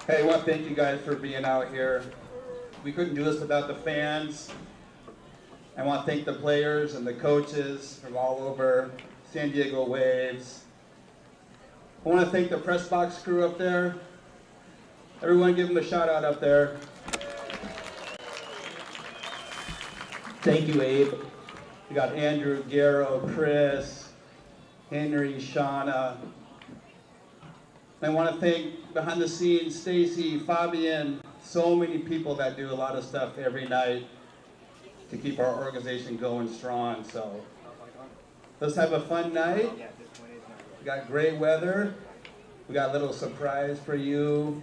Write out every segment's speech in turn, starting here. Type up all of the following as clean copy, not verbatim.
Hey, I want to thank you guys for being out here. We couldn't do this without the fans. I want to thank the players and the coaches from all over San Diego Waves. I want to thank the press box crew up there. Everyone give them a shout out up there. Thank you, Abe. We got Andrew, Garrow, Chris, Henry, Shauna. I want to thank behind the scenes Stacy, Fabian, so many people that do a lot of stuff every night to keep our organization going strong. So let's have a fun night. We got great weather. We got a little surprise for you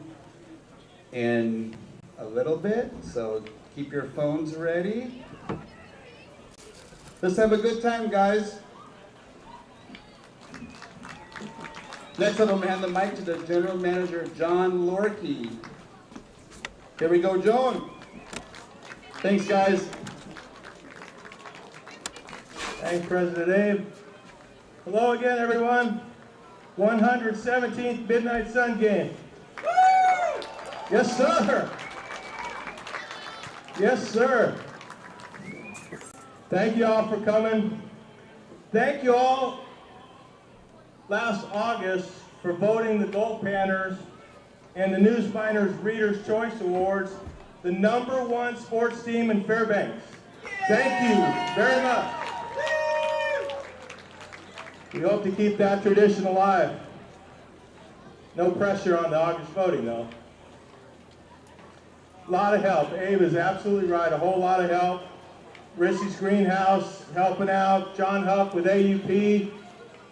in a little bit, so keep your phones ready. Let's have a good time, guys. Next up, I'm going to hand the mic to the General Manager, John Lorkey. Here we go, John. Thanks, guys. Thanks, President Abe. Hello again, everyone. 117th Midnight Sun Game. Woo! Yes, sir. Yes, sir. Thank you all for coming. Thank you all last August for voting the Goldpanners and the Newsminers Reader's Choice Awards the #1 sports team in Fairbanks. Thank you very much. We hope to keep that tradition alive. No pressure on the August voting, though. A lot of help. Abe is absolutely right. A whole lot of help. Rissy's Greenhouse helping out. John Huff with AUP.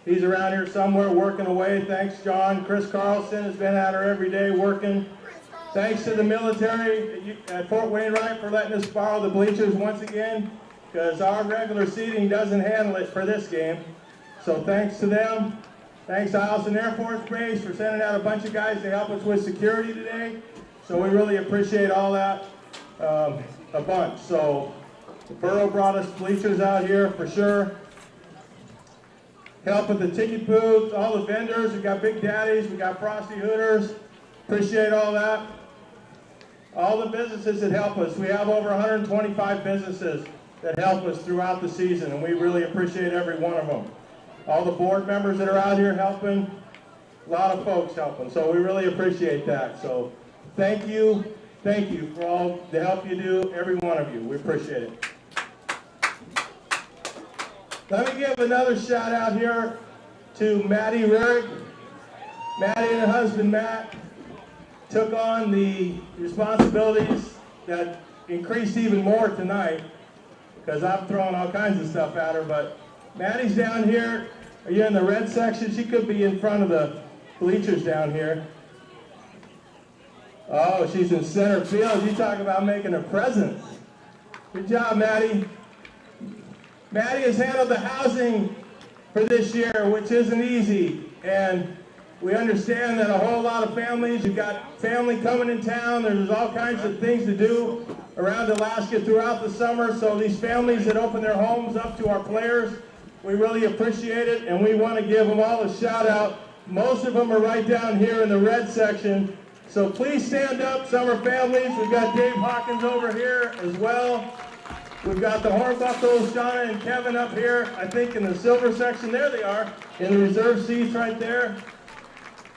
He's around here somewhere working away. Thanks, John. Chris Carlson has been out here every day working. Thanks to the military at Fort Wainwright for letting us borrow the bleachers once again, because our regular seating doesn't handle it for this game. So thanks to them. Thanks to Eielson Air Force Base for sending out a bunch of guys to help us with security today. So we really appreciate all that a bunch. So the borough brought us bleachers out here for sure. Help with the ticket booths, all the vendors. We got Big Daddies, we got Frosty Hooters. Appreciate all that. All the businesses that help us. We have over 125 businesses that help us throughout the season, and we really appreciate every one of them. All the board members that are out here helping, a lot of folks helping, so we really appreciate that. So thank you for all the help you do, every one of you. We appreciate it. Let me give another shout out here to Maddie Rurick. Maddie and her husband Matt took on the responsibilities that increased even more tonight, because I'm throwing all kinds of stuff at her, but Maddie's down here. Are you in the red section? She could be in front of the bleachers down here. Oh, she's in center field. You talk about making a presence. Good job, Maddie. Maddie has handled the housing for this year, which isn't easy. And we understand that a whole lot of families, you've got family coming in town, there's all kinds of things to do around Alaska throughout the summer. So these families that open their homes up to our players, we really appreciate it, and we want to give them all a shout out. Most of them are right down here in the red section. So please stand up, summer families. We've got Dave Hawkins over here as well. We've got the Hornbuckles, Shauna and Kevin up here, I think in the silver section. There they are, in the reserve seats right there.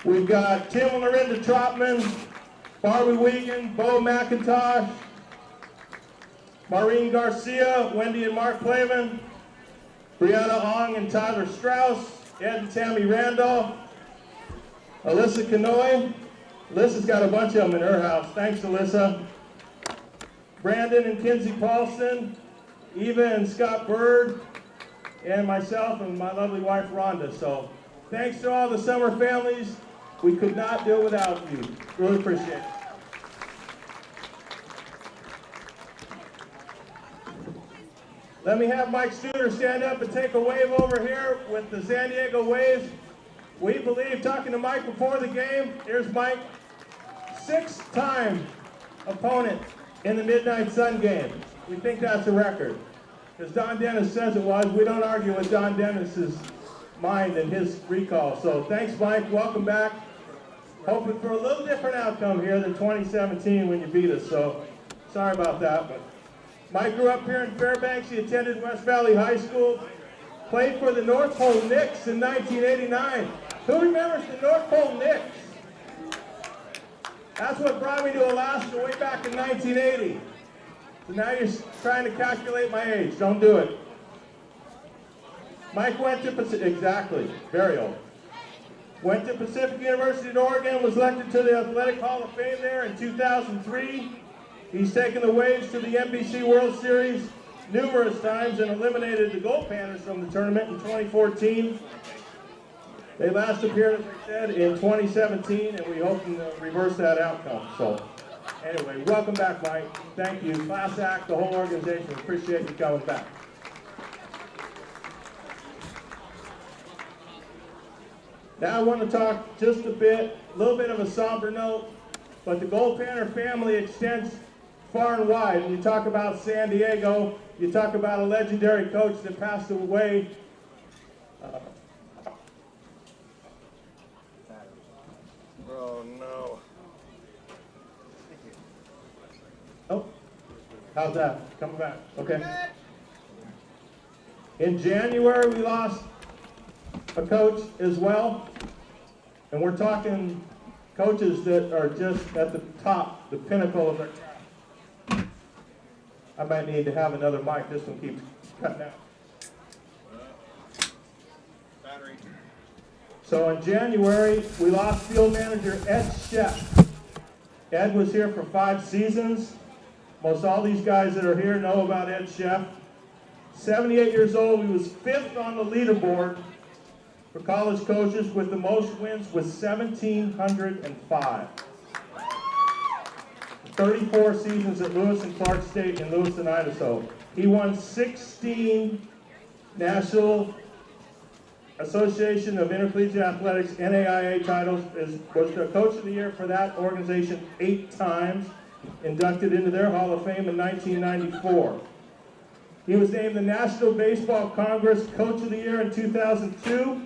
We've got Tim and Lorinda Trotman, Barbie Wiegand, Bo McIntosh, Maureen Garcia, Wendy and Mark Plavin, Brianna Ong and Tyler Strauss, Ed and Tammy Randolph, Alyssa Kanoy. Alyssa's got a bunch of them in her house. Thanks, Alyssa. Brandon and Kinsey Paulson, Eva and Scott Bird, and myself and my lovely wife, Rhonda. So thanks to all the summer families. We could not do it without you. Really appreciate it. Let me have Mike Studer stand up and take a wave over here with the San Diego Waves. We believe, talking to Mike before the game, here's Mike, 6-time opponent in the Midnight Sun game. We think that's a record. As Don Dennis says it was, we don't argue with Don Dennis's mind and his recall. So thanks, Mike. Welcome back. hoping for a little different outcome here than 2017 when you beat us, so sorry about that. But Mike grew up here in Fairbanks. He attended West Valley High School, played for the North Pole Knicks in 1989. Who remembers the North Pole Knicks? That's what brought me to Alaska way back in 1980. So now you're trying to calculate my age. Don't do it. Mike went to Pacific, exactly, very old. Went to Pacific University in Oregon, was elected to the Athletic Hall of Fame there in 2003. He's taken the Waves to the NBC World Series numerous times and eliminated the Goldpanners from the tournament in 2014. They last appeared, as I said, in 2017, and we hope to reverse that outcome. So, anyway, welcome back, Mike. Thank you. Class act, the whole organization. We appreciate you coming back. Now I want to talk just a little bit of a somber note, but the Goldpanner family extends far and wide. When you talk about San Diego, you talk about a legendary coach that passed away. Oh no. Oh, how's that? Coming back. Okay. In January, we lost a coach as well, and we're talking coaches that are just at the top, the pinnacle of their craft. I might need to have another mic. This one keeps cutting out. Battery. So in January, we lost field manager Ed Sheff. Ed was here for 5 seasons. Most all these guys that are here know about Ed Sheff. 78 years old, he was 5th on the leaderboard for college coaches with the most wins with 1,705. 34 seasons at Lewis and Clark State in Lewiston, Idaho. He won 16 National Association of Intercollegiate Athletics, NAIA titles, was the Coach of the Year for that organization 8 times, inducted into their Hall of Fame in 1994. He was named the National Baseball Congress Coach of the Year in 2002,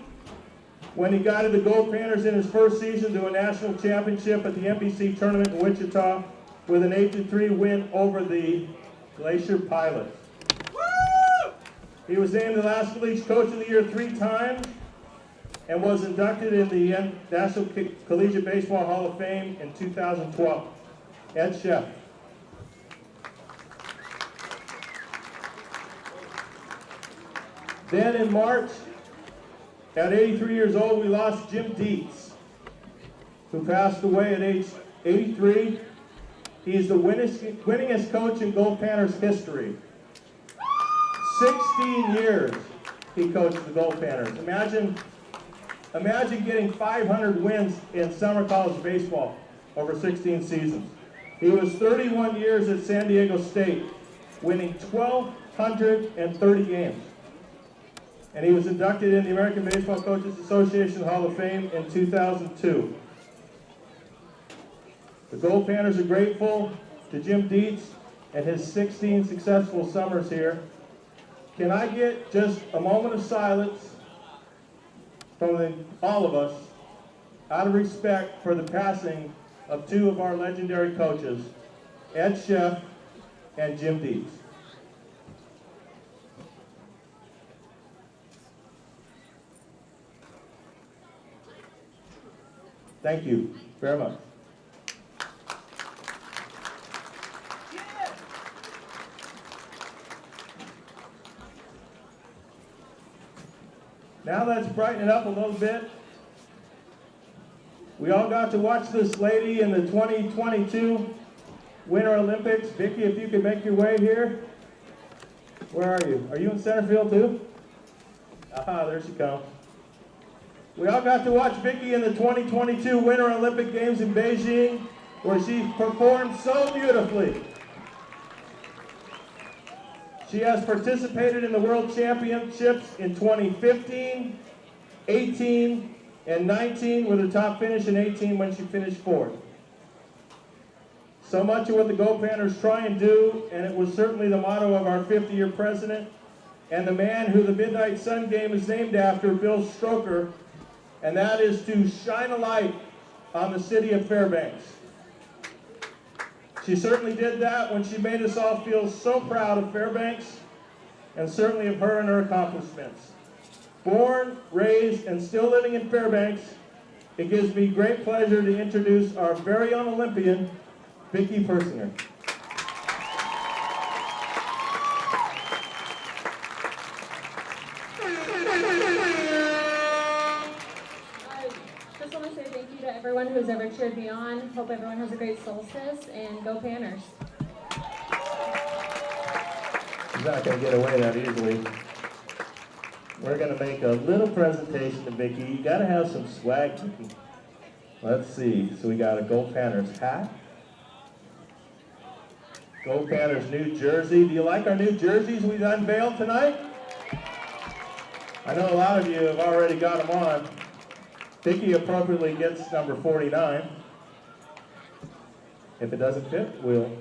when he guided the Goldpanners in his first season to a national championship at the NBC tournament in Wichita with an 8-3 win over the Glacier Pilots. He was named the Alaska League's Coach of the Year 3 times and was inducted in the National Collegiate Baseball Hall of Fame in 2012. Ed Sheff. Then in March, at 83 years old, we lost Jim Dietz, who passed away at age 83. He's the winningest coach in Goldpanners history. 16 years he coached the Goldpanners. Imagine getting 500 wins in summer college baseball over 16 seasons. He was 31 years at San Diego State, winning 1,230 games. And he was inducted in the American Baseball Coaches Association Hall of Fame in 2002. The Goldpanners are grateful to Jim Dietz and his 16 successful summers here. Can I get just a moment of silence from all of us out of respect for the passing of 2 of our legendary coaches, Ed Sheff and Jim Dietz. Thank you very much. Now let's brighten it up a little bit. We all got to watch this lady in the 2022 Winter Olympics. Vicki, if you could make your way here. Where are you? Are you in center field too? Aha, there she comes. We all got to watch Vicki in the 2022 Winter Olympic Games in Beijing, where she performed so beautifully. She has participated in the World Championships in 2015, 18, and 19, with her top finish in 18 when she finished 4th. So much of what the Goldpanners try and do, and it was certainly the motto of our 50-year president, and the man who the Midnight Sun Game is named after, Bill Stroker, and that is to shine a light on the city of Fairbanks. She certainly did that when she made us all feel so proud of Fairbanks, and certainly of her and her accomplishments. Born, raised, and still living in Fairbanks, it gives me great pleasure to introduce our very own Olympian, Vicki Persinger. Just want to say thank you to everyone who's ever cheered me on. Hope everyone has a great solstice, and go Panners. She's not going to get away that easily. We're going to make a little presentation to Vicki. You got to have some swag, Vicki. Let's see. So we got a Goldpanners hat. Goldpanners New Jersey. Do you like our new jerseys we've unveiled tonight? I know a lot of you have already got them on. Vicki appropriately gets number 49. If it doesn't fit, we'll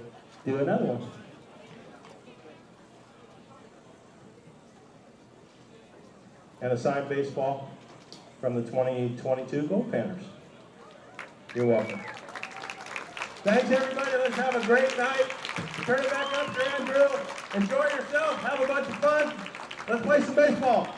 do another one. And a signed baseball from the 2022 Goldpanners. You're welcome. Thanks, everybody. Let's have a great night. Turn it back up to Andrew. Enjoy yourself. Have a bunch of fun. Let's play some baseball.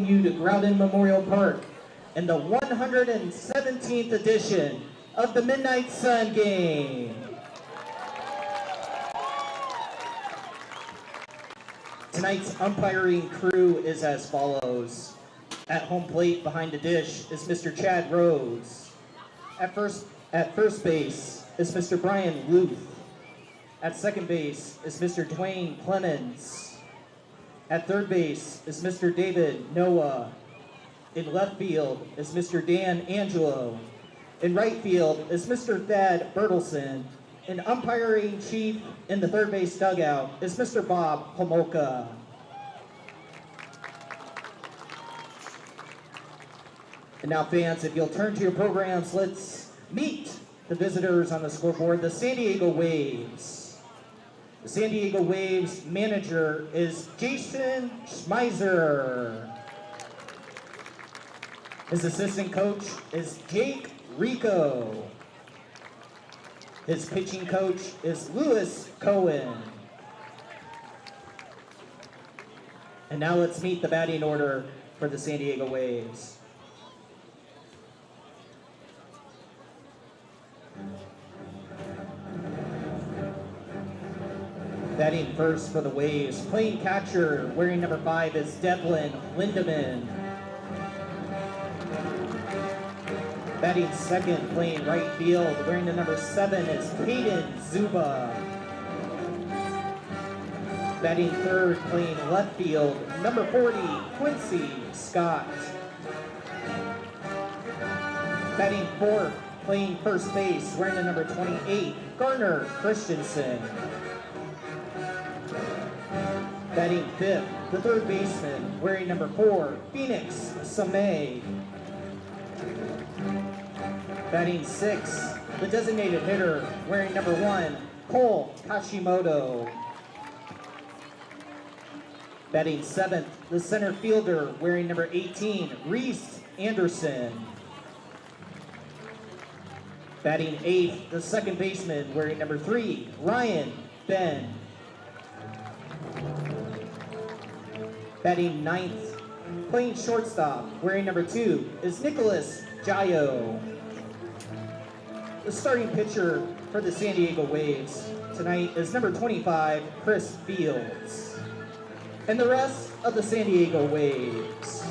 you to Groudon Memorial Park in the 117th edition of the Midnight Sun Game. Tonight's umpiring crew is as follows. At home plate behind the dish is Mr. Chad Rose. At first base is Mr. Brian Luth. At second base is Mr. Dwayne Clemens. At third base is Mr. David Noah. In left field is Mr. Dan Angelo. In right field is Mr. Thad Bertelson. And umpiring chief in the third base dugout is Mr. Bob Homolka. And now fans, if you'll turn to your programs, let's meet the visitors on the scoreboard, the San Diego Waves. The San Diego Waves manager is Jason Schmeiser. His assistant coach is Jake Rico. His pitching coach is Lewis Cohen. And now let's meet the batting order for the San Diego Waves. Batting first for the Waves, playing catcher, wearing number 5 is Devlin Lindemann. Batting second, playing right field, wearing the number 7 is Caden Zuba. Batting third, playing left field, number 40, Quincy Scott. Batting fourth, playing first base, wearing the number 28, Garner Christensen. Batting fifth, the third baseman, wearing number 4, Phoenix Samay. Batting sixth, the designated hitter, wearing number 1, Cole Kashimoto. Batting seventh, the center fielder, wearing number 18, Reese Anderson. Batting eighth, the second baseman, wearing number 3, Ryan Ben. Batting ninth, playing shortstop, wearing number 2, is Nicholas Jayo. The starting pitcher for the San Diego Waves tonight is number 25, Chris Fields. And the rest of the San Diego Waves.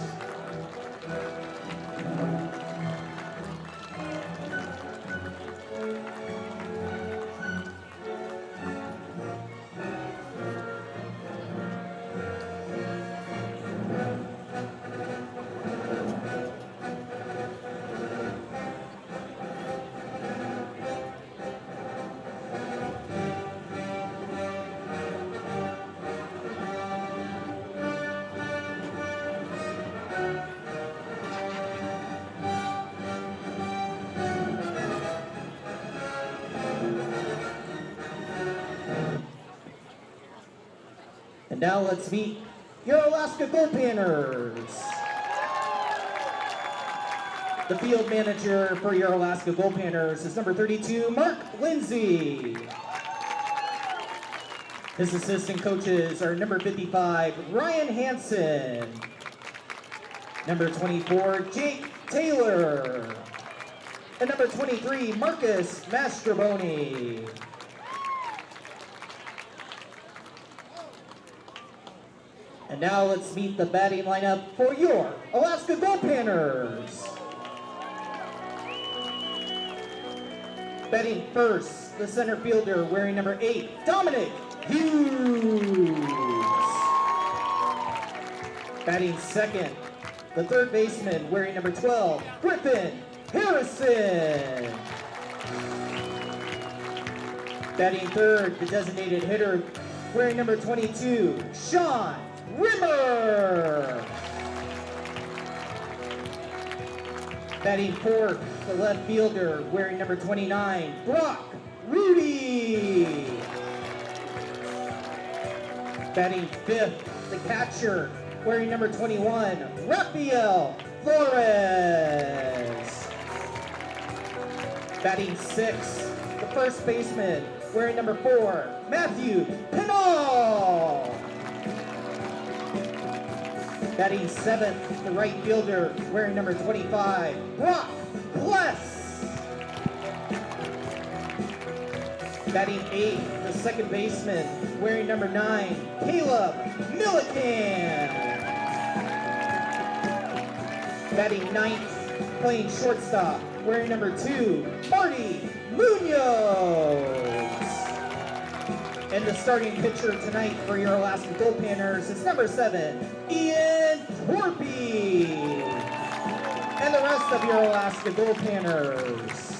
And now let's meet your Alaska Goldpanners. The field manager for your Alaska Goldpanners is number 32, Mark Lindsay. His assistant coaches are number 55, Ryan Hansen. Number 24, Jake Taylor. And number 23, Marcus Mastroboni. And now let's meet the batting lineup for your Alaska Goldpanners. Batting first, the center fielder wearing number 8, Dominic Hughes. Batting second, the third baseman wearing number 12, Griffin Harrison. Batting third, the designated hitter wearing number 22, Sean Rimmer. Batting fourth, the left fielder wearing number 29, Brock Rudy. Batting fifth, the catcher wearing number 21, Rafael Flores. Batting sixth, the first baseman wearing number 4, Matthew Pinal. Batting seventh, the right fielder, wearing number 25, Brock Bless. Batting eighth, the second baseman, wearing number 9, Caleb Millican. Batting ninth, playing shortstop, wearing number 2, Marty Munoz. And the starting pitcher tonight for your Alaska Goldpanners is number 7, Ian Torpy. And the rest of your Alaska Goldpanners.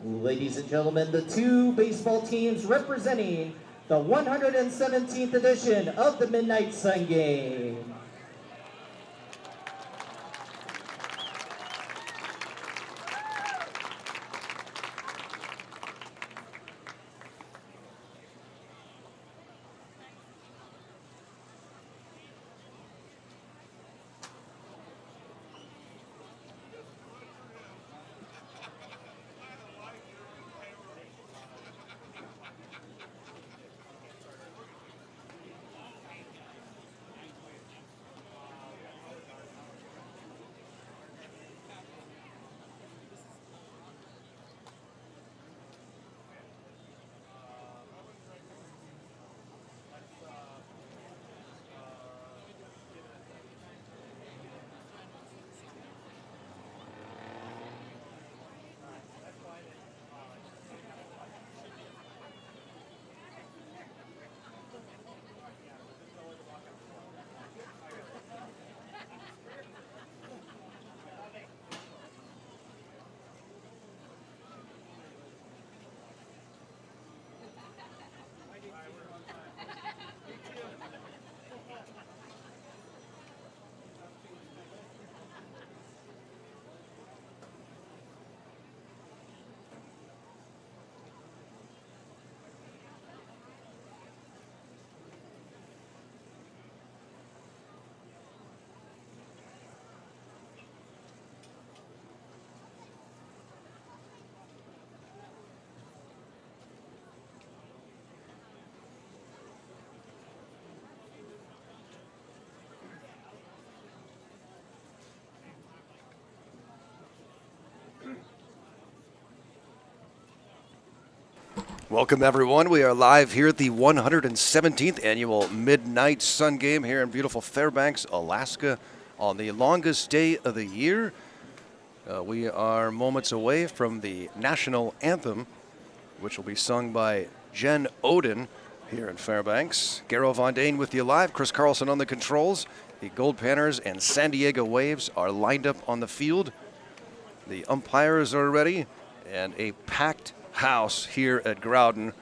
Ladies and gentlemen, the two baseball teams representing the 117th edition of the Midnight Sun Game. Welcome, everyone. We are live here at the 117th annual Midnight Sun Game here in beautiful Fairbanks, Alaska, on the longest day of the year. We are moments away from the national anthem, which will be sung by Jen Oden here in Fairbanks. Garo Von Dane with you live. Chris Carlson on the controls. The Goldpanners and San Diego Waves are lined up on the field. The umpires are ready, and a packed house here at Groudon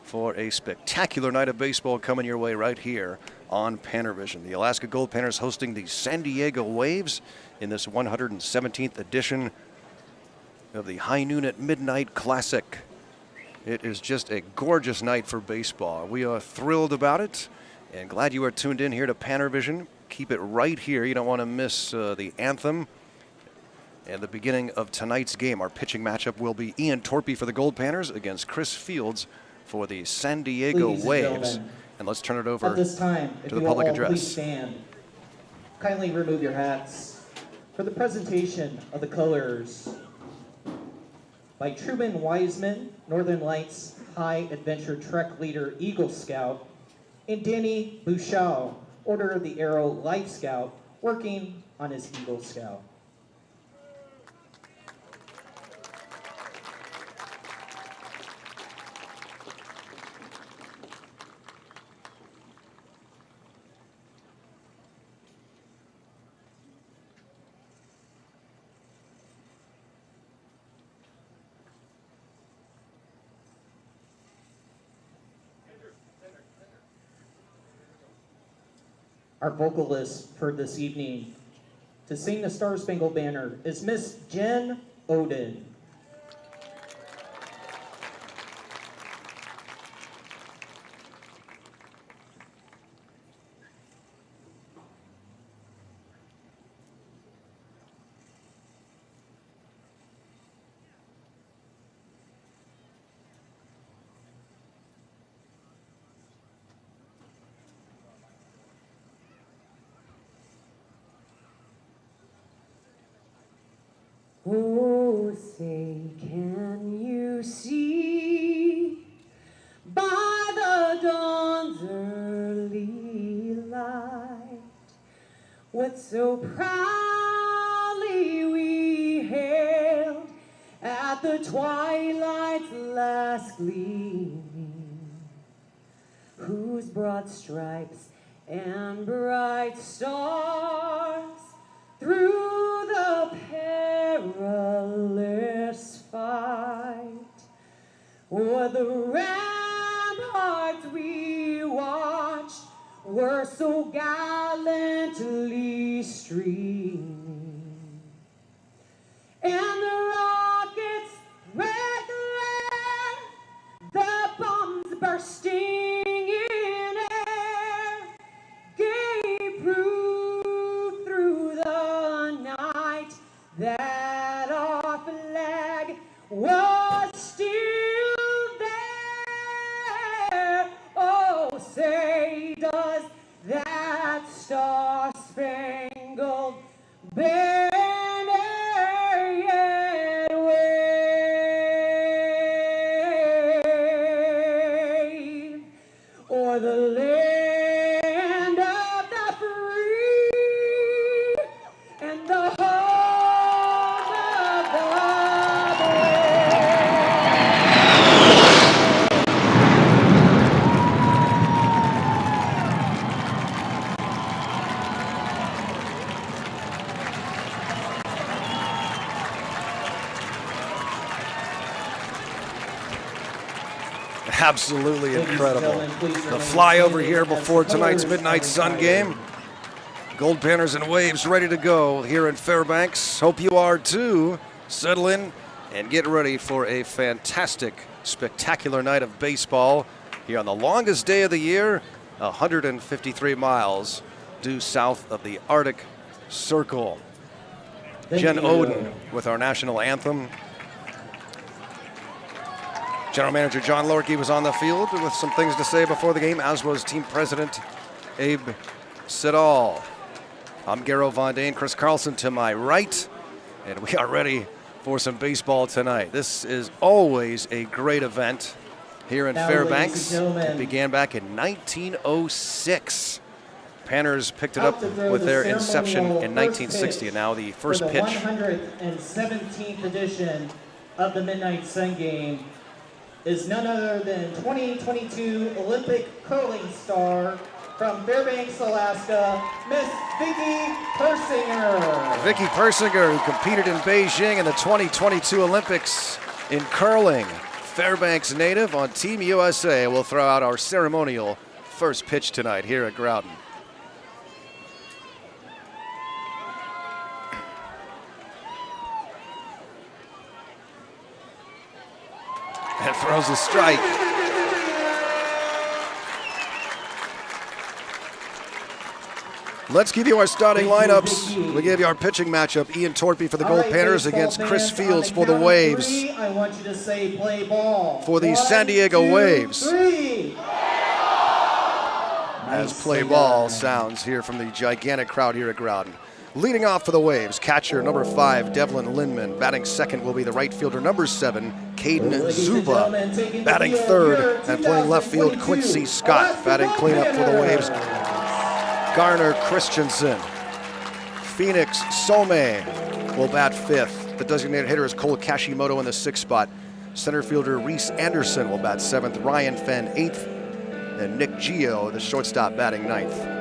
for a spectacular night of baseball coming your way right here on Pannervision. The Alaska Goldpanners hosting the San Diego Waves in this 117th edition of the High Noon at Midnight Classic. It is just a gorgeous night for baseball. We are thrilled about it and glad you are tuned in here to Pannervision. Keep it right here. You don't want to miss the anthem. And the beginning of tonight's game, our pitching matchup will be Ian Torpy for the Goldpanners against Chris Fields for the San Diego Waves. And let's turn it over at this time, to the public address. Please stand. Kindly remove your hats for the presentation of the colors by Truman Wiseman, Northern Lights High Adventure Trek Leader Eagle Scout, and Danny Bouchau, Order of the Arrow Life Scout, working on his Eagle Scout. Our vocalist for this evening to sing the Star Spangled Banner is Miss Jen Oden. Oh, say, can you see by the dawn's early light what so proudly we hailed at the twilight's last gleaming, whose broad stripes and bright stars through the perilous fight o'er the ramparts we watched were so gallantly streaming, and the rockets' red glare, the bombs bursting in air, gave proof through the night that our flag was still there. Oh, say, does that star-spangled banner yet wave o'er the land of the free and the home of the brave? Absolutely Ladies and incredible. gentlemen, please The remain flyover seated here as before the tonight's colors Midnight are Sun retired. game. Goldpanners and Waves ready to go here in Fairbanks. Hope you are too. Settle in and get ready for a fantastic, spectacular night of baseball here on the longest day of the year, 153 miles due south of the Arctic Circle. Thank Jen you. Oden with our national anthem. General Manager John Lorkey was on the field with some things to say before the game, as was Team President Abe Siddall. I'm Garo Von Dane, Chris Carlson to my right, and we are ready for some baseball tonight. This is always a great event here in Now, Fairbanks. ladies and gentlemen, It began back in 1906. Panners picked it out up to throw with the their inception ceremonial in first 1960, pitch and now the first for the pitch 117th edition of the Midnight Sun Game is none other than 2022 Olympic curling star from Fairbanks, Alaska, Miss Vicki Persinger. Vicki Persinger, who competed in Beijing in the 2022 Olympics in curling. Fairbanks native on Team USA will throw out our ceremonial first pitch tonight here at Groudon. And throws a strike. Let's give you our starting Thank you, lineups. Vicki. We gave you our pitching matchup. Ian Torpy for the All right, Goldpanners baseball against Chris fans, Fields on for the count of Waves. three, I want you to say play ball. For the 1, San Diego 2, Waves. 3. As play Nicely ball done. sounds here from the gigantic crowd here at Groudon. Leading off for the Waves, catcher number 5, Devlin Lindman. Batting second will be the right fielder number 7, Caden Ladies and Zuba. gentlemen, taking the Batting field third here, and playing left field, 2022 Quincy Scott. Alaska Batting cleanup for the Waves, Goldpanners. Garner Christensen. Phoenix Some will bat fifth. The designated hitter is Cole Kashimoto in the 6th spot. Center fielder Reese Anderson will bat 7th. Ryan Fenn 8th. And Nick Gio, the shortstop, batting 9th.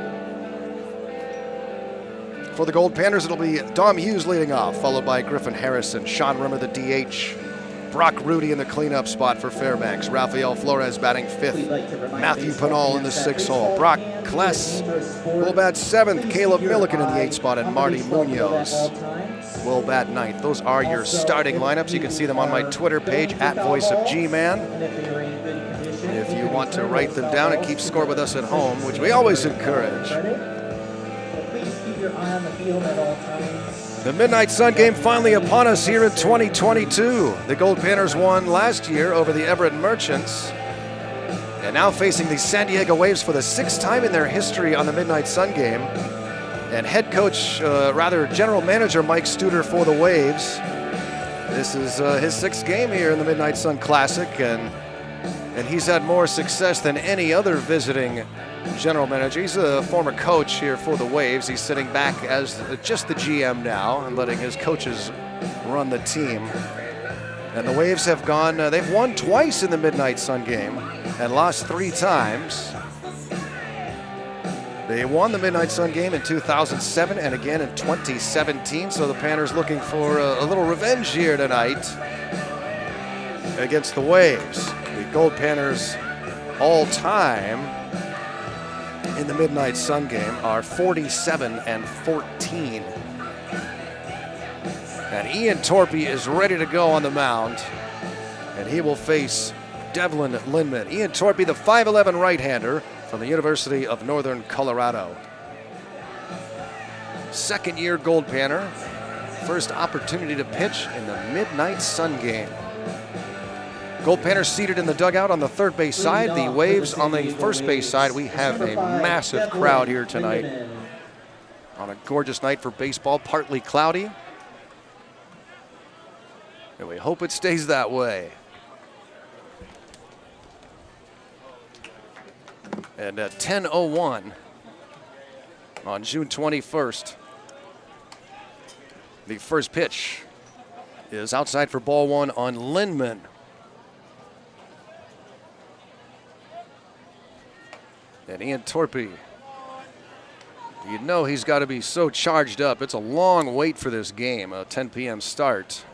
For the Goldpanners, it'll be Dom Hughes leading off, followed by Griffin Harrison, Sean Rimmer, the DH, Brock Rudy in the cleanup spot for Fairbanks, Rafael Flores batting 5th, We'd like to remind Matthew baseball Pinal in the fans that 6th hole, baseball Brock can be a Kless teamless sport. will bat 7th, Please Caleb keep your Milliken in the eye 8th spot, and on the Marty baseball field at Munoz all times. will bat 9th. Those are your Also, starting if lineups. You can see them on my you Twitter page, don't at foul Voice of balls, G-Man. and if they are in good condition, If they you can want to return write those them foul down and balls keep to score with their us at home, which we positions always for encourage. credit. But please keep your eye on the field at all times. The Midnight Sun game finally upon us here in 2022. The Goldpanners won last year over the Everett Merchants, and now facing the San Diego Waves for the 6th time in their history on the Midnight Sun game. And head coach, general manager Mike Studer for the Waves This is his 6th game here in the Midnight Sun Classic, and he's had more success than any other visiting general manager. He's a former coach here for the Waves. He's sitting back as just the GM now and letting his coaches run the team. And the Waves have gone, they've won twice in the Midnight Sun game and lost 3 times. They won the Midnight Sun game in 2007 and again in 2017, so the Panners looking for a little revenge here tonight against the Waves. The Goldpanners all time in the Midnight Sun game are 47-14. And Ian Torpy is ready to go on the mound, and he will face Devlin Lindman. Ian Torpy, the 5'11" right-hander from the University of Northern Colorado. 2nd-year Goldpanner, first opportunity to pitch in the Midnight Sun game. Goldpanners seated in the dugout on the 3rd base side, the Waves on the 1st base side. We have a massive crowd here tonight on a gorgeous night for baseball, partly cloudy. And we hope it stays that way. And at 10:01 on June 21st, the first pitch is outside for ball 1 on Lindman. And Ian Torpy, you know he's got to be so charged up. It's a long wait for this game, a 10 p.m. start.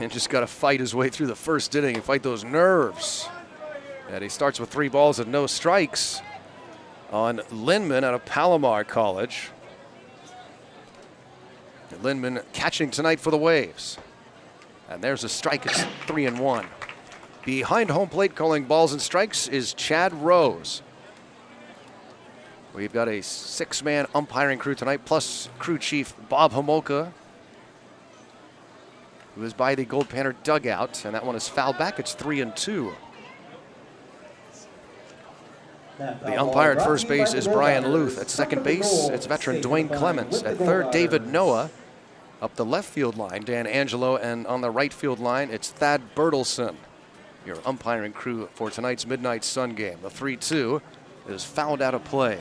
And just got to fight his way through the first inning and fight those nerves. And he starts with 3 balls and no strikes on Lindman out of Palomar College. And Lindman catching tonight for the Waves. And there's a strike. It's 3-1. Behind home plate calling balls and strikes is Chad Rose. We've got a 6-man umpiring crew tonight, plus crew chief Bob Homolka, who is by the Goldpanner dugout, and that one is fouled back. It's 3-2. The umpire at first base is Brian Luth. At second base, it's veteran Dwayne Clements. At third, David Noah. Up the left field line, Dan Angelo. And on the right field line, it's Thad Bertelson, your umpiring crew for tonight's Midnight Sun game. The 3-2 is fouled out of play.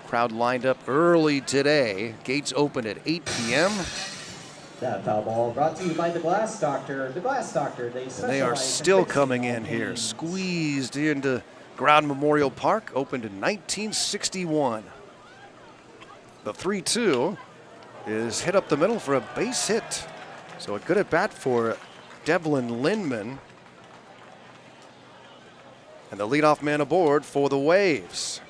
Crowd lined up early today. Gates open at 8 p.m. That foul ball brought to you by the Glass Doctor. The Glass Doctor, they are still coming in here, squeezed into Ground Memorial Park, opened in 1961. The 3-2 is hit up the middle for a base hit. So a good at bat for Devlin Lindman. And the leadoff man aboard for the Waves.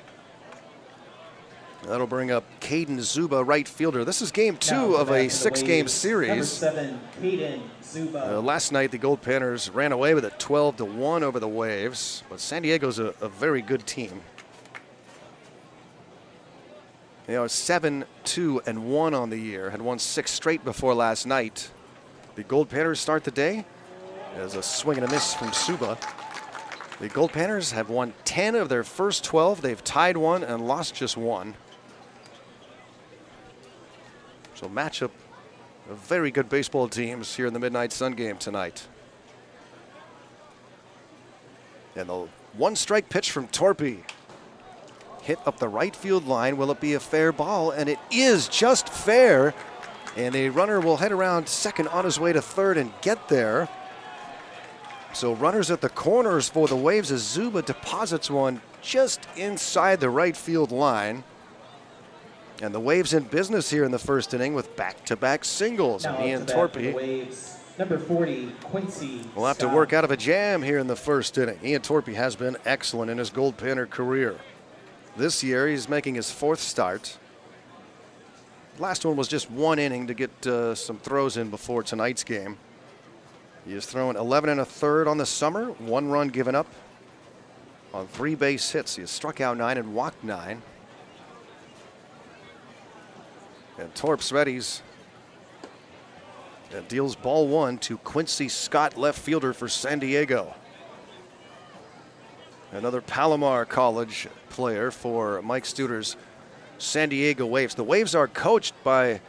That'll bring up Caden Zuba, right fielder. This is game 2 of a 6-game series. Number 7, Caden Zuba. Last night, the Goldpanners ran away with it 12-1 over the Waves, but San Diego's a very good team. They are 7-2-1 on the year, had won 6 straight before last night. The Goldpanners start the day as a swing and a miss from Zuba. The Goldpanners have won 10 of their first 12. They've tied 1 and lost just 1. So matchup of very good baseball teams here in the Midnight Sun game tonight. And the 1-strike pitch from Torpy. Hit up the right field line. Will it be a fair ball? And it is just fair. And a runner will head around second on his way to third and get there. So runners at the corners for the Waves as Zuba deposits one just inside the right field line. And the Waves in business here in the first inning with back-to-back singles. Now And Ian Torpy number 40, Quincy will have to Scott. work out of a jam here in the first inning. Ian Torpy has been excellent in his Goldpanner career. This year he's making his 4th start. Last one was just 1 inning to get some throws in before tonight's game. He has thrown 11 1/3 on the summer, 1 run given up on 3 base hits. He has struck out 9 and walked 9. And Torp's readies and deals ball 1 to Quincy Scott, left fielder for San Diego. Another Palomar College player for Mike Studer's San Diego Waves. The Waves are coached by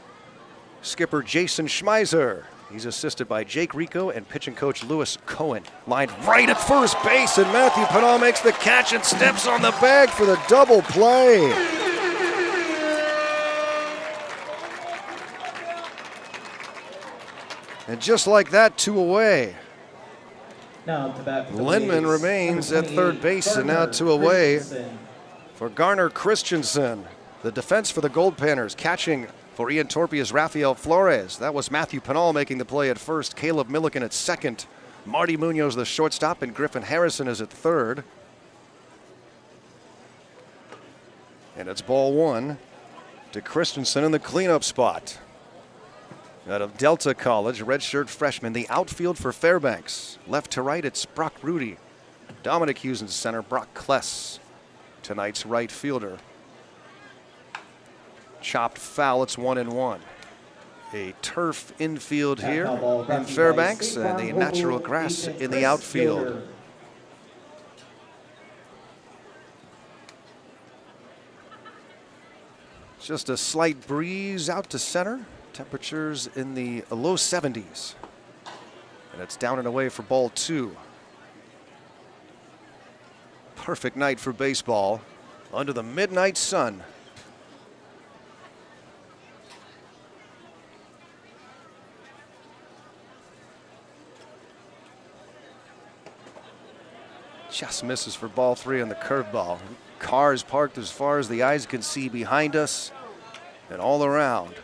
skipper Jason Schmeiser. He's assisted by Jake Rico and pitching coach Lewis Cohen. Lined right at first base, and Matthew Penal makes the catch and steps on the bag for the double play. And just like that, 2 away. Now to bat for the Lindman Waves, remains number at third 28, base, and now Gardner 2 away Christensen. for Garner Christensen. The defense for the Goldpanners. Catching for Ian Torpey is Rafael Flores. That was Matthew Penal making the play at first. Caleb Milliken at second. Marty Munoz the shortstop, and Griffin Harrison is at third. And it's ball 1 to Christensen in the cleanup spot. Out of Delta College, redshirt freshman, the outfield for Fairbanks. Left to right, it's Brock Rudy. Dominic Hughes in center, Brock Kless, tonight's right fielder. Chopped foul, it's 1-1. A turf infield here in Fairbanks and the natural grass in the outfield. Just a slight breeze out to center. Temperatures in the low 70s. And it's down and away for ball 2. Perfect night for baseball under the midnight sun. Just misses for ball 3 on the curveball. Cars parked as far as the eyes can see behind us and all around.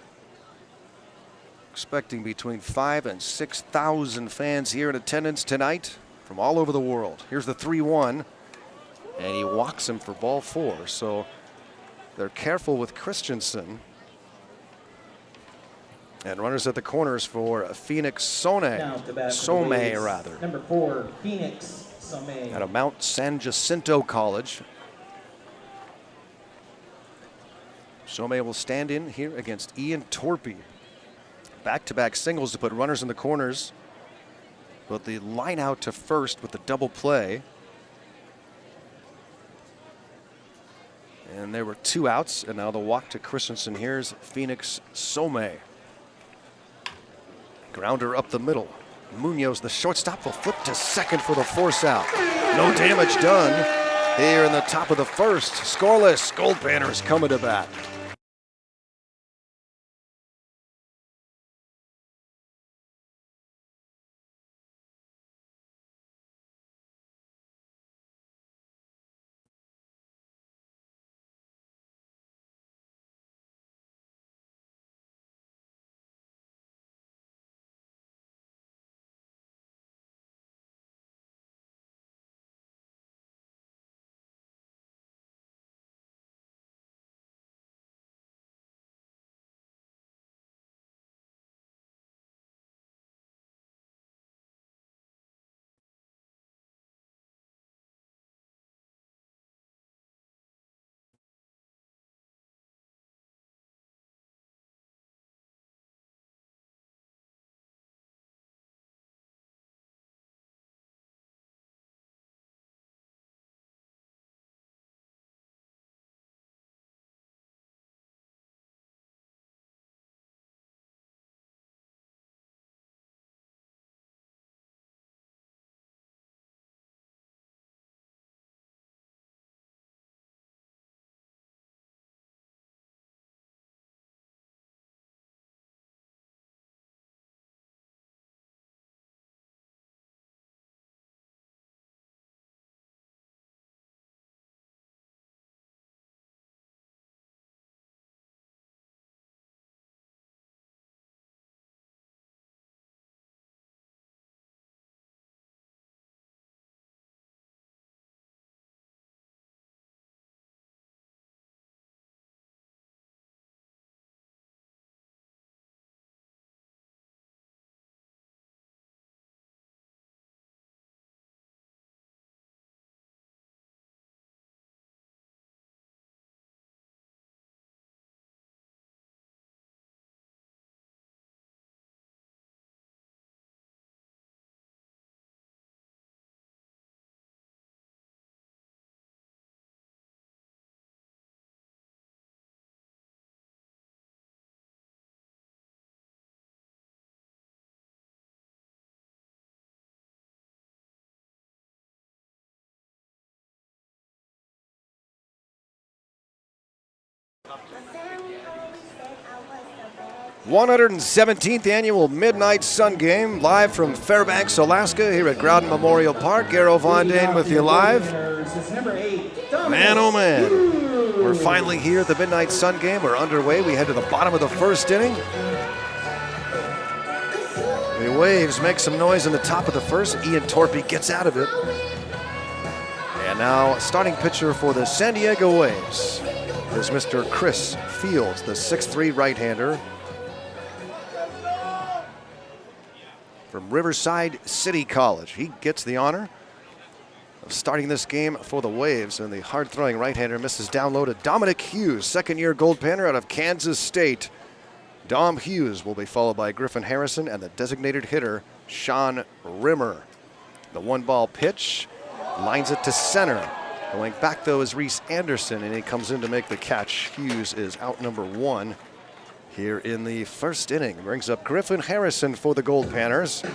Expecting between 5,000 and 6,000 fans here in attendance tonight from all over the world. Here's the 3-1, and he walks him for ball 4. So they're careful with Christensen. And runners at the corners for Phoenix Some, rather. Number 4, Phoenix Some. Out of Mount San Jacinto College. Some will stand in here against Ian Torpey. Back-to-back singles to put runners in the corners. But the line out to first with the double play. And there were 2 outs, and now the walk to Christensen. Here's Phoenix Some. Grounder up the middle. Munoz, the shortstop, will flip to second for the force out. No damage done here in the top of the first. Scoreless, Goldpanners coming to bat. 117th annual Midnight Sun Game, live from Fairbanks, Alaska, here at Groudon Memorial Park. Garo Von Dane with you live. Man, oh man. We're finally here at the Midnight Sun Game. We're underway. We head to the bottom of the first inning. The Waves make some noise in the top of the first. Ian Torpy gets out of it. And now, starting pitcher for the San Diego Waves is Mr. Chris Fields, the 6'3" right-hander from Riverside City College. He gets the honor of starting this game for the Waves, and the hard-throwing right-hander misses down low to Dominic Hughes, second-year Gold Panner out of Kansas State. Dom Hughes will be followed by Griffin Harrison and the designated hitter, Sean Rimmer. The one-ball pitch lines it to center. Going back, though, is Reese Anderson, and he comes in to make the catch. Hughes is out number 1 here in the first inning. Brings up Griffin Harrison for the Gold Panners.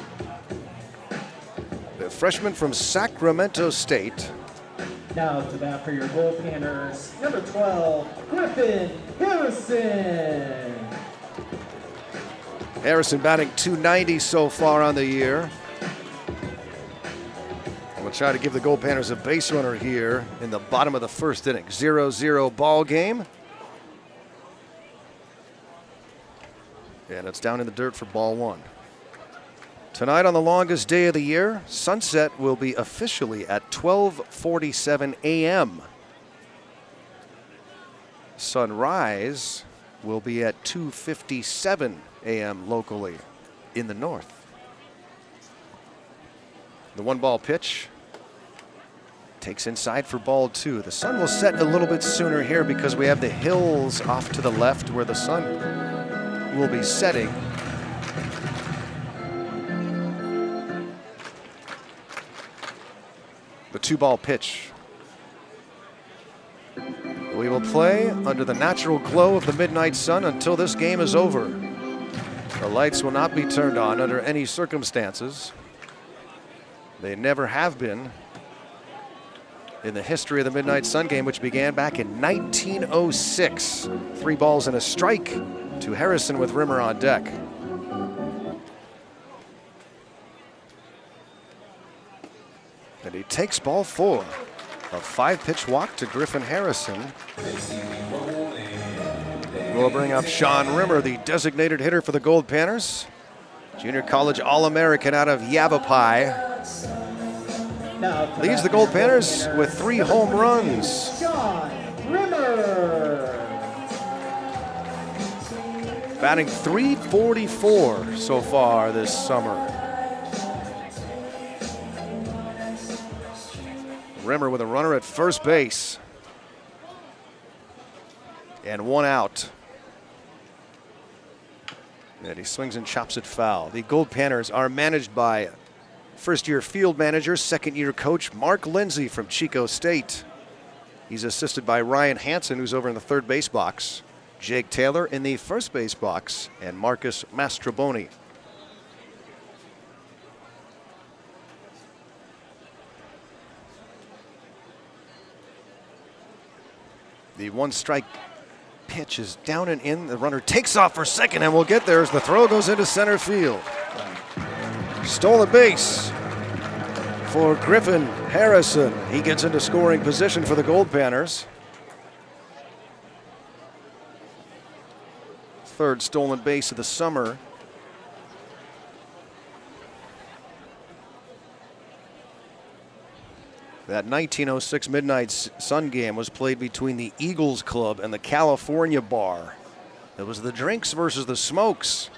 The freshman from Sacramento State. Now to bat for your Gold Panners, number 12, Griffin Harrison. Harrison batting .290 so far on the year. And we'll try to give the Gold Panners a base runner here in the bottom of the first inning. 0-0 ball game. And it's down in the dirt for ball 1. Tonight on the longest day of the year, sunset will be officially at 12:47 a.m. Sunrise will be at 2:57 a.m. locally in the north. The one-ball pitch takes inside for ball 2. The sun will set a little bit sooner here because we have the hills off to the left where the sun will be setting. The 2-ball pitch. We will play under the natural glow of the midnight sun until this game is over. The lights will not be turned on under any circumstances. They never have been in the history of the Midnight Sun Game, which began back in 1906. 3 balls and a strike to Harrison with Rimmer on deck. And he takes ball 4. A 5-pitch walk to Griffin Harrison. We'll bring up Sean Rimmer, the designated hitter for the Gold Panners. Junior college All-American out of Yavapai. Leads the Gold Panners with 3 home runs. Sean Rimmer. Batting .344 so far this summer. Rimmer with a runner at first base. And 1 out. And he swings and chops it foul. The Gold Panners are managed by first-year field manager, second-year coach Mark Lindsay from Chico State. He's assisted by Ryan Hansen, who's over in the third base box, Jake Taylor in the first base box, and Marcus Mastroboni. The 1-strike pitch is down and in. The runner takes off for second, and we'll get there as the throw goes into center field. Stolen base for Griffin Harrison. He gets into scoring position for the Gold Panners. Third stolen base of the summer. That 1906 Midnight Sun Game was played between the Eagles Club and the California Bar. It was the Drinks versus the Smokes.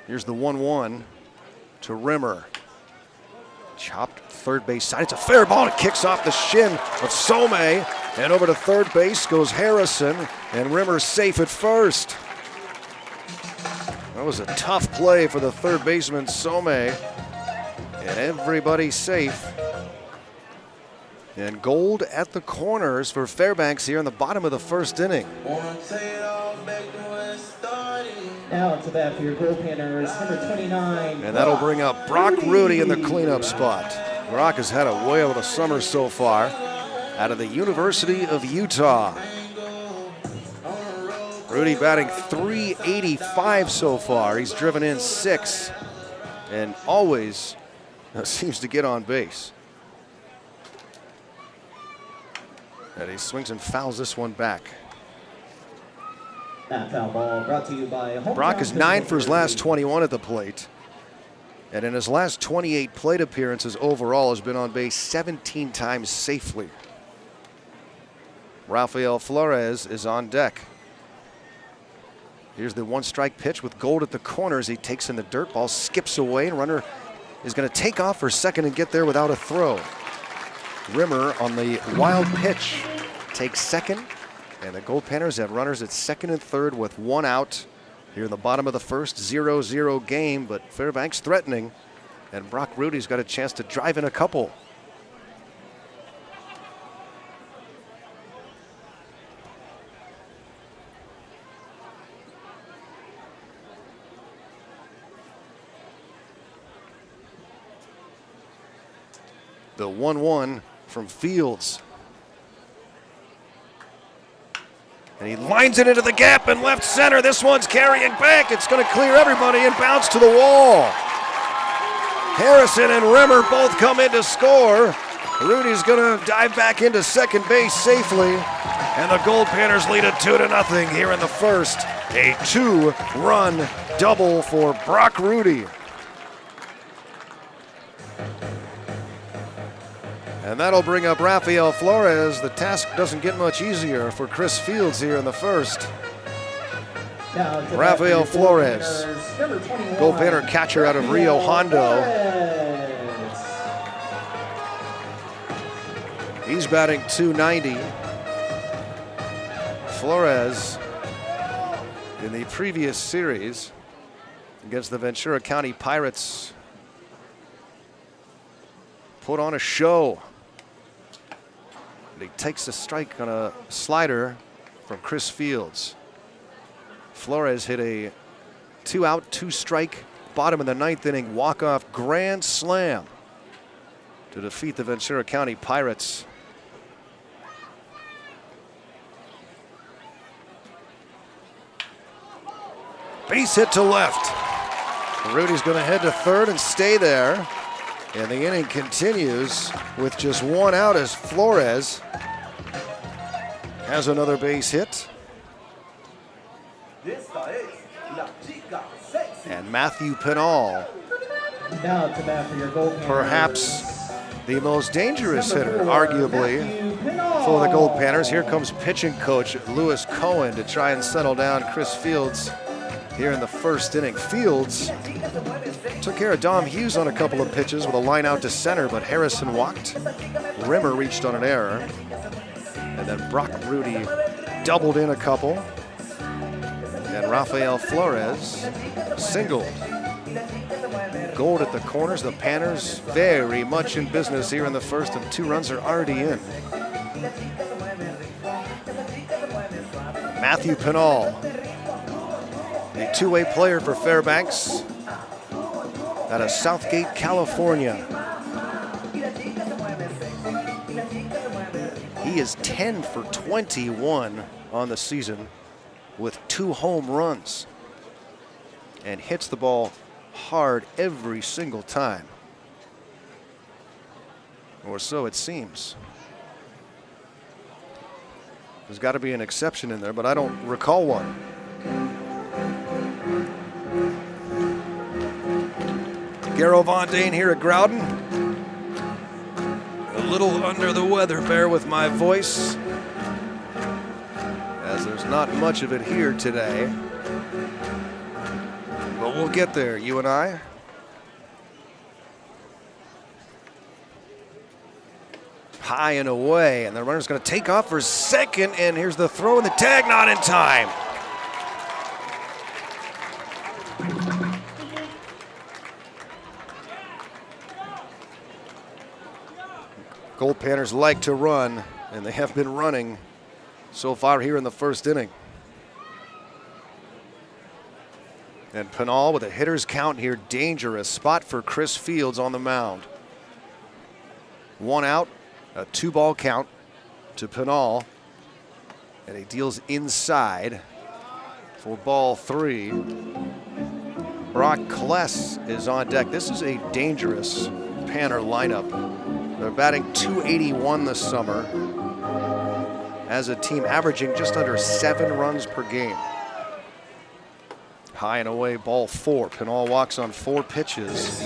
Here's the 1-1 to Rimmer. Chopped third base side. It's a fair ball. It kicks off the shin of Some. And over to third base goes Harrison. And Rimmer's safe at first. That was a tough play for the third baseman, Some. And everybody safe. And gold at the corners for Fairbanks here in the bottom of the first inning. Now it's a bat for your Gold Panners, number 29. And that'll bring up Brock Rudy in the cleanup spot. Brock has had a whale of a summer so far out of the University of Utah. Rudy batting .385 so far. He's driven in 6 and always seems to get on base. And he swings and fouls this one back. That foul ball brought to you by Brock is 9 for his last 21 at the plate. And in his last 28 plate appearances overall has been on base 17 times safely. Rafael Flores is on deck. Here's the 1-strike pitch with Gold at the corners. He takes in the dirt, ball skips away, and runner is going to take off for second and get there without a throw. Rimmer on the wild pitch takes second, and the Goldpanners have runners at second and third with 1 out. Here in the bottom of the first, 0-0 game, but Fairbanks threatening, and Brock Rudy's got a chance to drive in a couple. The 1-1 from Fields. And he lines it into the gap in left center. This one's carrying back. It's going to clear everybody and bounce to the wall. Harrison and Rimmer both come in to score. Rudy's going to dive back into second base safely. And the Goldpanners lead it 2-0 here in the first. A 2-run double for Brock Rudy. And that'll bring up Rafael Flores. The task doesn't get much easier for Chris Fields here in the first. Rafael Flores, Goldpanner catcher out of Rio Hondo. He's batting .290. Flores, in the previous series against the Ventura County Pirates, put on a show. He takes a strike on a slider from Chris Fields. Flores hit a 2-out, 2-strike, bottom of the 9th inning walk-off grand slam to defeat the Ventura County Pirates. Base hit to left. Rudy's going to head to third and stay there. And the inning continues with just 1 out as Flores has another base hit. And Matthew Pinal, perhaps the most dangerous hitter, arguably, for the Goldpanners. Here comes pitching coach Lewis Cohen to try and settle down Chris Fields here in the first inning. Fields took care of Dom Hughes on a couple of pitches with a line out to center, but Harrison walked. Rimmer reached on an error. And then Brock Rudy doubled in a couple. And Rafael Flores singled. Gold at the corners. The Panners very much in business here in the first, and 2 runs are already in. Matthew Pinal, a two-way player for Fairbanks out of Southgate, California. He is 10 for 21 on the season with 2 home runs and hits the ball hard every single time. Or so it seems. There's got to be an exception in there, but I don't recall one. Garrow Von Dane here at Groudon. A little under the weather, bear with my voice, as there's not much of it here today. But we'll get there, you and I. High and away, and the runner's going to take off for second, and here's the throw, and the tag not in time. Goldpanners like to run, and they have been running so far here in the first inning. And Pinal with a hitter's count here, dangerous spot for Chris Fields on the mound. 1 out, a 2-ball count to Pinal. And he deals inside for ball 3. Brock Kless is on deck. This is a dangerous Panner lineup. They're batting .281 this summer as a team, averaging just under 7 runs per game. High and away, ball 4. Pinal walks on 4 pitches.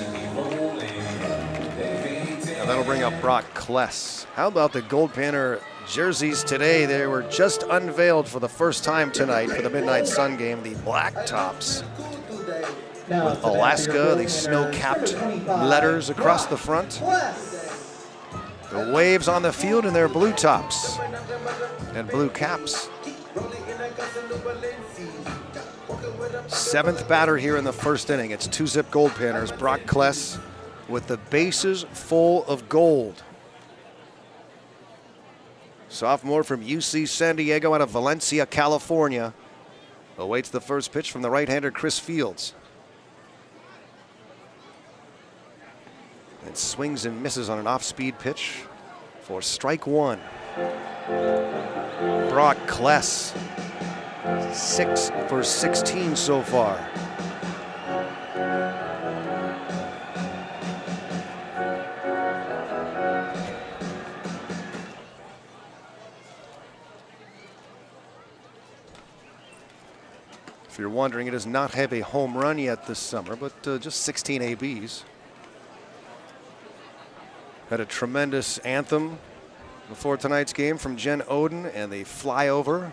And that'll bring up Brock Kless. How about the Goldpanner jerseys today? They were just unveiled for the first time tonight for the Midnight Sun game. The black tops with Alaska, the snow-capped letters across the front. The Waves on the field in their blue tops and blue caps. 7th batter here in the first inning. It's 2-zip Goldpanners. Brock Kless with the bases full of gold. Sophomore from UC San Diego out of Valencia, California, awaits the first pitch from the right-hander Chris Fields. And swings and misses on an off-speed pitch for strike 1. Brock Kless, 6 for 16 so far. If you're wondering, it does not have a home run yet this summer, but just 16 ABs. Had a tremendous anthem before tonight's game from Jen Oden and the flyover.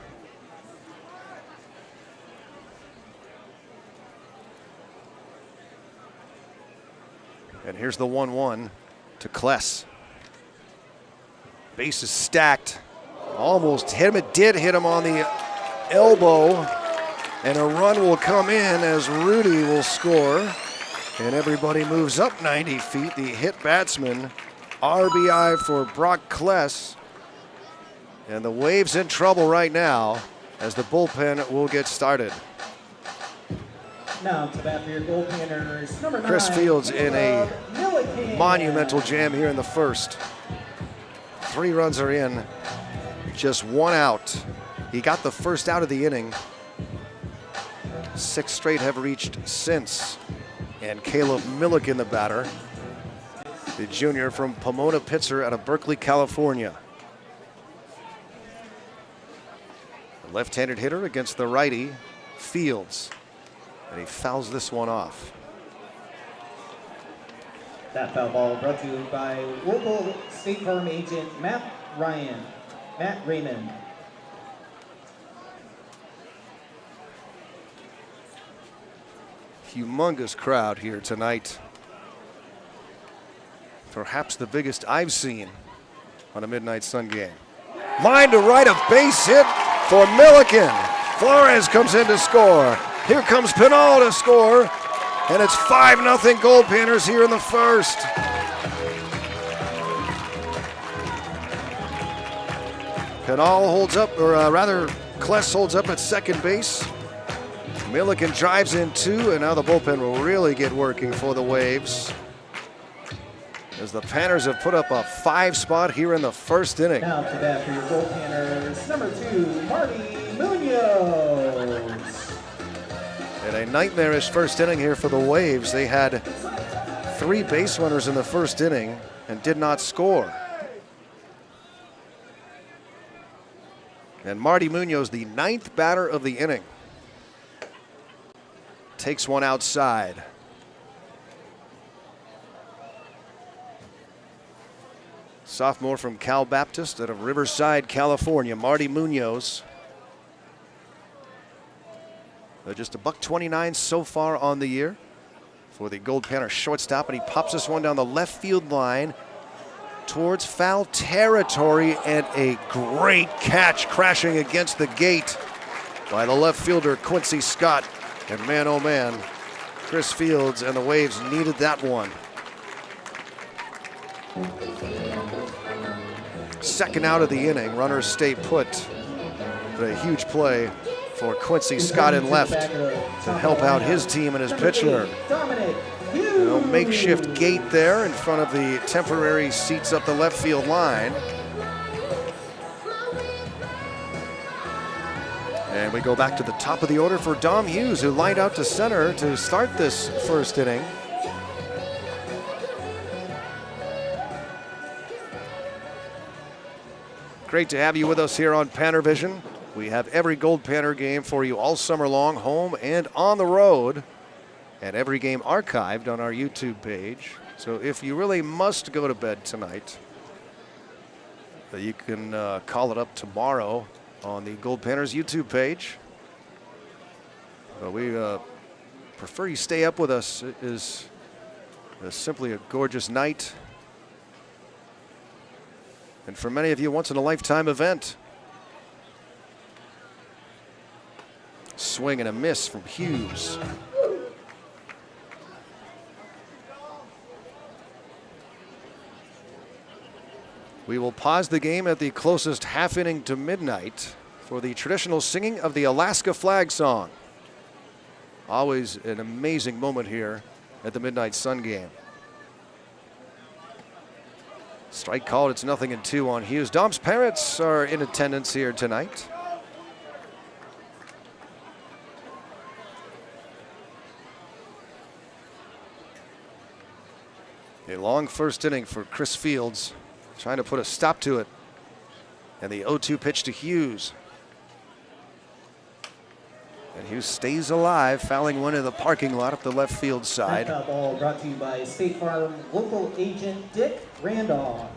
And here's the 1-1 to Kless. Base is stacked. Almost hit him. It did hit him on the elbow. And a run will come in as Rudy will score. And everybody moves up 90 feet. The hit batsman. RBI for Brock Kless. And the Waves in trouble right now as the bullpen will get started. Now to bat for your Goldpanners, number 9. Chris Fields in a Milliken. monumental jam here in the first. 3 runs are in, just 1 out. He got the first out of the inning. 6 straight have reached since. And Caleb Milliken, the batter, the junior from Pomona Pitzer out of Berkeley, California. The left-handed hitter against the righty, Fields. And he fouls this one off. That foul ball brought to you by local State Farm agent Matt Raymond. Humongous crowd here tonight. Perhaps the biggest I've seen on a Midnight Sun game. Line to right, a base hit for Milliken. Flores comes in to score. Here comes Pinal to score. And it's 5-0 Goldpanners here in the first. Pinal holds up, or rather, Kless holds up at second base. Milliken drives in 2, and now the bullpen will really get working for the Waves, as the Panners have put up a 5 spot here in the first inning. Now to bat for your Goldpanners, number 2, Marty Munoz. And a nightmarish first inning here for the Waves. They had 3 base runners in the first inning and did not score. And Marty Munoz, the 9th batter of the inning, takes one outside. Sophomore from Cal Baptist out of Riverside, California, Marty Munoz. They're just a $129 so far on the year for the Goldpanner shortstop, and he pops this one down the left field line towards foul territory, and a great catch crashing against the gate by the left fielder Quincy Scott. And man, oh man, Chris Fields and the Waves needed that one. Second out of the inning, runners stay put. But a huge play for Quincy Scott in left to help out his team and his pitcher. Dominic No makeshift gate there in front of the temporary seats up the left field line. And we go back to the top of the order for Dom Hughes, who lined out to center to start this first inning. Great to have you with us here on Panner Vision. We have every Gold Panner game for you all summer long, home and on the road, and every game archived on our YouTube page. So if you really must go to bed tonight, you can call it up tomorrow on the Gold Panners YouTube page. But we prefer you stay up with us. It is simply a gorgeous night. And for many of you, once in a lifetime event. Swing and a miss from Hughes. We will pause the game at the closest half inning to midnight for the traditional singing of the Alaska flag song. Always an amazing moment here at the Midnight Sun game. Strike called, it's 0-2 on Hughes. Dom's parents are in attendance here tonight. A long first inning for Chris Fields, trying to put a stop to it. And the 0-2 pitch to Hughes. And Hughes stays alive, fouling one in the parking lot up the left field side. That ball brought to you by State Farm local agent Dick Randolph.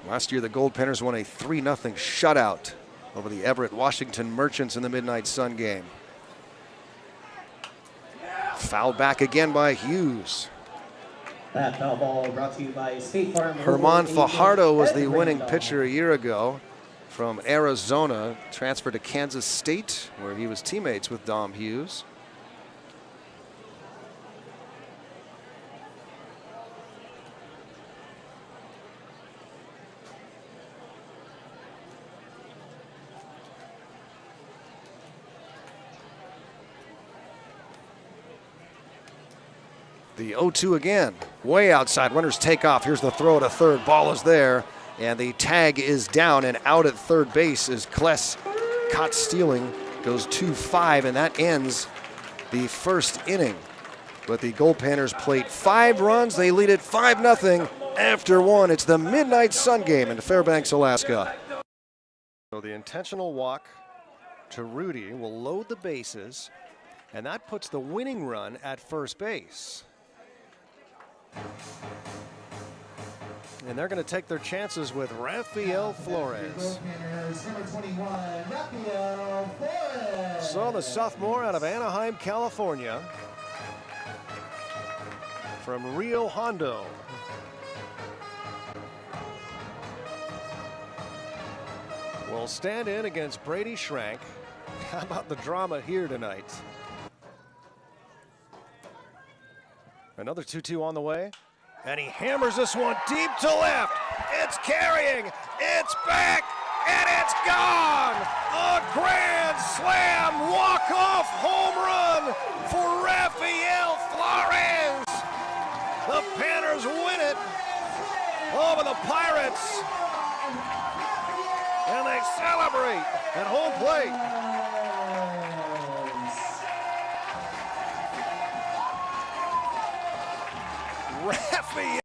Last year, the Gold Panners won a 3-0 shutout over the Everett Washington Merchants in the Midnight Sun game. Foul back again by Hughes. That foul ball brought to you by State Farm. Herman local agent Fajardo was the Ed winning Randolph. pitcher a year ago from Arizona, transferred to Kansas State, where he was teammates with Dom Hughes. The 0-2 again, way outside. Runners take off. Here's the throw to third. Ball is there, and the tag is down and out at third base as Kless, caught stealing, goes 2-5, and that ends the first inning. But the Gold Panners played 5 runs. They lead it 5-0 after 1. It's the Midnight Sun game in Fairbanks, Alaska. So the intentional walk to Rudy will load the bases, and that puts the winning run at first base. And they're going to take their chances with Rafael Flores. So the sophomore out of Anaheim, California, from Rio Hondo. Will stand in against Brady Schrank. How about the drama here tonight? Another 2-2 on the way, and he hammers this one deep to left. It's carrying, it's back, and it's gone! A grand slam walk-off home run for Rafael Flores. The Panners win it over the Pirates, and they celebrate at home plate. Rafael.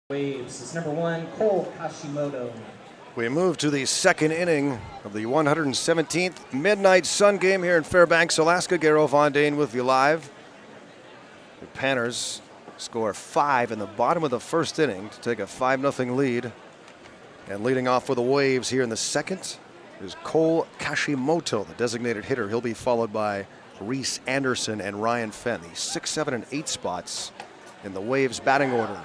Waves is number 1, Cole Hashimoto. We move to the second inning of the 117th Midnight Sun game here in Fairbanks, Alaska. Garo Von Dane with you live. The Panners score 5 in the bottom of the first inning to take a 5-0 lead. And leading off for the Waves here in the second is Cole Kashimoto, the designated hitter. He'll be followed by Reese Anderson and Ryan Fenn, the 6, 7, and 8 spots in the Waves batting order.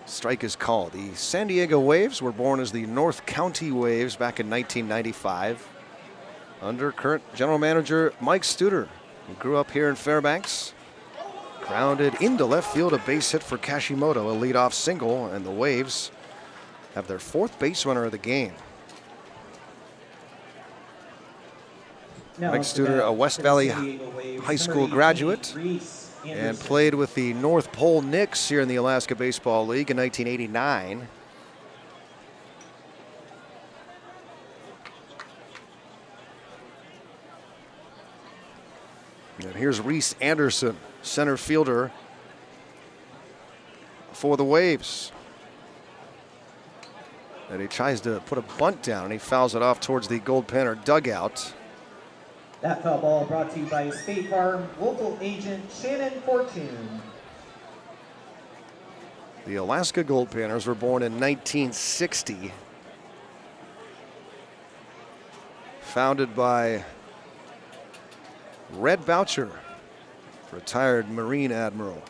Strike is called. The San Diego Waves were born as the North County Waves back in 1995 under current general manager Mike Studer, who grew up here in Fairbanks. Grounded into left field, a base hit for Kashimoto, a leadoff single, and the Waves have their 4th base runner of the game. Mike Studer, a West Valley High School graduate, and played with the North Pole Knicks here in the Alaska Baseball League in 1989. And here's Reese Anderson, center fielder for the Waves. And he tries to put a bunt down, and he fouls it off towards the Goldpanner dugout. That foul ball brought to you by State Farm local agent Shannon Fortune. The Alaska Goldpanners were born in 1960. Founded by Red Boucher, retired Marine Admiral.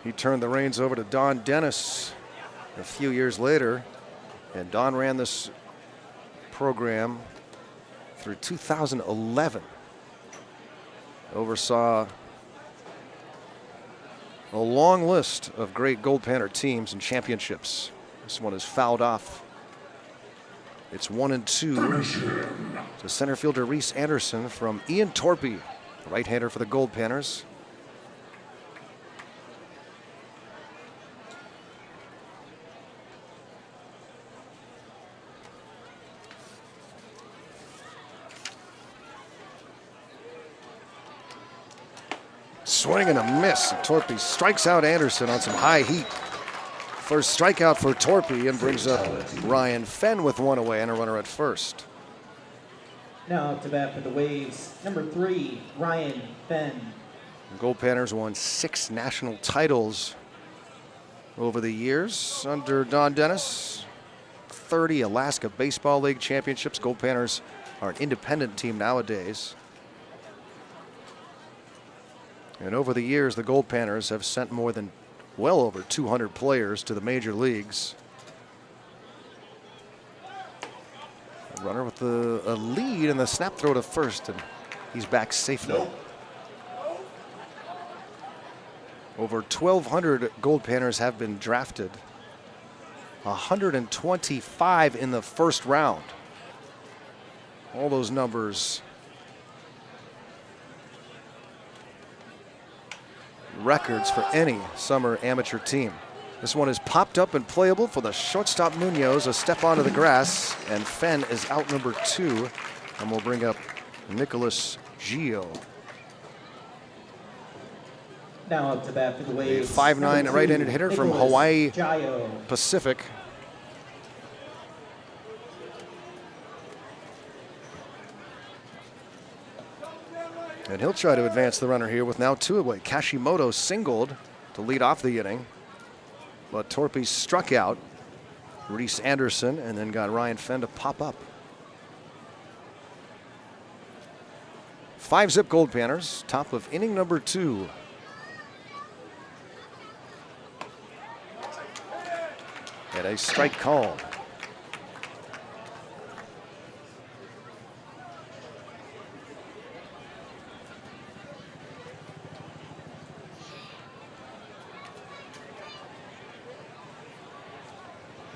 He turned the reins over to Don Dennis a few years later, and Don ran this program through 2011. Oversaw a long list of great Goldpanner teams and championships. This one is fouled off. It's 1-2 to center fielder Reese Anderson from Ian Torpy, right-hander for the Goldpanners. Swing and a miss. Torpy strikes out Anderson on some high heat. First strikeout for Torpy, and brings up Ryan Fenn with one away and a runner at first. Now up to bat for the Waves, number 3, Ryan Fenn. The Goldpanners won 6 national titles over the years under Don Dennis. 30 Alaska Baseball League championships. Goldpanners are an independent team nowadays. And over the years, the Goldpanners have sent well over 200 players to the major leagues. A runner with a lead and the snap throw to first, and he's back safely. Over 1,200 Goldpanners have been drafted. 125 in the first round. All those numbers records for any summer amateur team. This one is popped up and playable for the shortstop Munoz. A step onto the grass, and Fenn is out number 2, and we'll bring up Nicholas Gio. Now up to bat for the Waves, A 5'9" right-handed hitter from Hawaii Gio. Pacific. And he'll try to advance the runner here with now 2 away. Kashimoto singled to lead off the inning, but Torpy struck out Reese Anderson and then got Ryan Fenn to pop up. 5-zip Goldpanners, top of inning number 2. And a strike called.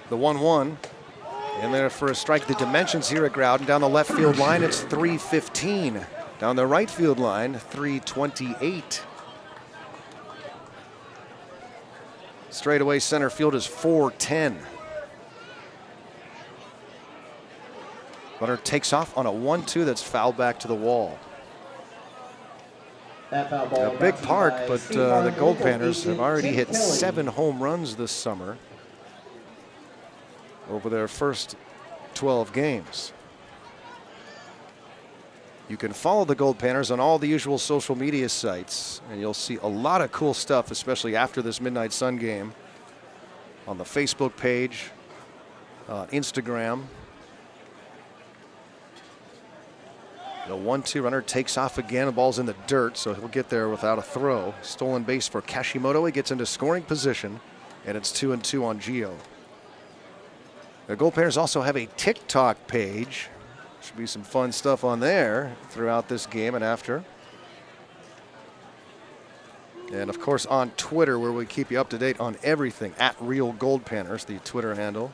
The 1-1, and there for a strike. The dimensions here at Groudon. Down the left field line, it's 315. Down the right field line, 328. Straightaway center field is 410. Runner takes off on a 1-2 that's fouled back to the wall. That foul ball A big brought to you park, by but State Farm the local Goldpanners agent have already Chip hit Kelly. 7 home runs this summer over their first 12 games. You can follow the Goldpanners on all the usual social media sites, and you'll see a lot of cool stuff, especially after this Midnight Sun game, on the Facebook page, Instagram. The 1-2 runner takes off again. The ball's in the dirt, so he'll get there without a throw. Stolen base for Kashimoto. He gets into scoring position, and it's 2-2 on Gio. The Goldpanners also have a TikTok page. Should be some fun stuff on there throughout this game and after. And of course on Twitter, where we keep you up to date on everything at Real Goldpanners, the Twitter handle.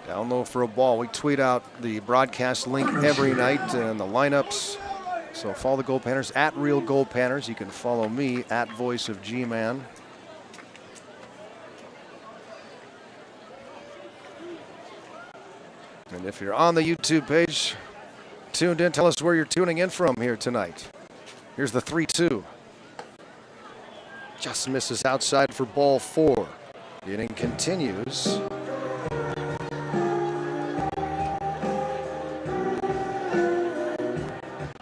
Down low for a ball. We tweet out the broadcast link every night and the lineups. So follow the Goldpanners at Real Goldpanners. You can follow me at Voice of G-Man. And if you're on the YouTube page, tuned in, tell us where you're tuning in from here tonight. Here's the 3-2. Just misses outside for ball 4. The inning continues.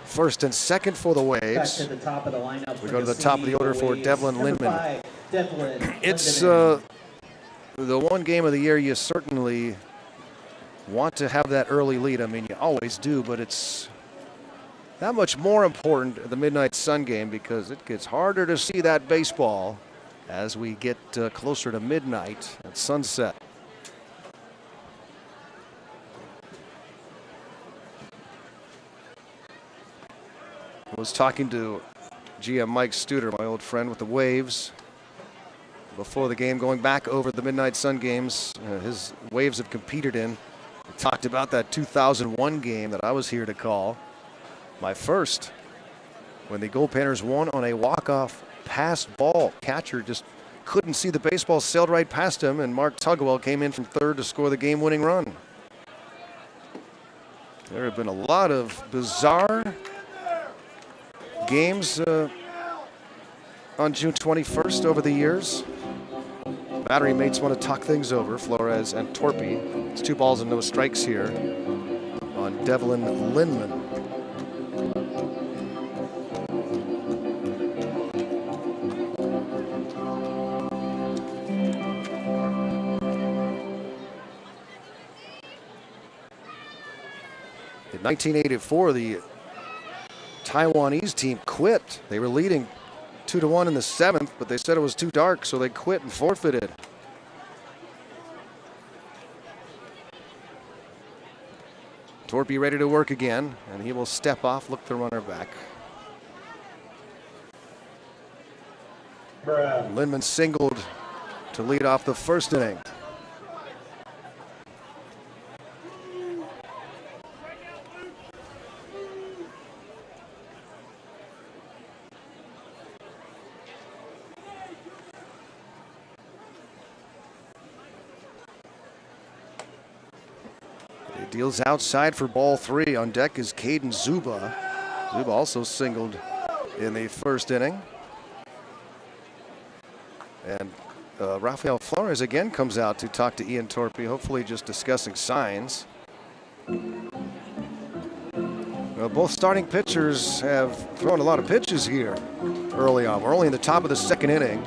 First and second for the Back Waves. to the top of the lineup. We go to the top of the order for Devlin Lindman. It's Lindman. The one game of the year you certainly want to have that early lead. I mean, you always do, but it's that much more important at the Midnight Sun game because it gets harder to see that baseball as we get closer to midnight at sunset. I was talking to GM Mike Studer, my old friend with the Waves, before the game, going back over the Midnight Sun games his Waves have competed in. We talked about that 2001 game that I was here to call, my first, when the Goldpanners won on a walk-off pass ball. Catcher just couldn't see the baseball, sailed right past him, and Mark Tugwell came in from third to score the game-winning run. There have been a lot of bizarre games on June 21st over the years. Battery mates want to talk things over, Flores and Torpy. It's 2 balls and no strikes here on Devlin Lindman. In 1984, the Taiwanese team quit. They were leading 2-1 in the 7th, but they said it was too dark, so they quit and forfeited. Torpy ready to work again, and he will step off, look the runner back. Lindman singled to lead off the first inning. Deals outside for ball 3. On deck is Caden Zuba. Zuba also singled in the first inning. And Rafael Flores again comes out to talk to Ian Torpy, hopefully just discussing signs. Well, both starting pitchers have thrown a lot of pitches here early on. We're only in the top of the 2nd inning.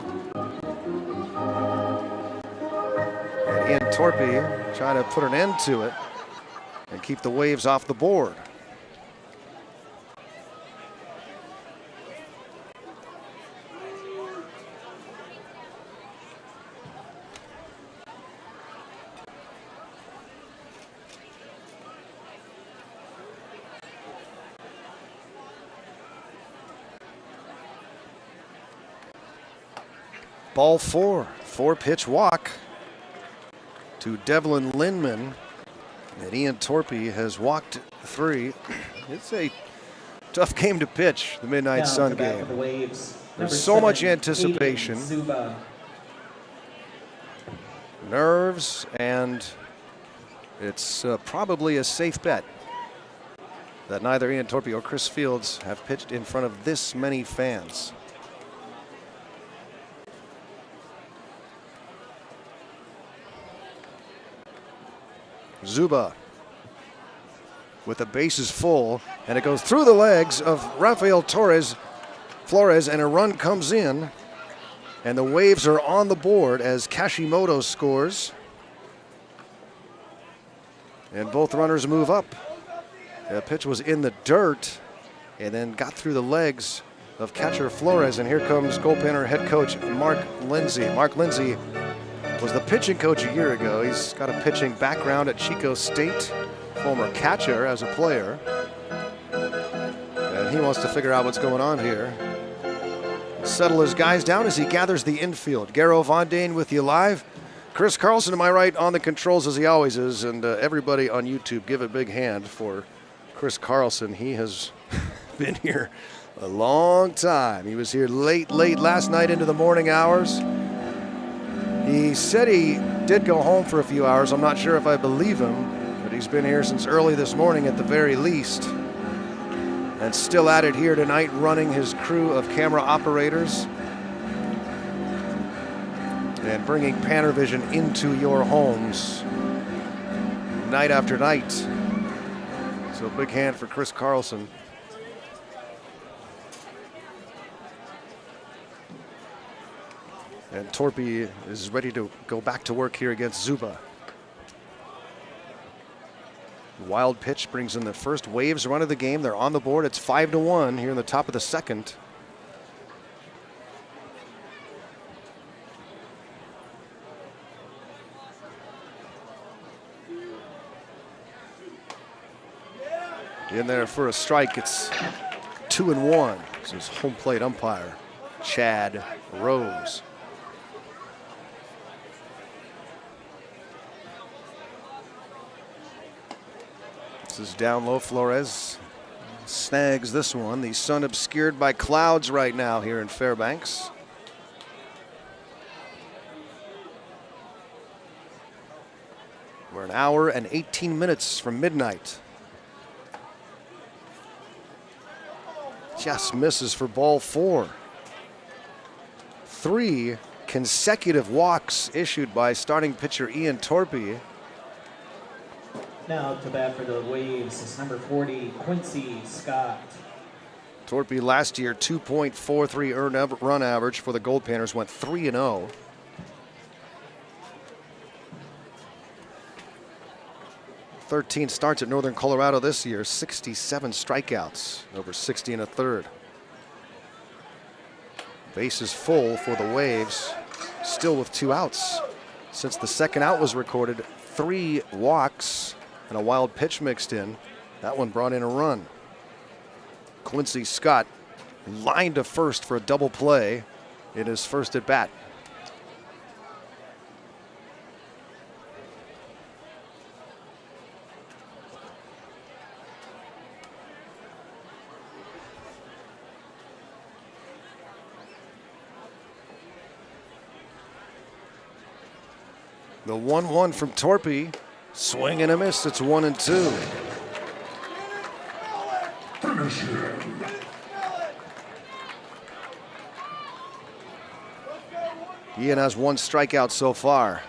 And Ian Torpy trying to put an end to it and keep the Waves off the board. Ball 4, 4-pitch walk to Devlin Lindman. And Ian Torpy has walked 3. It's a tough game to pitch, the Midnight Sun game. There's so much anticipation, nerves, and it's probably a safe bet that neither Ian Torpy or Chris Fields have pitched in front of this many fans. Zuba with the bases full, and it goes through the legs of Rafael Flores, and a run comes in, and the Waves are on the board as Kashimoto scores. And both runners move up. The pitch was in the dirt and then got through the legs of catcher Flores. And here comes Goldpanner head coach Mark Lindsay. Mark Lindsay was the pitching coach a year ago. He's got a pitching background at Chico State, former catcher as a player. And he wants to figure out what's going on here. Settle his guys down as he gathers the infield. Garo Von Dane with you live. Chris Carlson to my right on the controls as he always is. And everybody on YouTube, give a big hand for Chris Carlson. He has been here a long time. He was here late last night into the morning hours. He said he did go home for a few hours. I'm not sure if I believe him, but he's been here since early this morning at the very least. And still at it here tonight, running his crew of camera operators and bringing Pannervision into your homes night after night. So big hand for Chris Carlson. And Torpy is ready to go back to work here against Zuba. Wild pitch brings in the first Waves run of the game. They're on the board. It's 5-1 here in the top of the second. In there for a strike. It's 2-1. This is home plate umpire Chad Rose. This is down low. Flores snags this one. The sun obscured by clouds right now here in Fairbanks. We're an hour and 18 minutes from midnight. Just misses for ball 4. 3 consecutive walks issued by starting pitcher Ian Torpy. Now to bat for the Waves is number 40, Quincy Scott. Torpy last year, 2.43 earned run average for the Goldpanners, went 3-0. "13 starts at Northern Colorado this year, 67 strikeouts, over 60 1/3. Bases full for the Waves, still with 2 outs. Since the second out was recorded, 3 walks and a wild pitch mixed in. That one brought in a run. Quincy Scott lined to first for a double play in his first at bat. The 1-1 from Torpy. Swing and a miss. It's 1-2. Ian has 1 strikeout so far.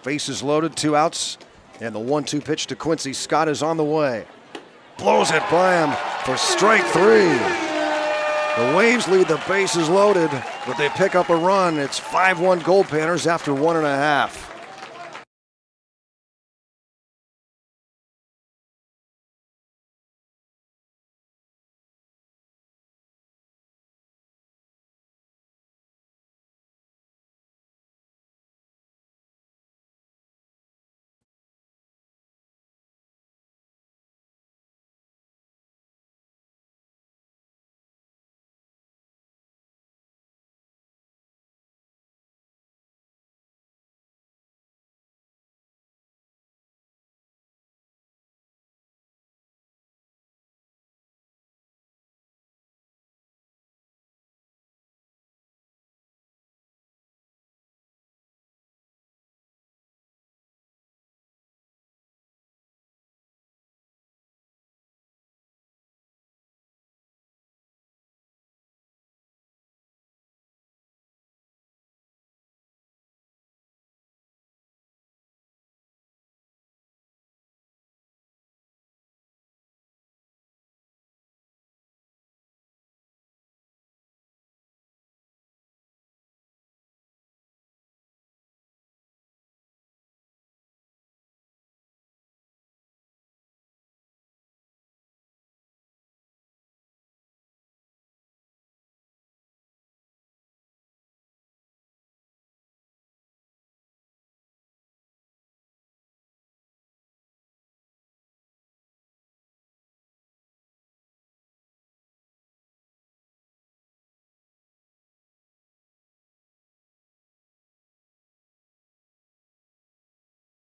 Bases loaded, 2 outs, and the 1-2 pitch to Quincy Scott is on the way. Blows it by him for strike 3. The Waves lead the bases loaded, but they pick up a run. It's 5-1 Goldpanners after 1.5.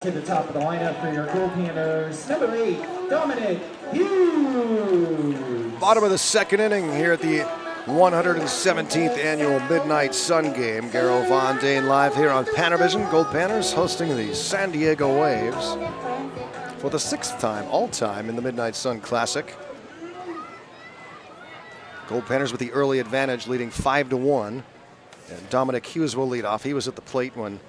To the top of the lineup for your Goldpanners, number 8, Dominic Hughes. Bottom of the second inning here at the 117th annual Midnight Sun Game. Garo Von Dane live here on Panavision. Goldpanners hosting the San Diego Waves for the 6th time all-time in the Midnight Sun Classic. Goldpanners with the early advantage, leading 5-1. And Dominic Hughes will lead off. He was at the plate when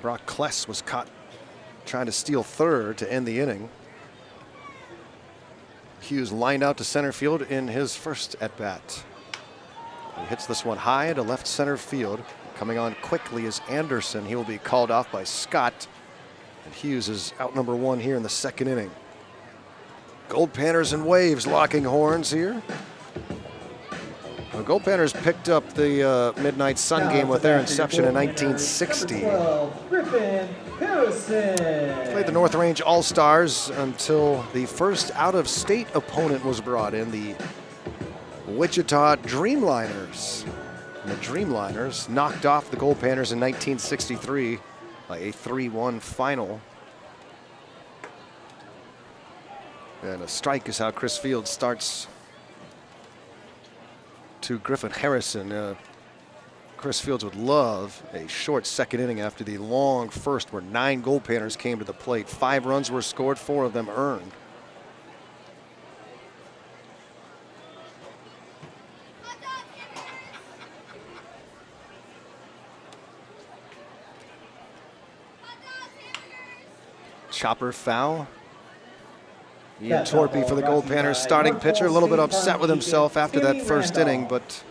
Brock Kless was caught trying to steal third to end the inning. Hughes lined out to center field in his first at-bat. He hits this one high to left center field. Coming on quickly is Anderson. He will be called off by Scott. And Hughes is out number 1 here in the second inning. Goldpanners and Waves locking horns here. The Goldpanners picked up the Midnight Sun Game with their inception in 1960. 12, Griffin Harrison. Played the North Range All-Stars until the first out-of-state opponent was brought in, the Wichita Dreamliners. And the Dreamliners knocked off the Goldpanners in 1963 by a 3-1 final. And a strike is how Chris Fields starts to Griffin Harrison. Chris Fields would love a short second inning after the long first where 9 Goldpanners came to the plate. 5 runs were scored, 4 of them earned. Chopper foul. Ian Torpy for the Goldpanners, starting pitcher, a little bit upset with himself after that first inning, but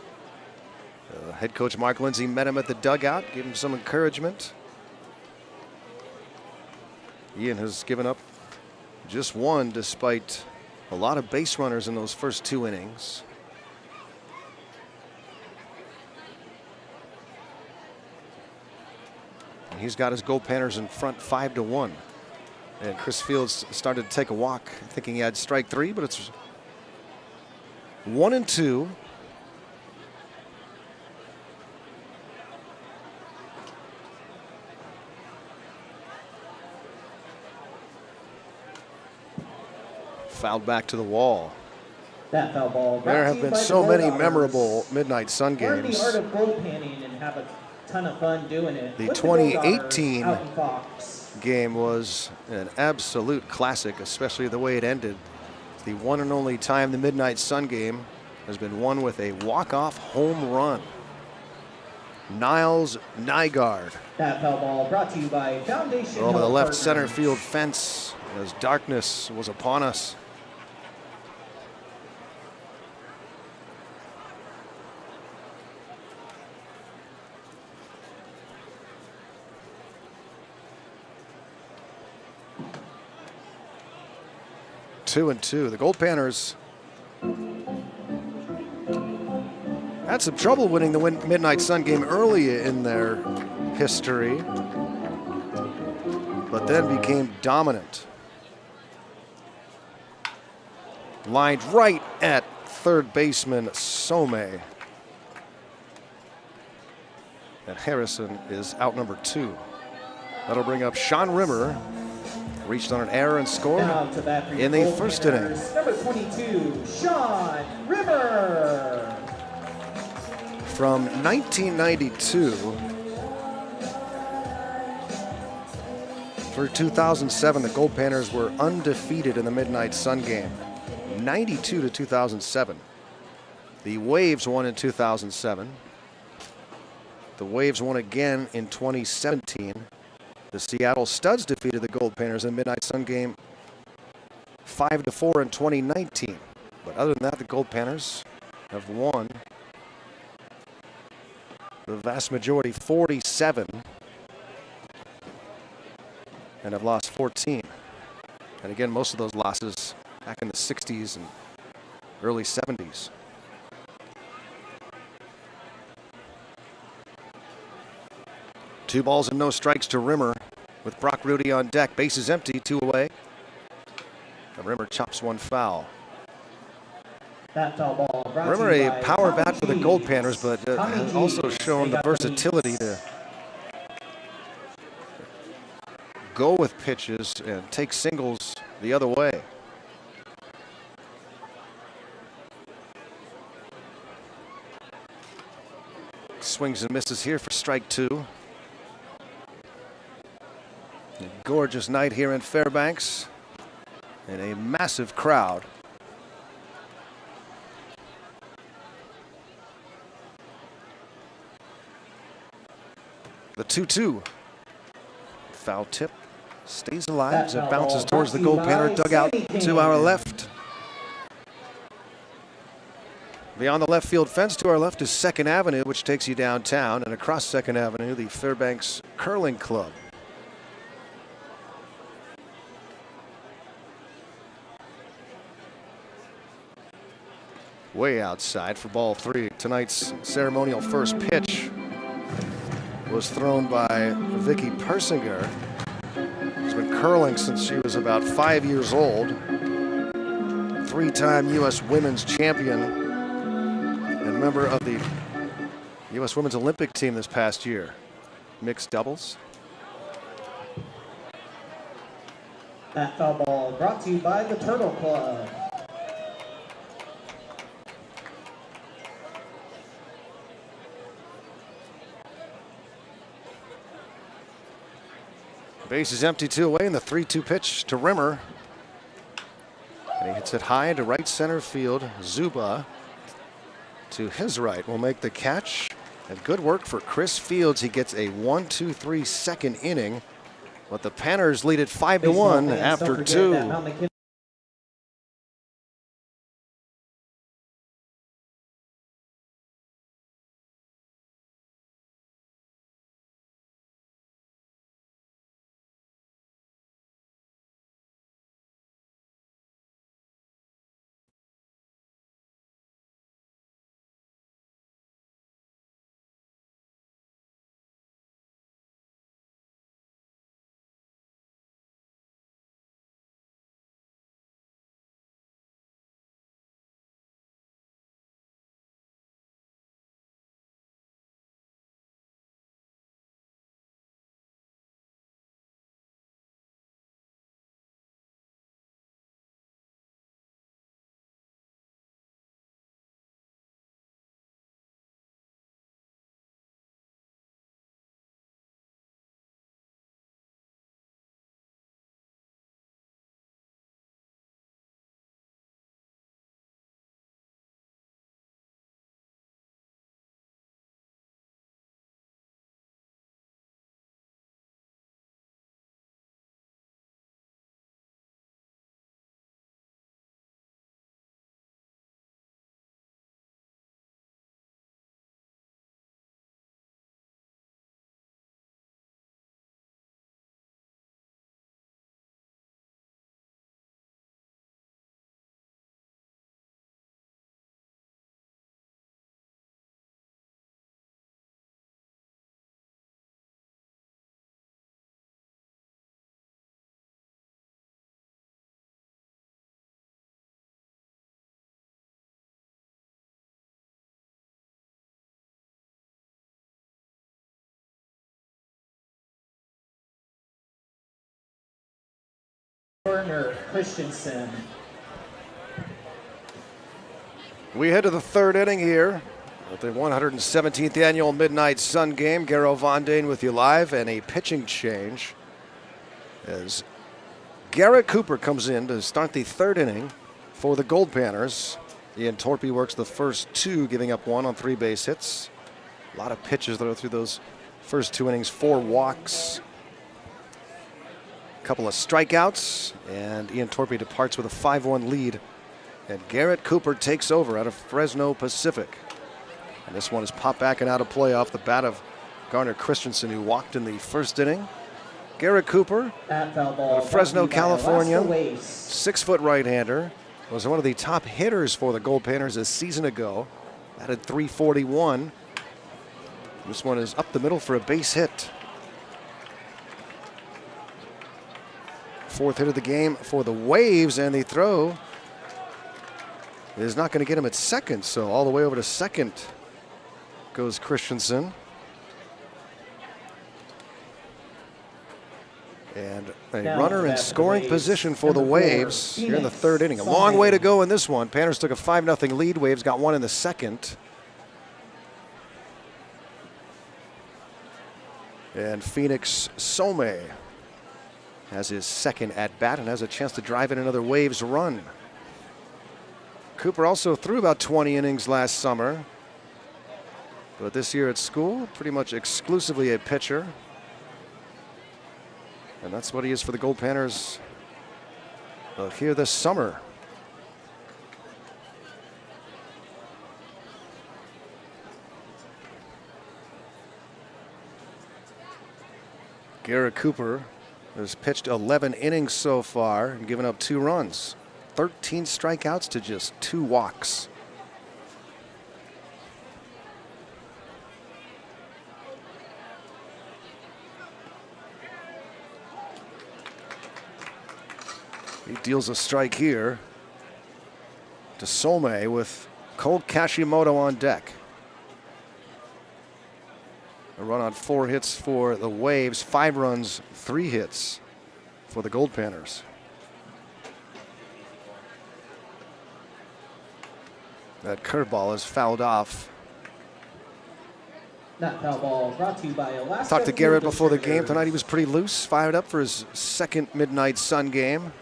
head coach Mark Lindsay met him at the dugout, gave him some encouragement. Ian has given up just 1 despite a lot of base runners in those first 2 innings. And he's got his Goldpanners in front 5-1. And Chris Fields started to take a walk, thinking he had strike 3, but it's 1-2. Fouled back to the wall. That foul ball. There have been so many memorable Midnight Sun Learn games. the art of goldpanning and have a ton of fun doing it. The with 2018 out in Fox. Game was an absolute classic, especially the way it ended. It's the one and only time the Midnight Sun Game has been won with a walk-off home run. Niles Nygaard. That foul ball brought to you by Foundation Over the Health left Partners. center field fence as darkness was upon us. Two and two. The Goldpanners had some trouble winning the Midnight Sun Game early in their history, but then became dominant. Lined right at third baseman Some. And Harrison is out number 2. That'll bring up Sean Rimmer. Reached on an error and scored in the first inning. Number 22, Sean Rimmer. From 1992 through 2007, the Goldpanners were undefeated in the Midnight Sun Game. 92 to 2007. The Waves won in 2007. The Waves won again in 2017. The Seattle Studs defeated the Goldpanners in the Midnight Sun Game 5-4 in 2019. But other than that, the Goldpanners have won the vast majority, 47, and have lost 14. And again, most of those losses back in the 60s and early 70s. Two balls and no strikes to Rimmer with Brock Rudy on deck. Bases empty, 2 away. And Rimmer chops one foul. That foul ball brought Rimmer to you a by power Tommy bat for the G. Goldpanners, but Tommy has G. also shown the They got the versatility to go with pitches and take singles the other way. Swings and misses here for strike 2. A gorgeous night here in Fairbanks and a massive crowd. The 2-2. Foul tip stays alive as it bounces towards the Goldpanner dugout to our left. Beyond the left field fence to our left is 2nd Avenue, which takes you downtown, and across 2nd Avenue, the Fairbanks Curling Club. Way outside for ball 3. Tonight's ceremonial first pitch was thrown by Vicky Persinger. She's been curling since she was about 5 years old. 3-time U.S. women's champion and member of the U.S. women's Olympic team this past year. Mixed doubles. That foul ball brought to you by the Turtle Club. Base is empty, 2 away, and the 3-2 pitch to Rimmer. And he hits it high into right center field. Zuba to his right will make the catch. And good work for Chris Fields. He gets a 1-2-3 second inning. But the Panners lead it 5-1 after 2. Corner Christensen. We head to the 3rd inning here at the 117th annual Midnight Sun Game. Garo Von Dane with you live, and a pitching change as Garrett Cooper comes in to start the 3rd inning for the Goldpanners. Ian Torpy works the first 2, giving up 1 on 3 base hits. A lot of pitches though through those first 2 innings. 4 walks, a couple of strikeouts, and Ian Torpy departs with a 5-1 lead. And Garrett Cooper takes over out of Fresno Pacific. And this one is popped back and out of play off the bat of Garner Christensen, who walked in the 1st inning. Garrett Cooper, out of Fresno, California, 6-foot right-hander, was one of the top hitters for the Goldpanners a season ago. Batted .341. This one is up the middle for a base hit. 4th hit of the game for the Waves, and the throw is not going to get him at second, so all the way over to second goes Christensen. And a Now runner in back to the scoring Waves. position for the Number 4, Waves here in the Phoenix third inning. A Summers. long way to go in this one. Panthers took a 5-0 lead. Waves got one in the second. And Phoenix Some has his second at-bat and has a chance to drive in another Waves run. Cooper also threw about 20 innings last summer. But this year at school, pretty much exclusively a pitcher. And that's what he is for the Goldpanners here this summer. Garrett Cooper has pitched 11 innings so far and given up 2 runs. 13 strikeouts to just 2 walks. He deals a strike here to Some with Colt Kashimoto on deck. A run on 4 hits for the Waves, 5 runs, 3 hits for the Goldpanners. That curveball is fouled off. That foul ball brought to you by Alaska. Talked to Garrett before the game tonight. He was pretty loose, fired up for his second Midnight Sun game.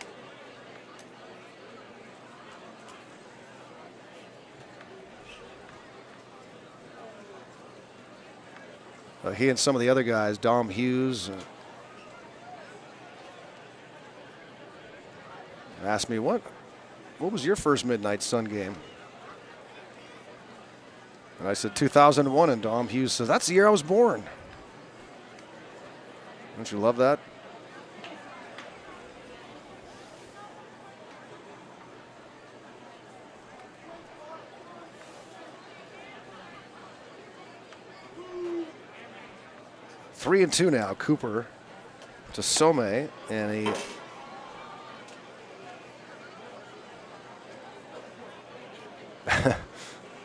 He and some of the other guys, Dom Hughes, asked me, what was your first Midnight Sun game? And I said 2001, and Dom Hughes says, that's the year I was born. Don't you love that? Three and two now. Cooper to Some, and he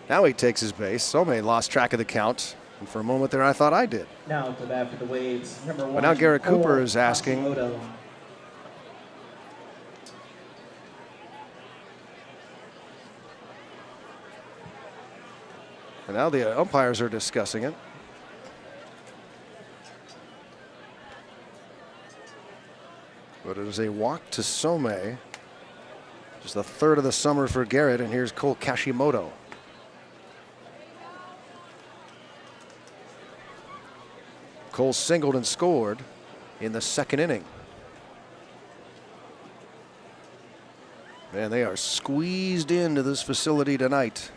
now he takes his base. Some lost track of the count, and for a moment there I thought I did. Now to bat for the Waves, number 1. But now Garrett Cooper is asking. Hashimoto. And now the umpires are discussing it. But it is a walk to Some. Just the third of the summer for Garrett, and here's Colt Kashimoto. Cole singled and scored in the second inning. Man, they are squeezed into this facility tonight.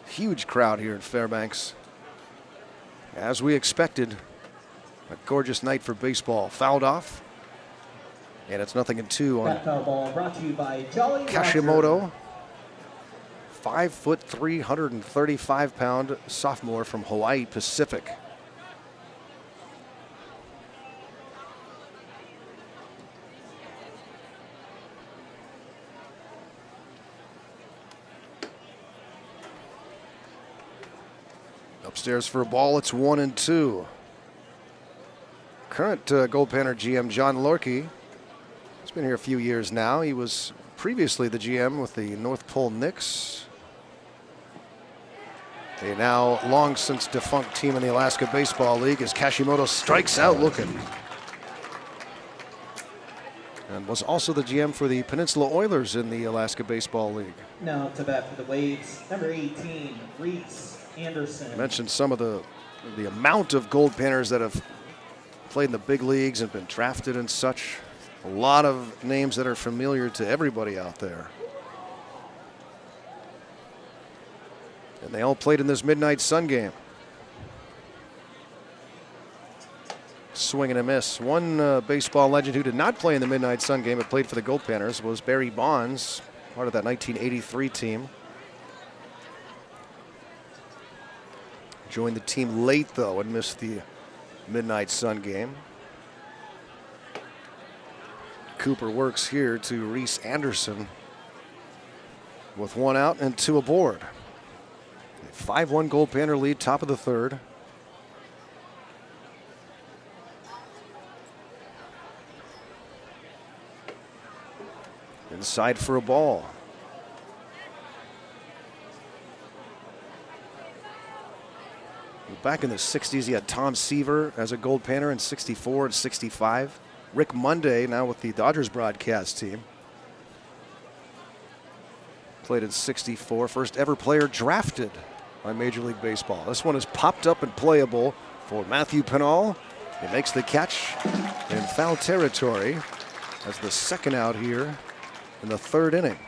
Huge crowd here in Fairbanks. As we expected, a gorgeous night for baseball. Fouled off. And it's 0-2 on That foul ball brought to you by Jolly Kashimoto. 5 foot, 335-pound sophomore from Hawaii Pacific. Upstairs for a ball, it's 1-2. Current Goldpanner GM John Lorkey. He's been here a few years now. He was previously the GM with the North Pole Knicks, a now long since defunct team in the Alaska Baseball League, as Kashimoto strikes out looking. And was also the GM for the Peninsula Oilers in the Alaska Baseball League. Now to bat for the Waves, number 18, Reese Anderson. I mentioned some of the amount of Goldpanners that have played in the big leagues and been drafted and such. A lot of names that are familiar to everybody out there. And they all played in this Midnight Sun game. Swing and a miss. One baseball legend who did not play in the Midnight Sun game but played for the Goldpanners was Barry Bonds, part of that 1983 team. Joined the team late, though, and missed the Midnight Sun game. Cooper works here to Reese Anderson with 1 out and 2 aboard. A 5-1 Goldpanner lead, top of the third. inside for a ball. Back in the 60s, you had Tom Seaver as a Gold Panner in 64 and 65. Rick Monday, now with the Dodgers broadcast team. Played in 64, first ever player drafted by Major League Baseball. This one is popped up and playable for Matthew Pinal. He makes the catch in foul territory as the second out here in the third inning.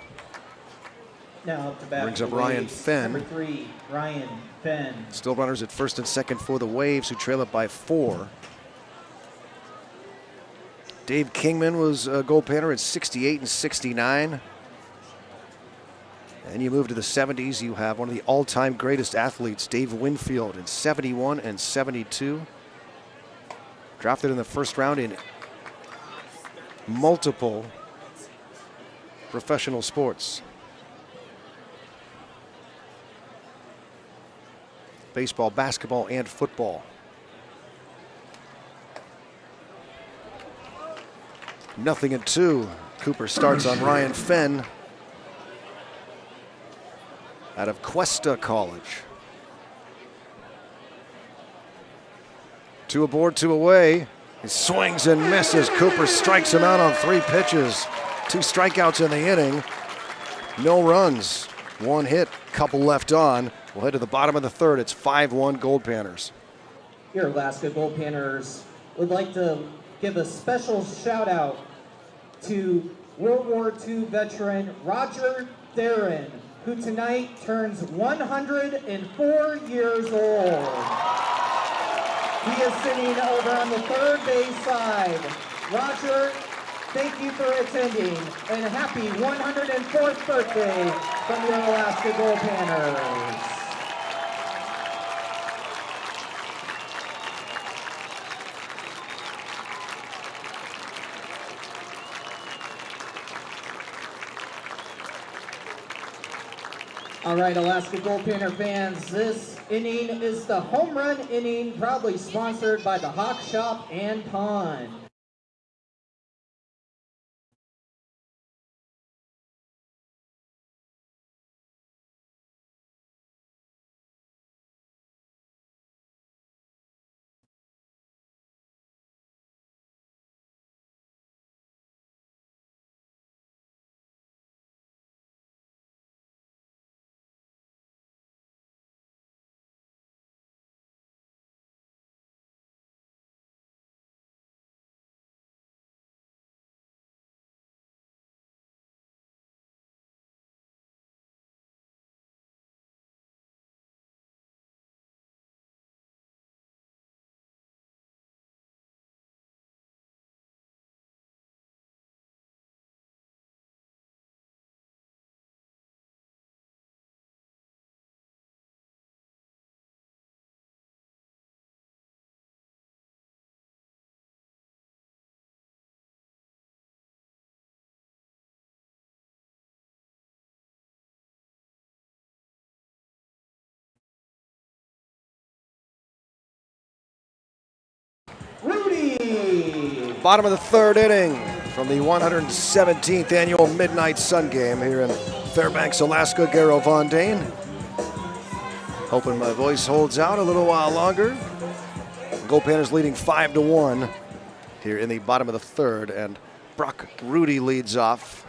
Now up to bat. Brings for up the Ryan Waves, Fenn. Number 3, Ryan Fenn. Still runners at first and second for the Waves, who trail it by 4. Dave Kingman was a Gold Panner at 68 and 69. And you move to the 70s, you have one of the all-time greatest athletes, Dave Winfield, in 71 and 72. Drafted in the first round in multiple professional sports. Baseball, basketball, and football. Nothing at 2. Cooper starts on Ryan Fenn out of Cuesta College. 2 aboard, 2 away. He swings and misses. Cooper strikes him out on 3 pitches. 2 strikeouts in the inning. No runs. 1 hit, couple left on. We'll head to the bottom of the third. It's 5-1 Gold Panners. Your Alaska Goldpanners would like to give a special shout out to World War II veteran Roger Theron, who tonight turns 104 years old. He is sitting over on the third base side. Roger, thank you for attending, and a happy 104th birthday from your Alaska Goldpanners. All right, Alaska Goldpanner fans, this inning is the home run inning, proudly sponsored by the Hawk Shop and Pond. Rudy! Bottom of the third inning from the 117th annual Midnight Sun Game here in Fairbanks, Alaska. Garo Von Dane. Hoping my voice holds out a little while longer. Gold Panners leading 5-1 here in the bottom of the third, and Brock Rudy leads off.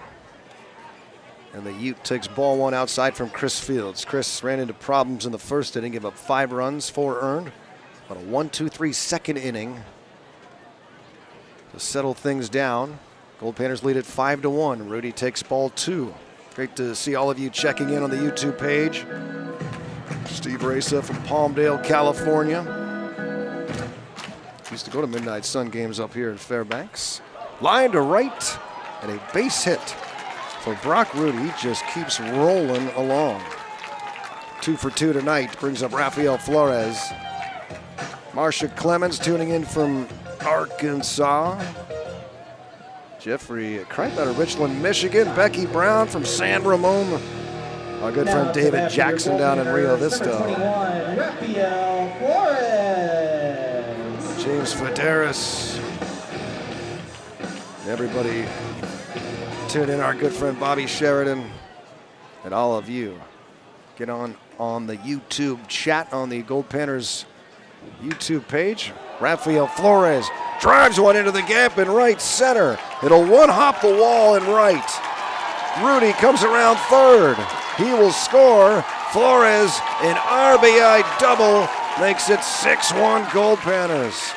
And the Ute takes ball 1 outside from Chris Fields. Chris ran into problems in the first inning, gave up 5 runs, 4 earned. But a 1-2-3 second inning to settle things down. Gold Panners lead at 5-1. Rudy takes ball 2. Great to see all of you checking in on the YouTube page. Steve Raisa from Palmdale, California. Used to go to Midnight Sun games up here in Fairbanks. Line to right, and a base hit for Brock Rudy. Just keeps rolling along. 2 for 2 tonight, brings up Rafael Flores. Marcia Clemens tuning in from Arkansas. Jeffrey Kripe out of Richland, Michigan. Becky Brown from San Ramon. Our good friend David Jackson down in Rio Vista. Number 21, Rafael Flores. James Federis. Everybody Tune in our good friend Bobby Sheridan and all of you. Get on the YouTube chat on the Goldpanners YouTube page. Rafael Flores drives one into the gap in right center. It'll one-hop the wall in right. Rudy comes around third. He will score. Flores, an RBI double, makes it 6-1 Goldpanners.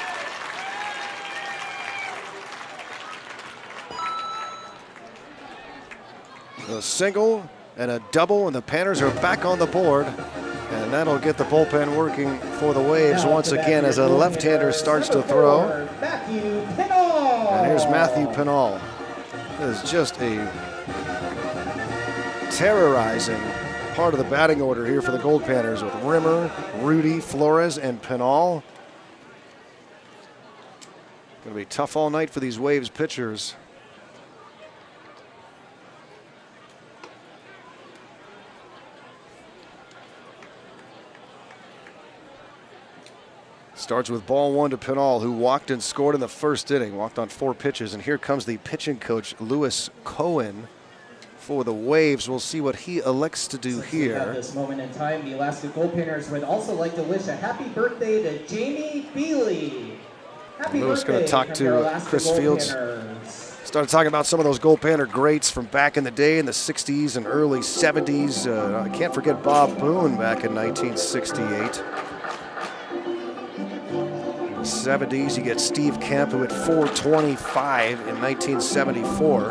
A single and a double, and the Panners are back on the board. And that'll get the bullpen working for the Waves once again as a left-hander starts to throw. And here's Matthew Pinal. This is just a terrorizing part of the batting order here for the Goldpanners with Rimmer, Rudy, Flores, and Pinal. Going to be tough all night for these Waves pitchers. Starts with ball one to Pinal, who walked and scored in the first inning, walked on 4 pitches. And here comes the pitching coach, Lewis Cohen, for the Waves. We'll see what he elects to do here. At this moment in time, the Alaska Goldpanners would also like to wish a happy birthday to Jamie Beely. Happy Lewis birthday going to talk from to your Alaska Chris Fields. Goldpanners. Started talking about some of those Goldpanner greats from back in the day in the 60s and early 70s. I can't forget Bob Boone back in 1968. 70s, you get Steve Kemp, who hit 425 in 1974.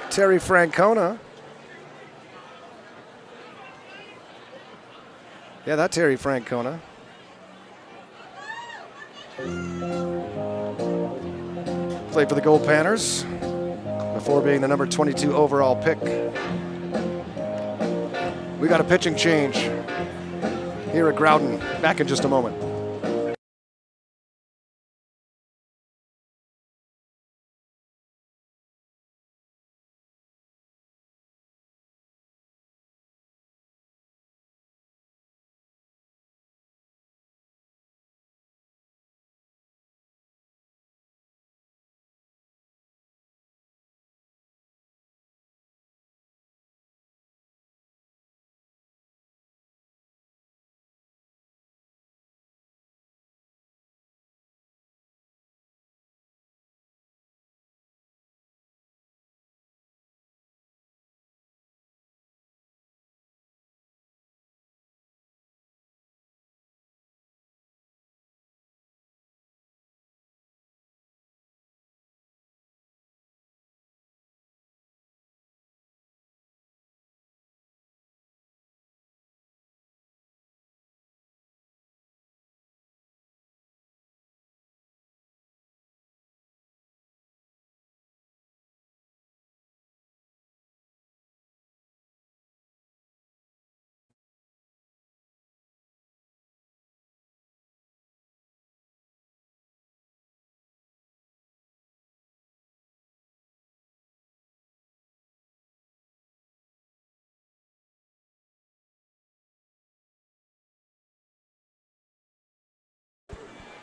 Terry Francona. Yeah, that's Terry Francona. Played for the Goldpanners before being the number 22 overall pick. We got a pitching change here at Groudon. Back in just a moment.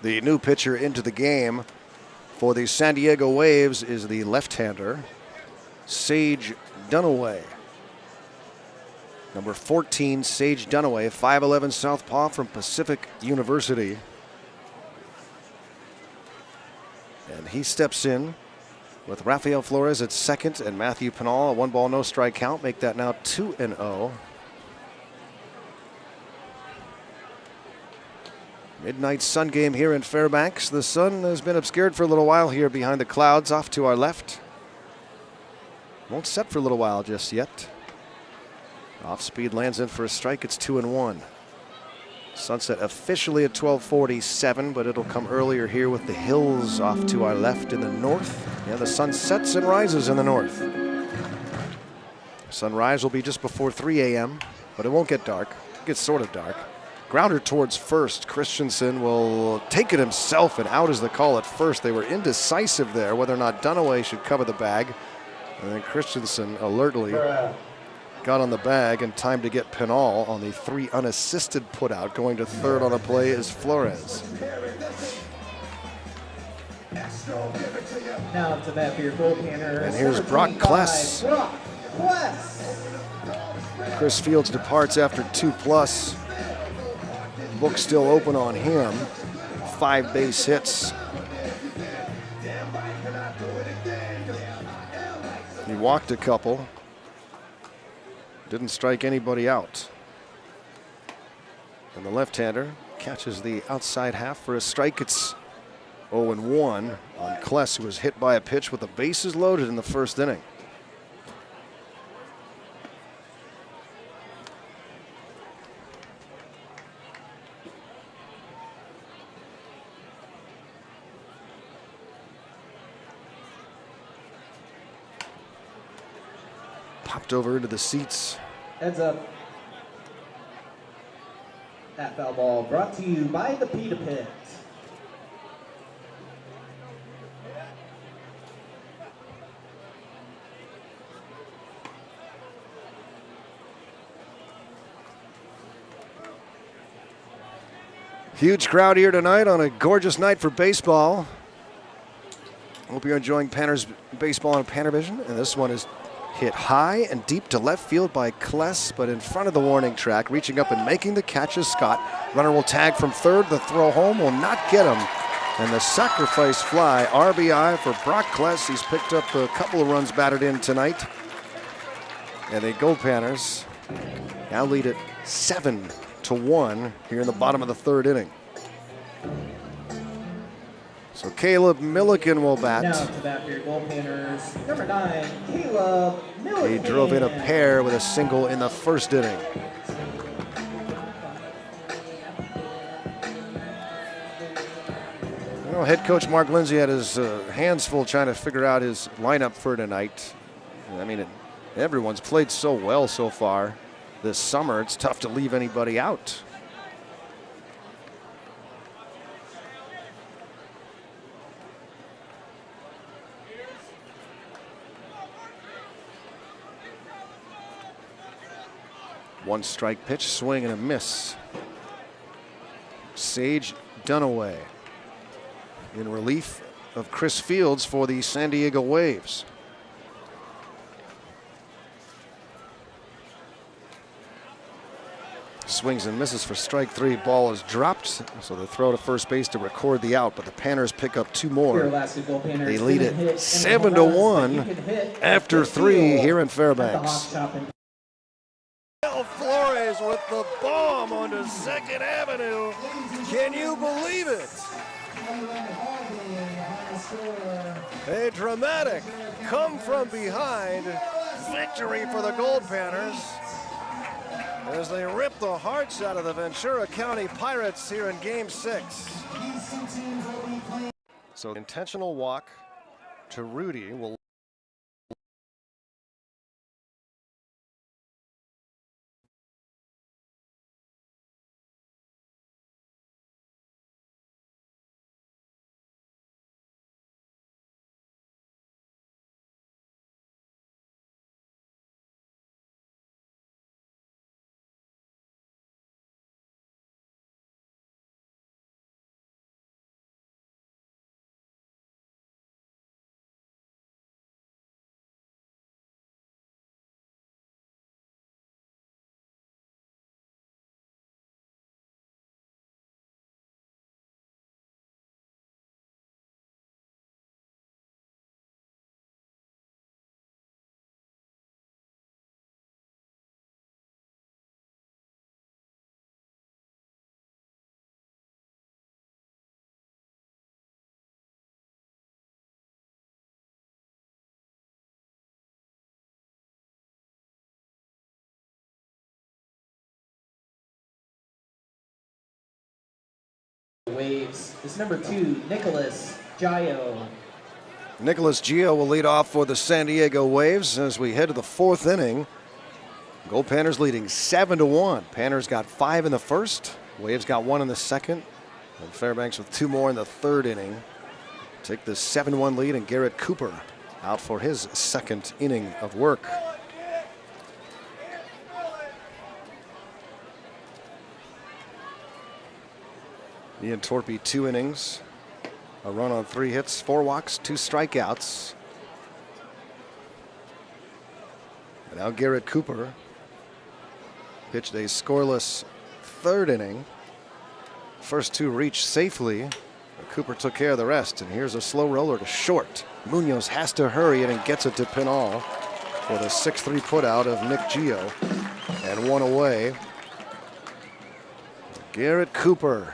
The new pitcher into the game for the San Diego Waves is the left-hander, Sage Dunaway. Number 14, Sage Dunaway, 5'11" southpaw from Pacific University. And he steps in with Rafael Flores at second and Matthew Pinal, a 1-ball, no-strike count, make that now 2-0. Midnight sun game here in Fairbanks. The sun has been obscured for a little while here behind the clouds off to our left. Won't set for a little while just yet. Off speed lands in for a strike. It's 2-1. Sunset officially at 12:47, but it'll come earlier here with the hills off to our left in the north. Yeah, the sun sets and rises in the north. Sunrise will be just before 3 a.m., but it won't get dark. It gets sort of dark. Grounder towards first. Christensen will take it himself, and out is the call at first. They were indecisive there whether or not Dunaway should cover the bag. And then Christensen alertly got on the bag in time to get Pinal on the 3 unassisted putout. Going to third on the play is Flores. Now to bat for your Goldpanners. And here's number Brock 25, Kless. Brock Kless. Chris Fields departs after 2+. Book still open on him. 5 base hits. He walked a couple. Didn't strike anybody out. And the left-hander catches the outside half for a strike. It's 0-1 on Kless, who was hit by a pitch with the bases loaded in the first inning. Popped over into the seats. Heads up. That foul ball brought to you by the Pita Pit. Huge crowd here tonight on a gorgeous night for baseball. Hope you're enjoying Panners baseball on Pannervision. And this one is hit high and deep to left field by Kless, but in front of the warning track, reaching up and making the catch is Scott. Runner will tag from third. The throw home will not get him. And the sacrifice fly, RBI for Brock Kless. He's picked up a couple of runs batted in tonight. And the Goldpanners now lead it 7-1 here in the bottom of the third inning. So Caleb Milliken will bat. Now to bat for your Goldpanners. Number 9, Caleb Milliken. He drove in a pair with a single in the first inning. You know, head coach Mark Lindsay had his hands full trying to figure out his lineup for tonight. I mean, everyone's played so well so far this summer. It's tough to leave anybody out. One strike pitch, swing and a miss. Sage Dunaway in relief of Chris Fields for the San Diego Waves. Swings and misses for strike 3. Ball is dropped, so they throw to first base to record the out, but the Panners pick up 2 more. Alaska Goldpanners. They lead it 7-1 after 3 here in Fairbanks. Flores with the bomb onto 2nd Avenue. Can you believe it? A dramatic come from behind victory for the Goldpanners as they rip the hearts out of the Ventura County Pirates here in Game 6. So intentional walk to Rudy will Waves is number 2, Nicholas Gio. Nicholas Gio will lead off for the San Diego Waves as we head to the 4th inning. Goldpanners leading 7-1. Panners got 5 in the first. Waves got 1 in the second. And Fairbanks with 2 more in the 3rd inning. Take the 7-1 lead, and Garrett Cooper out for his 2nd inning of work. Ian Torpy, 2 innings, a run on 3 hits, 4 walks, 2 strikeouts. And now Garrett Cooper pitched a scoreless 3rd inning. First 2 reached safely, but Cooper took care of the rest. And here's a slow roller to short. Munoz has to hurry it and gets it to Pinal for the 6-3 putout of Nick Gio. And 1 away. Garrett Cooper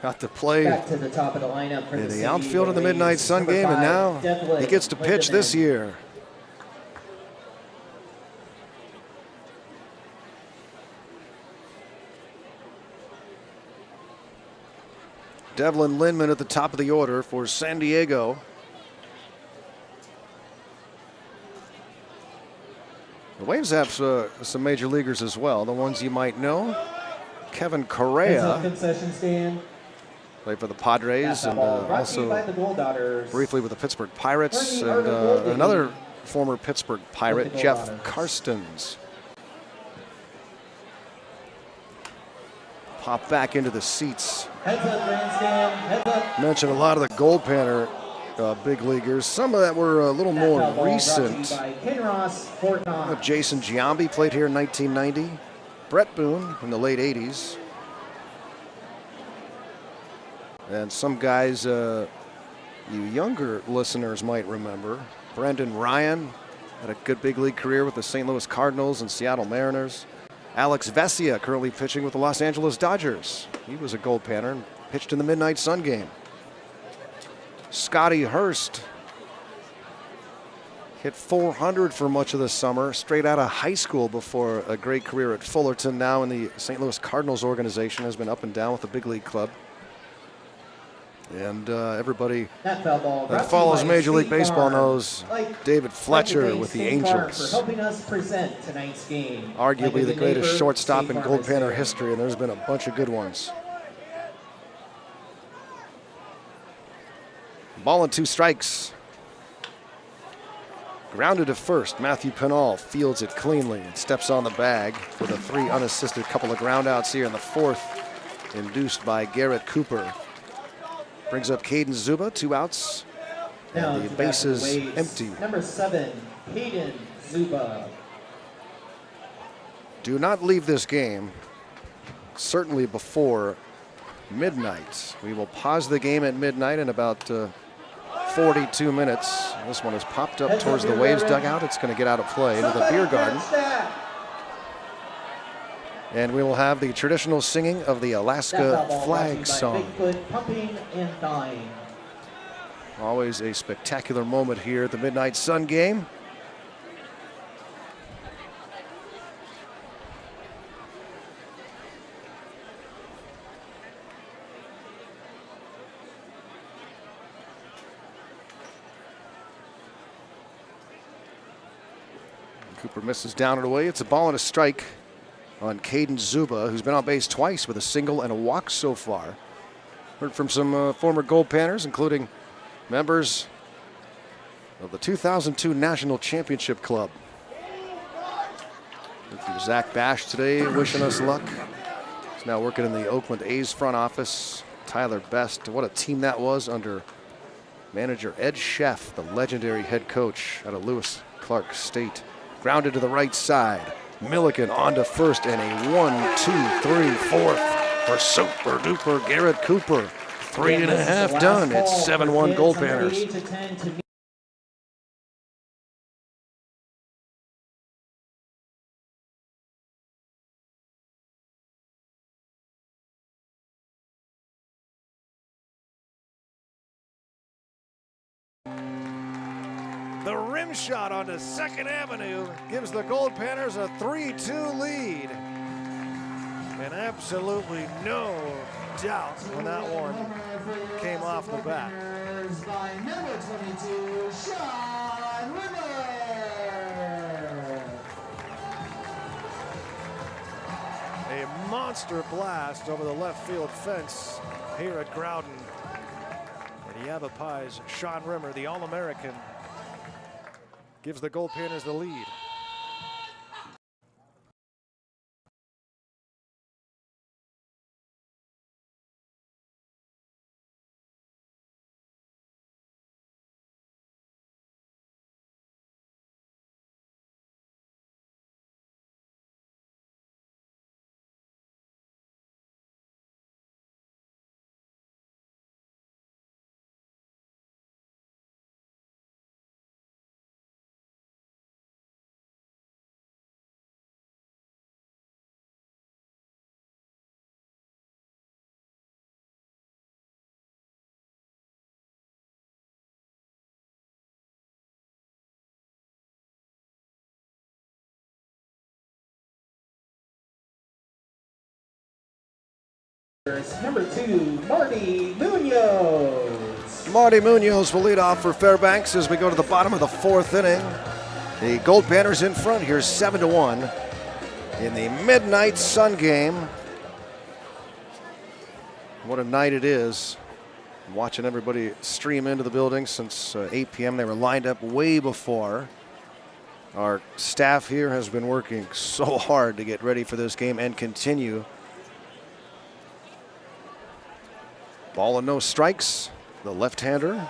got to play Back to the top of the lineup for in the city outfield of the Rays. Midnight Sun Number game, and 5, now Devlin he gets to pitch this Lindemann. year. Devlin Lindemann at the top of the order for San Diego. The Waves have some major leaguers as well. The ones you might know: Kevin Heads up, Correa, concession stand. played for the Padres, and Brought to you by also the Gold Daughters. briefly with the Pittsburgh Pirates, Bernie and Arthur Golding another former Pittsburgh Pirate, with the Jeff Gold Karstens. Pop back into the seats. Heads up, grandstand. Heads up. Mentioned a lot of the Goldpanner big leaguers. Some of that were a little That more foul ball recent. Brought to you by Ken Ross, Fort Knox. Jason Giambi played here in 1990. Brett Boone in the late 80s. And some guys you younger listeners might remember. Brendan Ryan had a good big league career with the St. Louis Cardinals and Seattle Mariners. Alex Vesia currently pitching with the Los Angeles Dodgers. He was a Goldpanner and pitched in the Midnight Sun game. Scotty Hurst hit .400 for much of the summer, straight out of high school before a great career at Fullerton. Now in the St. Louis Cardinals organization, has been up and down with the big league club. And everybody That foul ball brought that to you follows by Major League State Baseball Farm. knows David Fletcher Thank with the State Farm Angels. for helping us present tonight's game. Arguably Like a the good greatest neighbor, shortstop State in Farm is Goldpanner there. history, and there's been a bunch of good ones. Ball and 2 strikes. Grounded to first. Matthew Pinal fields it cleanly and steps on the bag for the 3 unassisted couple of groundouts here in the 4th, induced by Garrett Cooper. Brings up Caden Zuba, 2 outs. Now And the to bat for the bases Waves, empty. Number 7, Hayden Zuba. Do not leave this game, certainly before midnight. We will pause the game at midnight in about 42 minutes. This one has popped up towards the Waves dugout. It's going to get out of play into the beer garden. And we will have the traditional singing of the That Alaska foul ball brought to you flag by song. Bigfoot pumping and thawing. Always a spectacular moment here at the Midnight Sun game. Cooper misses down and away. It's a ball and a strike on Caden Zuba, who's been on base twice with a single and a walk so far. Heard from some former Goldpanners, including members of the 2002 National Championship Club. Heard from Zach Bash today, wishing us luck. He's now working in the Oakland A's front office. Tyler Best, what a team that was under manager Ed Sheff, the legendary head coach out of Lewis Clark State. Grounded to the right side. Milliken on to first, and a 1-2-3-4 for super duper Garrett Cooper. 3.5 done. It's 7-1 Goldpanners. The rim shot onto 2nd Avenue gives the Goldpanners a 3-2 lead. And absolutely no doubt when that one came off the bat. By number 22, Sean Rimmer. A monster blast over the left field fence here at Groudon. And Yavapai Sean Rimmer, the All-American, gives the Goldpanners the lead. Number 2, Marty Munoz. Marty Munoz will lead off for Fairbanks as we go to the bottom of the 4th inning. The Goldpanners in front here, 7-1 in the midnight Sun game. What a night it is. I'm watching everybody stream into the building since 8 p.m. They were lined up way before. Our staff here has been working so hard to get ready for this game and continue. Ball and no strikes. The left-hander,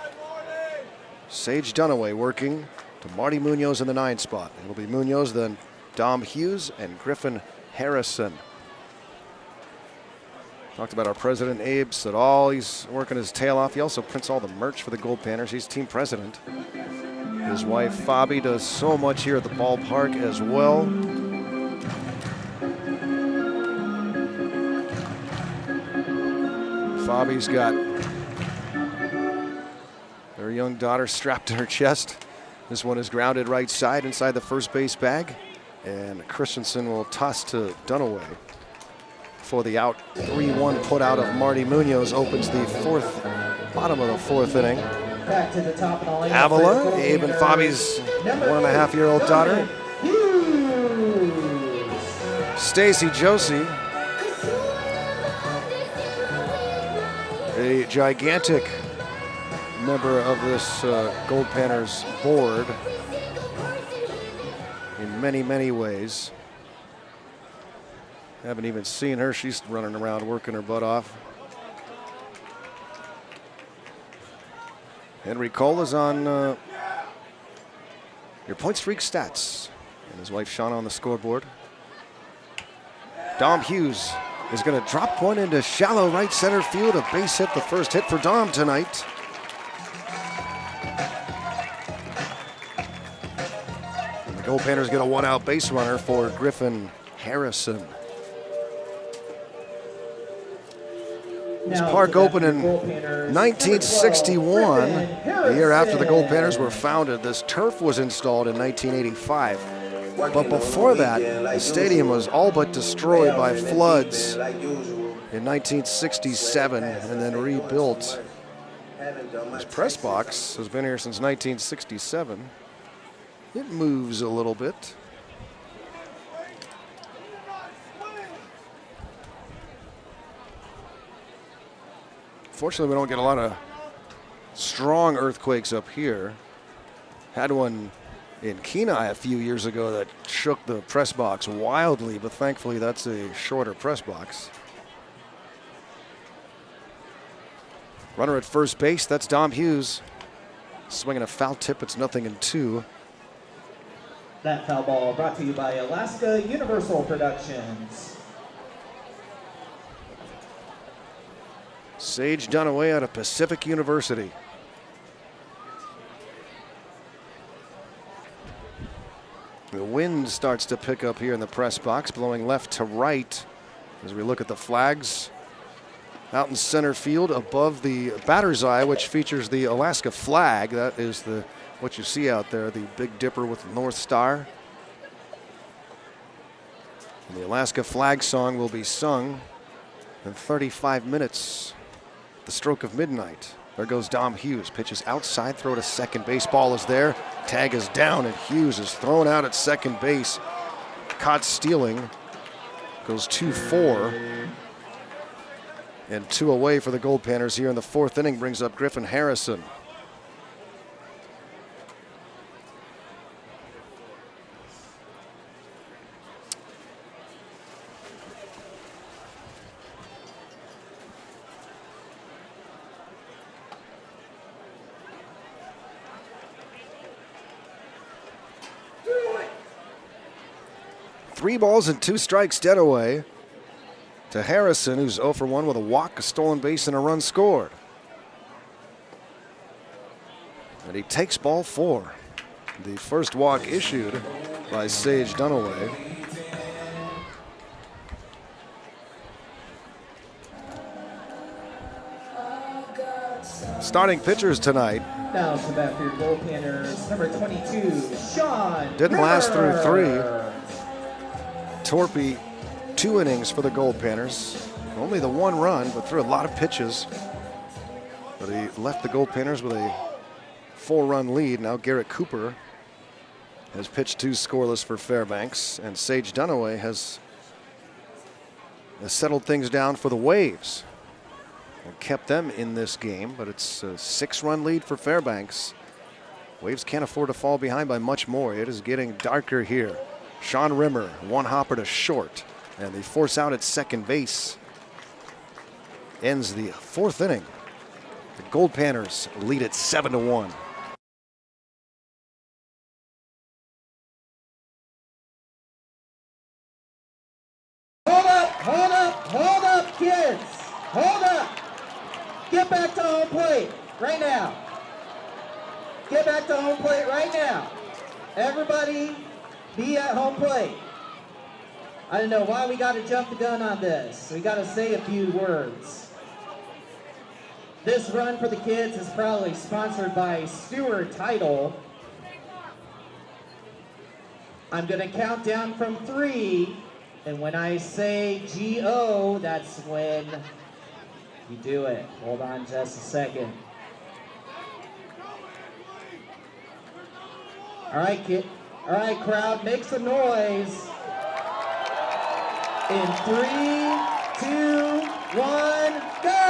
Sage Dunaway, working to Marty Munoz in the 9 spot. It'll be Munoz, then Dom Hughes and Griffin Harrison. Talked about our president, Abe, said he's working his tail off. He also prints all the merch for the Goldpanners. He's team president. His wife, Fabi, does so much here at the ballpark as well. Fabi's got their young daughter strapped to her chest. This one is grounded right side inside the first base bag. And Christensen will toss to Dunaway for the out. 3-1 put out of Marty Munoz opens the bottom of the 4th inning. Back to the top of the line. Avila, Abe and Fabi's 1.5-year-old daughter. Stacy Josie, a gigantic member of this Goldpanners board in many, many ways. Haven't even seen her. She's running around working her butt off. Henry Cole is on your point streak stats. And his wife Shauna on the scoreboard. Dom Hughes is going to drop one into shallow right center field. A base hit, the first hit for Dom tonight. And the Goldpanners get a 1-out base runner for Griffin Harrison. This park opened in 1961, the year after the Goldpanners were founded. This turf was installed in 1985. But before that, the stadium was all but destroyed by floods in 1967 and then rebuilt. This press box has been here since 1967. It moves a little bit. Fortunately, we don't get a lot of strong earthquakes up here. Had one in Kenai a few years ago that shook the press box wildly, but thankfully that's a shorter press box. Runner at first base, that's Dom Hughes. Swinging a foul tip, it's 0-2. That foul ball brought to you by Alaska Universal Productions. Sage Dunaway out of Pacific University. The wind starts to pick up here in the press box, blowing left to right as we look at the flags. Out in center field above the batter's eye, which features the Alaska flag. That is what you see out there, the Big Dipper with the North Star. And the Alaska flag song will be sung in 35 minutes. The stroke of midnight. There goes Dom Hughes. Pitches outside, throw to second base. Ball is there. Tag is down, and Hughes is thrown out at second base. Caught stealing. Goes 2-4. And 2 away for the Goldpanners here in the 4th inning. Brings up Griffin Harrison. Three balls and 2 strikes dead away to Harrison, who's 0 for 1 with a walk, a stolen base, and a run scored. And he takes ball 4. The first walk issued by Sage Dunaway. Starting pitchers tonight. Now to bat for your Goldpanners, number 22, Sean. Didn't last through Miller. 3. Torpy, 2 innings for the Goldpanners. Only the one run, but threw a lot of pitches. But he left the Goldpanners with a 4-run lead. Now Garrett Cooper has pitched 2 scoreless for Fairbanks, and Sage Dunaway has settled things down for the Waves and kept them in this game. But it's a 6-run lead for Fairbanks. Waves can't afford to fall behind by much more. It is getting darker here. Sean Rimmer, 1 hopper to short, and the force out at second base ends the 4th inning. The Goldpanners lead it 7-1. Hold up, kids. Hold up. Get back to home plate right now. Get back to home plate right now. Everybody be at home plate. I don't know why we got to jump the gun on this. We got to say a few words. This run for the kids is probably sponsored by Stewart Title. I'm going to count down from 3. And when I say G-O, that's when you do it. Hold on just a second. All right, kid. All right, crowd, make some noise. In 3, 2, 1, go!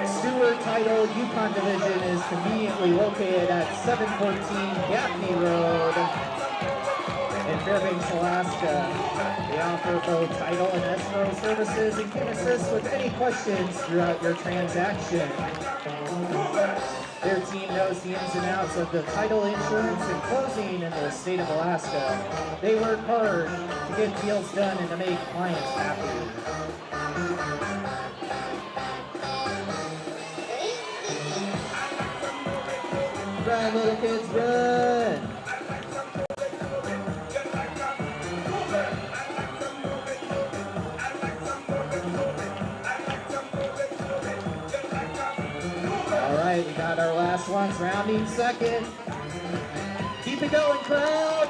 Stewart Title Yukon Division is conveniently located at 714 Gaffney Road in Fairbanks, Alaska. They offer both title and escrow services and can assist with any questions throughout your transaction. Their team knows the ins and outs of the title insurance and closing in the state of Alaska. They work hard to get deals done and to make clients happy. Run, little kids, run! All right, we got our last ones, rounding second. Keep it going, crowd!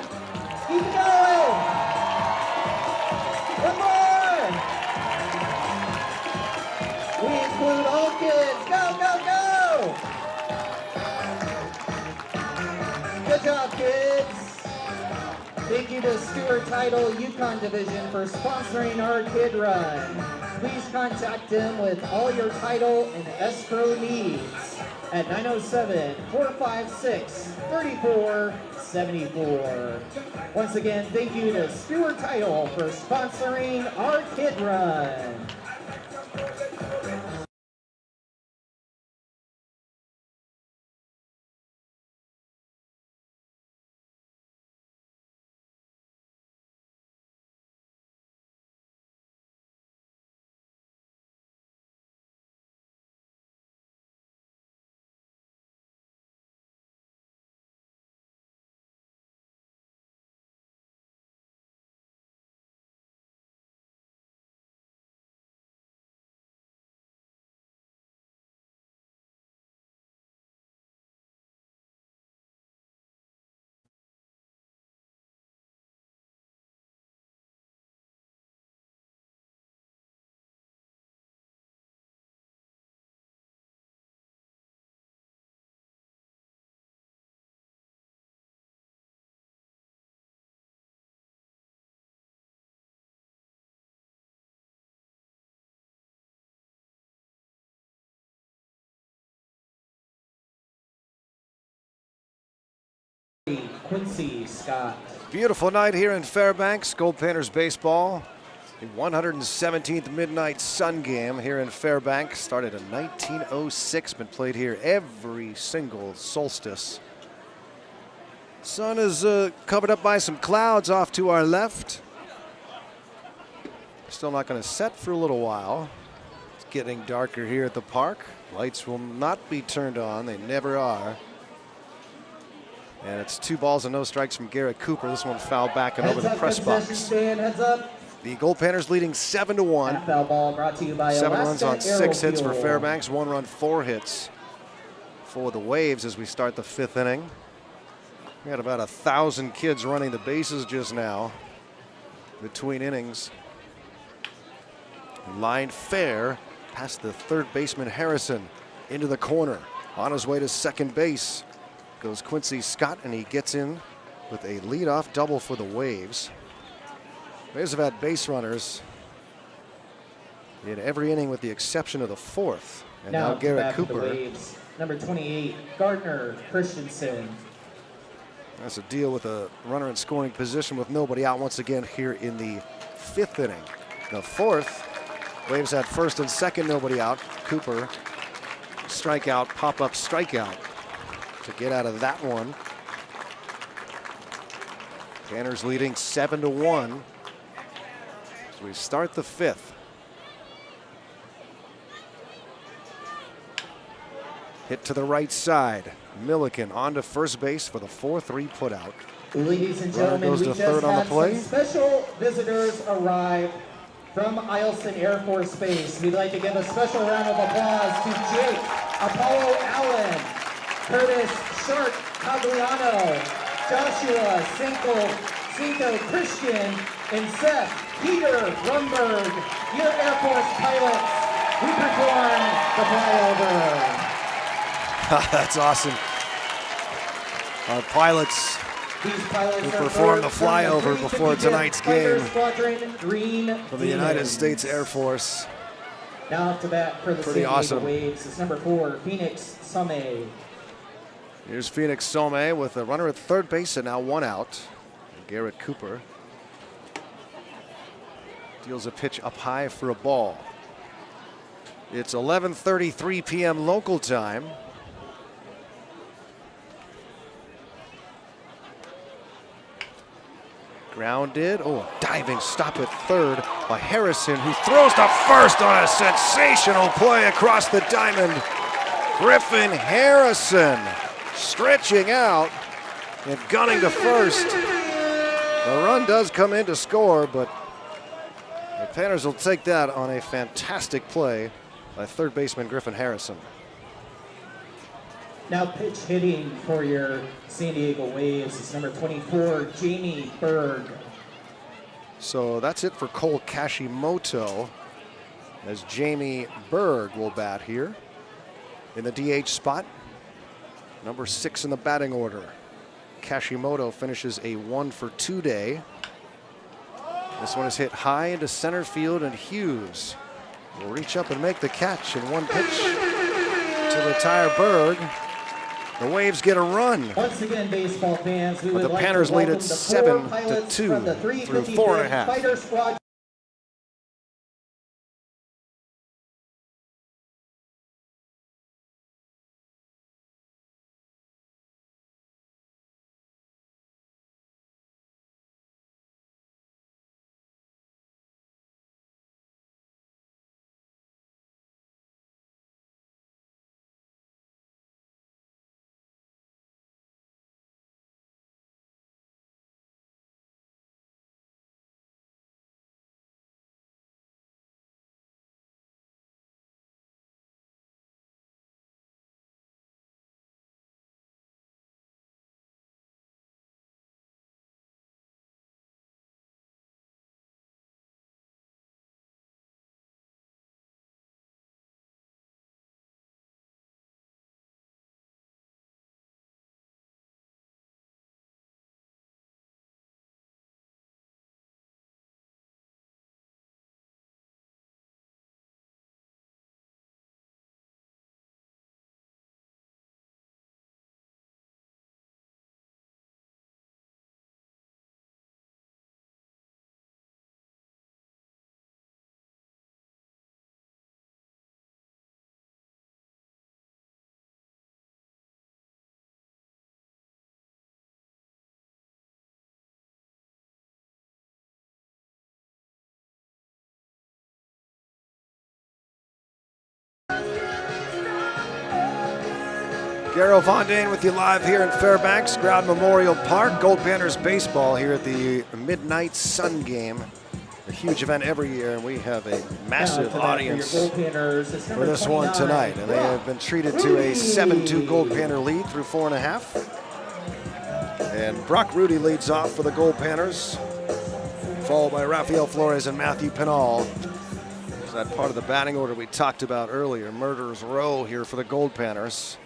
Keep it going! One more! We include all kids. Go, go, go! Good job, kids. Thank you to Stewart Title Yukon Division for sponsoring our kid run. Please contact them with all your title and escrow needs at 907-456-3474. Once again, thank you to Stewart Title for sponsoring our kid run. Quincy Scott. Beautiful night here in Fairbanks. Goldpanners baseball. The 117th Midnight Sun game here in Fairbanks. Started in 1906, been played here every single solstice. Sun is covered up by some clouds off to our left. Still not going to set for a little while. It's getting darker here at the park. Lights will not be turned on. They never are. And it's 2 balls and no strikes from Garrett Cooper. This one fouled back and over the press box. Stand, heads up. The Goldpanners leading 7-1. Half foul ball brought to you by 7 Alaska runs on 6 hits for Aerofuel. Fairbanks, 1 run, 4 hits for the Waves as we start the 5th inning. We had about 1,000 kids running the bases just now between innings. Line fair past the third baseman Harrison into the corner. On his way to second base goes Quincy Scott, and he gets in with a leadoff double for the Waves. Waves have had base runners in every inning with the exception of the 4th. And now Garrett back to the Cooper. Waves. Number 28, Gardner Christensen. That's a deal with a runner in scoring position with nobody out once again here in the 5th inning. The 4th, Waves had first and second, nobody out. Cooper, strikeout, pop-up strikeout to get out of that one. Panners leading 7-1 as we start the 5th. Hit to the right side. Milliken onto first base for the 4-3 putout. Ladies and Runner gentlemen, goes we to just third on the had play. some special visitors arrive from Eielson Air Force Base. We'd like to give a special round of applause to Jake Apollo Allen, Curtis Shark Cagliano, Joshua Cinco Christian, and Seth Peter Rumberg. Your Air Force pilots, we perform the flyover. That's awesome. Our pilots These pilots who are performed the from flyover before 355th tonight's Fighter game Squadron Green from the United Demons. States Air Force. Now up to bat for the Pretty San awesome. Diego Waves is number 4, Phoenix Same. Here's Phoenix Some with a runner at third base and now 1 out. Garrett Cooper deals a pitch up high for a ball. It's 11:33 p.m. local time. Grounded. Oh, diving stop at third by Harrison, who throws to first on a sensational play across the diamond. Griffin Harrison stretching out and gunning to first. The run does come in to score, but the Panners will take that on a fantastic play by third baseman Griffin Harrison. Now pitch hitting for your San Diego Waves is number 24, Jamie Berg. So that's it for Cole Kashimoto, as Jamie Berg will bat here in the DH spot. Number 6 in the batting order. Kashimoto finishes a 1-for-2 day. This one is hit high into center field, and Hughes will reach up and make the catch in one pitch to retire Berg. The Waves get a run. Once again, baseball fans, we But would the like Panners to lead welcome it the 4 pilots 7-2 from the through 355th 4.5. Fighter Squadron. Garrow Von Dane with you live here in Fairbanks, Ground Memorial Park. Goldpanners baseball here at the Midnight Sun Game a huge event every year, and we have a massive Now to bat audience for your Goldpanners is for number this one 29, tonight. And they have been treated to a 7-2 Goldpanner lead through 4.5. And Brock Rudy leads off for the Goldpanners, followed by Rafael Flores and Matthew Pinal. Is that part of the batting order we talked about earlier? Murderer's row here for the Goldpanners.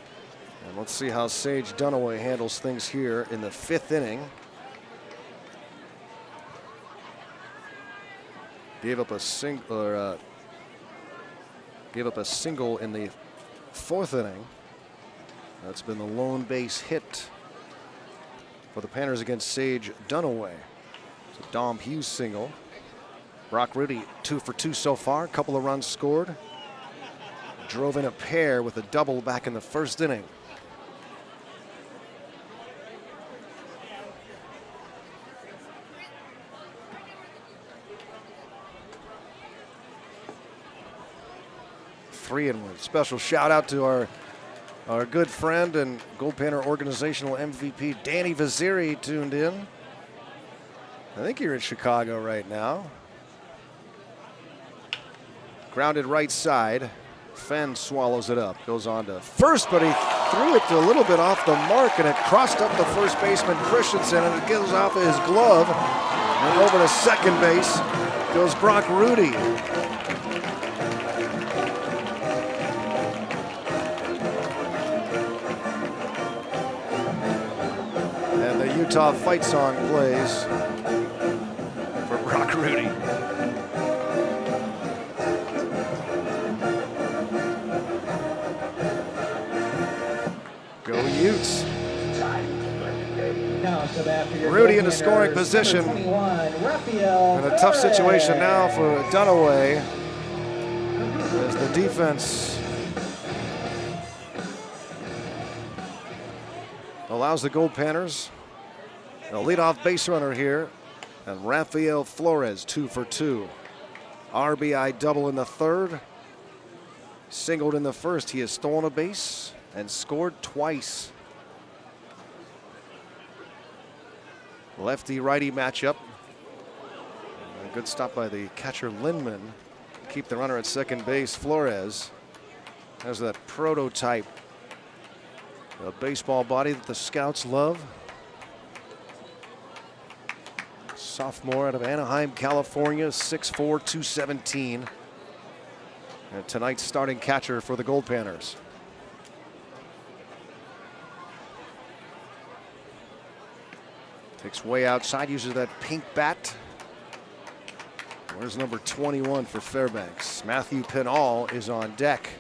And let's see how Sage Dunaway handles things here in the 5th inning. Gave up a single in the 4th inning. That's been the lone base hit for the Panners against Sage Dunaway. It's a Dom Hughes single. Brock Rudy 2 for 2 so far, a couple of runs scored. Drove in a pair with a double back in the 1st inning. And one. Special shout out to our good friend and Goldpanner organizational MVP Danny Vaziri tuned in. I think you're in Chicago right now. Grounded right side. Fenn swallows it up. Goes on to first, but he threw it a little bit off the mark, and it crossed up the first baseman Christensen, and it goes off of his glove. And over to second base goes Brock Rudy. Utah fight song plays for Brock Rudy. Go Utes. Now to bat for your Rudy in a Goldpanners, scoring position. number 21, Rafael In a tough situation Flores. now for Dunaway as the defense allows the Goldpanners a leadoff base runner here, and Rafael Flores 2 for 2. RBI double in the 3rd, singled in the 1st. He has stolen a base and scored twice. Lefty-righty matchup. A good stop by the catcher Lindman. Keep the runner at second base. Flores has that prototype baseball body that the scouts love. Sophomore out of Anaheim, California, 6'4", 217. And tonight's starting catcher for the Goldpanners. Takes way outside, uses that pink bat. Where's number 21 for Fairbanks? Matthew Pinal is on deck.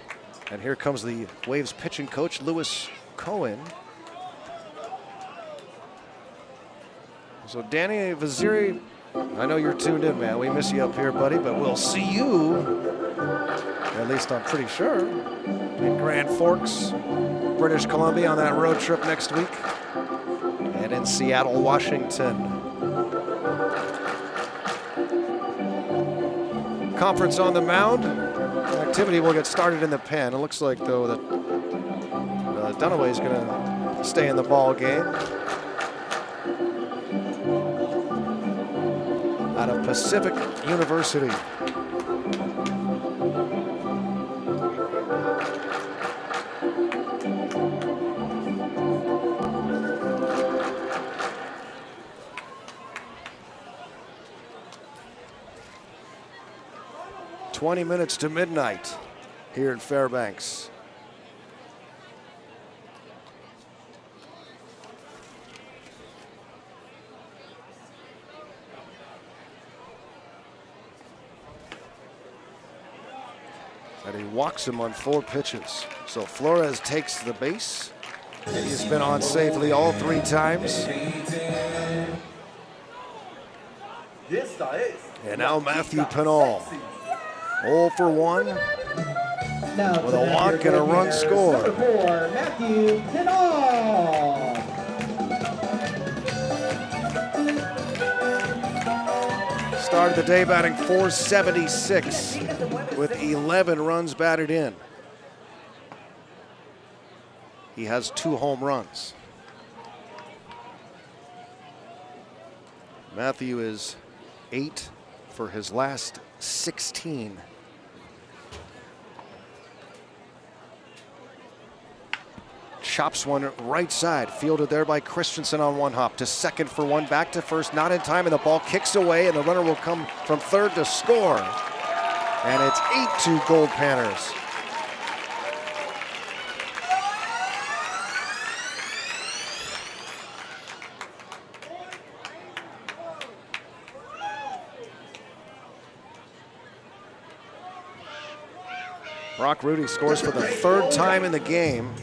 And here comes the Waves pitching coach, Lewis Cohen. So Danny Vaziri, I know you're tuned in, man. We miss you up here, buddy, but we'll see you, at least I'm pretty sure, in Grand Forks, British Columbia on that road trip next week, and in Seattle, Washington. Conference on the mound. Activity will get started in the pen. It looks like, though, that Dunaway is going to stay in the ball game. Out of Pacific University. "20 minutes to midnight here in Fairbanks. And he walks him on 4 pitches. So Flores takes the base. And he's been on safely all 3 times. And now Matthew Pinal. 0 for 1. Now With a walk and a run scored. Number 4, Matthew Pinal. Started the day batting .476 with 11 runs batted in. He has 2 home runs. Matthew is 8 for his last 16. Chops one right side, fielded there by Christensen on one hop. To second for one, back to first, not in time, and the ball kicks away, and the runner will come from third to score. And it's 8-2 Goldpanners. Brock Rudy scores for the third time in the game.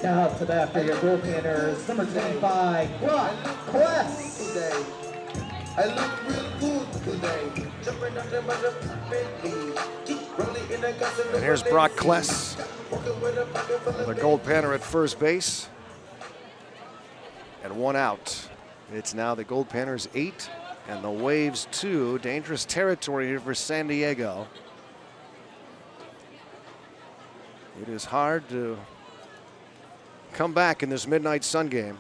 Now up to bat for your Goldpanners, number 25, Brock Kless. I look real good today. Jumping up the And here's Brock Kless, the Goldpanner at first base. And one out. It's now the Goldpanners 8 and the Waves 2. Dangerous territory here for San Diego. It is hard to come back in this midnight sun game.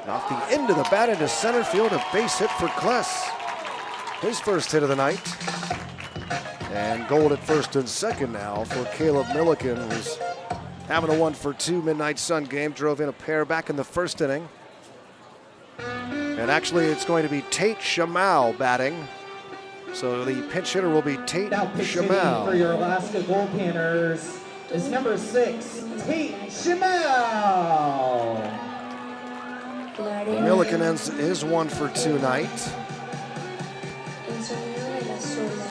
And off the end of the bat into center field, a base hit for Kless. His first hit of the night. And gold at first and second now for Caleb Milliken, who's having a 1-for-2 midnight sun game. Drove in a pair back in the first inning. And actually it's going to be Tate Shamau batting. So the pinch hitter will be Tate Now pitch hitting Shamau. for your Alaska Goldpanners is number 6, Tate Shamau. Milliken ends his 1-for-2 night.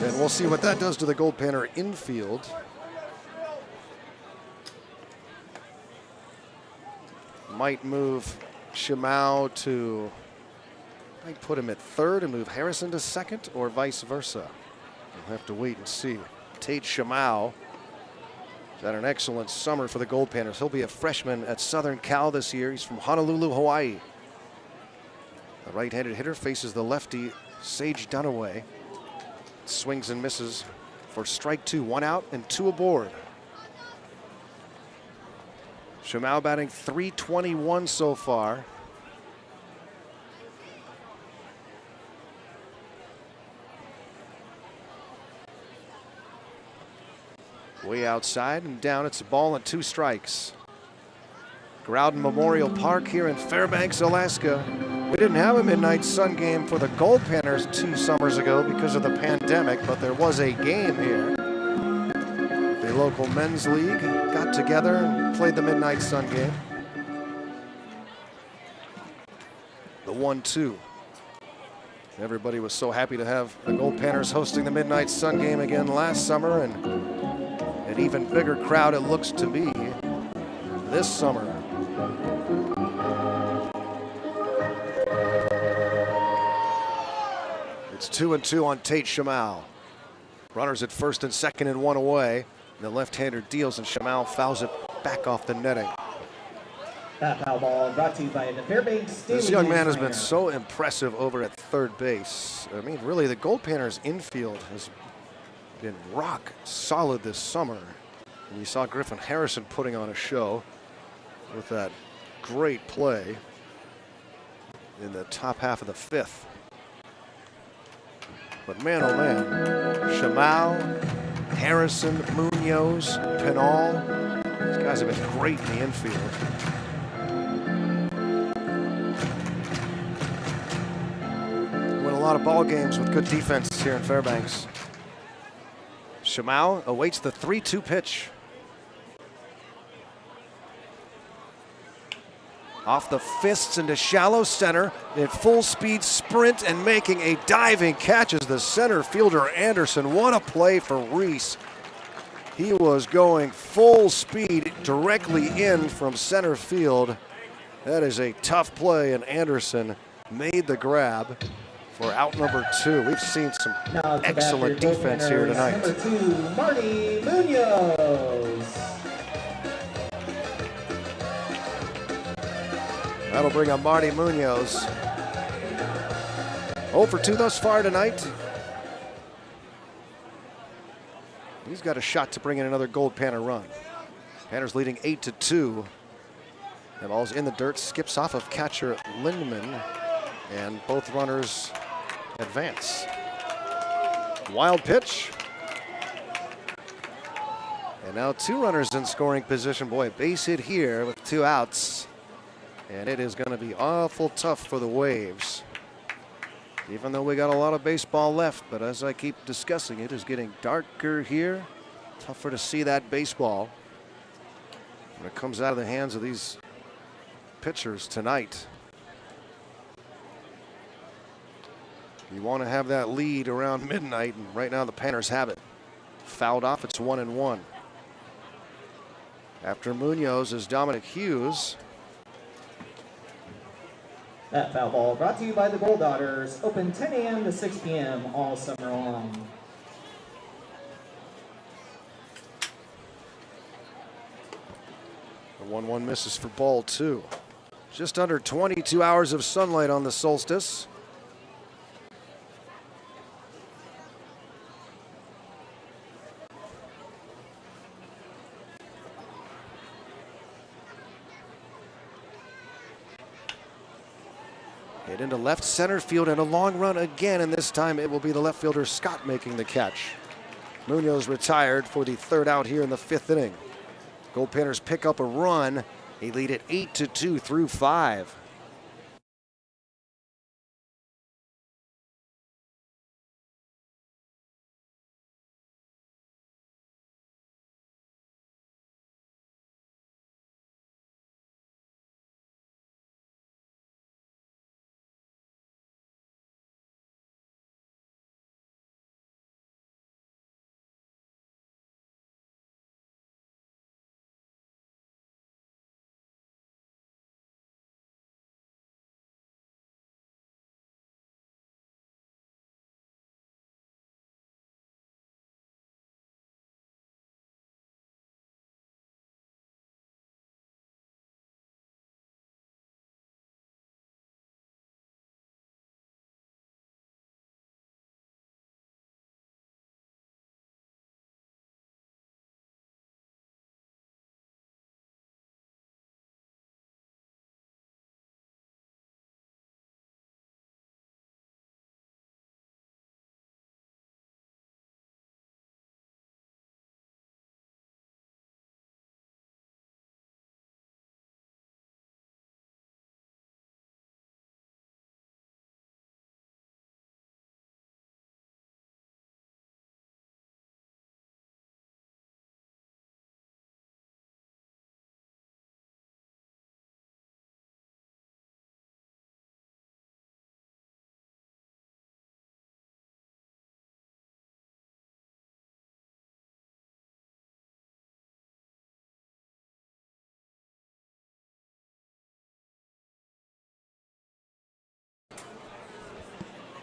And we'll see what that does to the Goldpanner infield. Might move Shamau to, might put him at third and move Harrison to second, or vice versa. We'll have to wait and see. Tate Shamau has had an excellent summer for the Goldpanners. He'll be a freshman at Southern Cal this year. He's from Honolulu, Hawaii. The right-handed hitter faces the lefty Sage Dunaway. Swings and misses for strike 2, 1 out and 2 aboard. Shamau batting .321 so far. Way outside and down, it's a ball and 2 strikes. Groudon Memorial Park here in Fairbanks, Alaska. We didn't have a midnight sun game for the Goldpanners 2 summers ago because of the pandemic, but there was a game here. The local men's league got together and played the midnight sun game. The 1-2. Everybody was so happy to have the Goldpanners hosting the midnight sun game again last summer, and an even bigger crowd it looks to be this summer. It's 2-2 on Tate Shamau. Runners at first and second and 1 away. The left-hander deals and Shamau fouls it back off the netting. That foul ball brought to you by the Fairbanks Daily This young man has been Planner. so impressive over at third base. I mean, really, the Goldpanners infield has been rock solid this summer. And you saw Griffin Harrison putting on a show with that great play in the top half of the 5th. But man, oh man, Shamau, Harrison, Munoz, Pinal, these guys have been great in the infield. Win a lot of ball games with good defense here in Fairbanks. Shamau awaits the 3-2 pitch. Off the fists into shallow center in full speed sprint and making a diving catch as the center fielder Anderson. What a play for Reese. He was going full speed directly in from center field. That is a tough play, and Anderson made the grab for out number 2. We've seen some excellent defense here tonight. Number 2, Marty Munoz. That'll bring up Marty Munoz. 0 for 2 thus far tonight. He's got a shot to bring in another Goldpanner run. Panners leading 8-2. The ball's in the dirt, skips off of catcher Lindman, and both runners advance. Wild pitch. And now 2 runners in scoring position. Boy, base hit here with 2 outs. And it is going to be awful tough for the Waves. Even though we got a lot of baseball left, but as I keep discussing, it is getting darker here. Tougher to see that baseball when it comes out of the hands of these pitchers tonight. You want to have that lead around midnight, and right now the Panners have it. Fouled off, it's 1-1. After Munoz is Dominic Hughes. That foul ball brought to you by the Gold Daughters. Open 10 a.m. to 6 p.m. all summer long. The 1-1 misses for ball 2. Just under 22 hours of sunlight on the solstice. Hit into left center field and a long run again, and this time it will be the left fielder Scott making the catch. Munoz retired for the 3rd out here in the 5th inning. Goldpanners pick up a run. They lead it 8-2 through 5.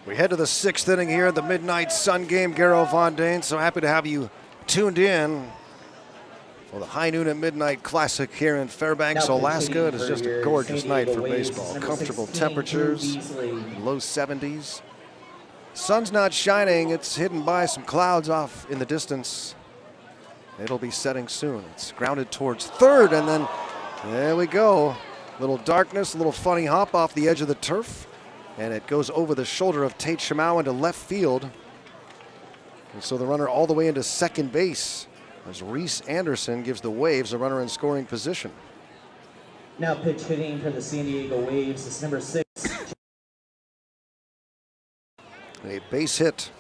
We head to the 6th inning here at the Midnight Sun game. Garo Von Dane, so happy to have you tuned in for the High Noon at Midnight Classic here in Fairbanks, Alaska. It is just a gorgeous night for baseball. Comfortable temperatures, low 70s. Sun's not shining. It's hidden by some clouds off in the distance. It'll be setting soon. It's grounded towards 3rd, and then there we go. Little darkness, a little funny hop off the edge of the turf. And it goes over the shoulder of Tate Shamau into left field. And so the runner all the way into second base as Reese Anderson gives the Waves a runner in scoring position. Now pitch hitting for the San Diego Waves is number 6. A base hit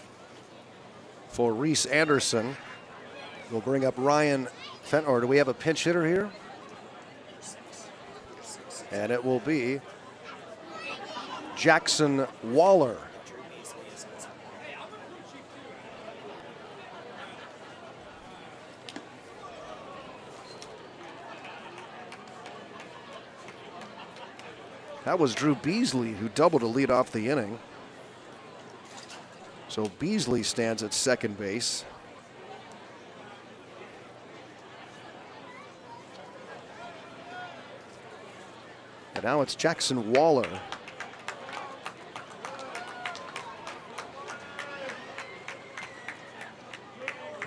for Reese Anderson. We'll bring up Ryan Fenton, or do we have a pinch hitter here? And it will be Jackson Waller. That was Drew Beasley who doubled to lead off the inning. So Beasley stands at second base. And now it's Jackson Waller.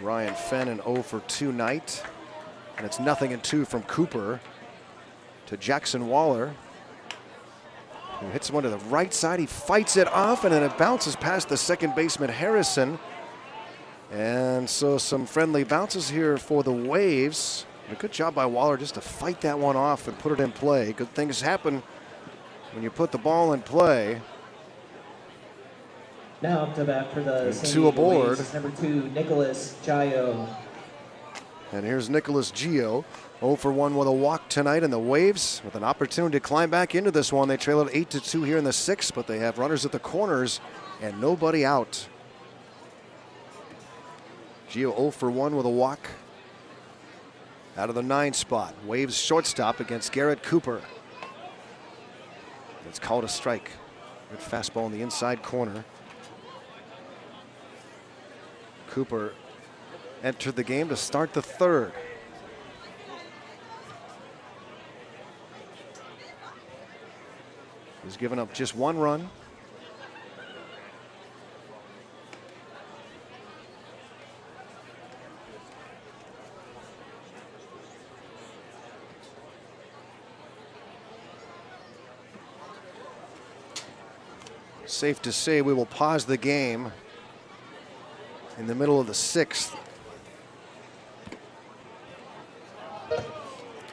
Ryan Fenn an 0 for 2 night. And it's 0-2 from Cooper to Jackson Waller, He hits one to the right side. He fights it off, and then it bounces past the second baseman, Harrison. And so some friendly bounces here for the Waves. A good job by Waller just to fight that one off and put it in play. Good things happen when you put the ball in play. Now up to bat for the And San two Diego aboard. Waves is number 2, Nicholas Gio. And here's Nicholas Gio, 0 for 1 with a walk tonight, and the Waves with an opportunity to climb back into this one. They trail it 8-2 here in the 6th, but they have runners at the corners and nobody out. Gio 0 for 1 with a walk out of the 9 spot. Waves shortstop against Garrett Cooper. It's called a strike. Good fastball in the inside corner. Cooper entered the game to start the 3rd. He's given up just 1 run. Safe to say we will pause the game in the middle of the 6th.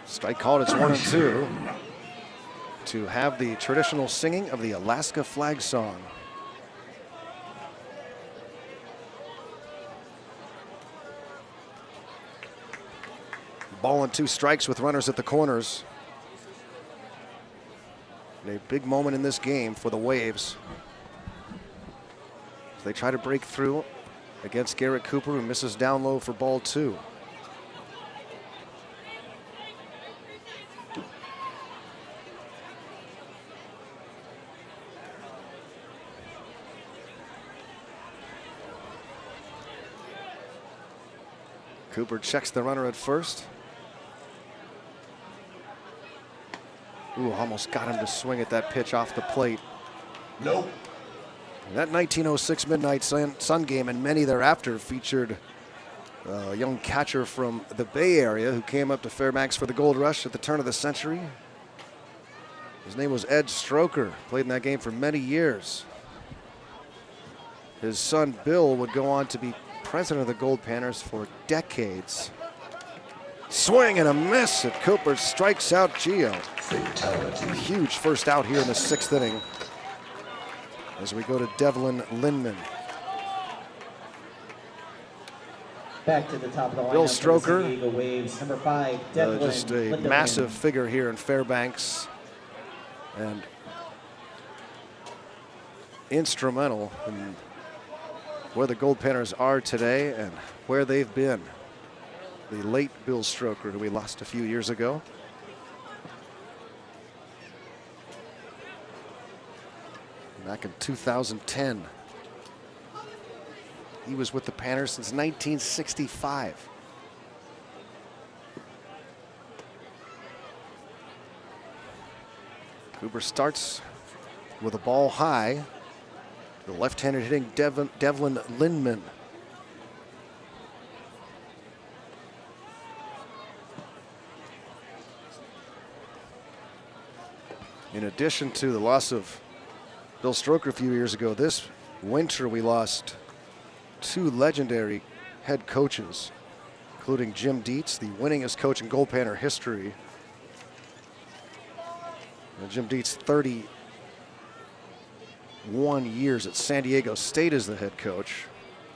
Strike called, it's 1-2 to have the traditional singing of the Alaska flag song. Ball and 2 strikes with runners at the corners. A big moment in this game for the Waves. They try to break through against Garrett Cooper, who misses down low for ball 2. Cooper checks the runner at first. Ooh, almost got him to swing at that pitch off the plate. Nope. That 1906 Midnight Sun game and many thereafter featured a young catcher from the Bay Area who came up to Fairbanks for the Gold Rush at the turn of the century. His name was Ed Stroker, played in that game for many years. His son Bill would go on to be president of the Goldpanners for decades. Swing and a miss, and Cooper strikes out Gio. Huge first out here in the 6th inning as we go to Devlin Lindman. Back to the top of the lineup. Bill for the Stroker, San Diego Waves, number 5, Devlin just a Lindemann. massive figure here in Fairbanks and instrumental in where the Goldpanners are today and where they've been. The late Bill Stroker, who we lost a few years ago. Back in 2010. He was with the Panners since 1965. Cooper starts with a ball high. The left-handed hitting Devlin Lindman. In addition to the loss of Bill Stroker a few years ago, this winter we lost 2 legendary head coaches, including Jim Dietz, the winningest coach in Goldpanner history. And Jim Dietz, 31 years at San Diego State as the head coach,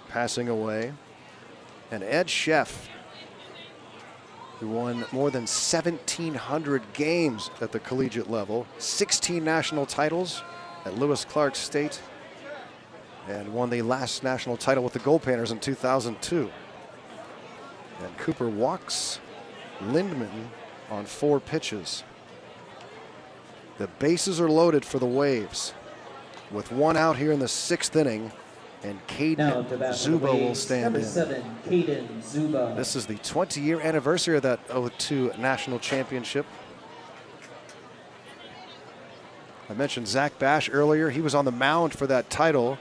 passing away. And Ed Sheff, who won more than 1,700 games at the collegiate level, 16 national titles at Lewis Clark State, and won the last national title with the Goldpanners in 2002. And Cooper walks Lindman on 4 pitches. The bases are loaded for the Waves with 1 out here in the 6th inning, and Caden Zuba will stand number in. 7, Caden Zuba. This is the 20-year anniversary of that 02 national championship. I mentioned Zach Bash earlier. He was on the mound for that title.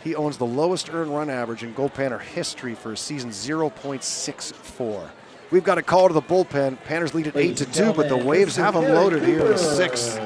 He owns the lowest earned run average in Goldpanner history for a season, 0.64. We've got a call to the bullpen. Panners lead at 8-2, but the Waves have them loaded here in the 6th.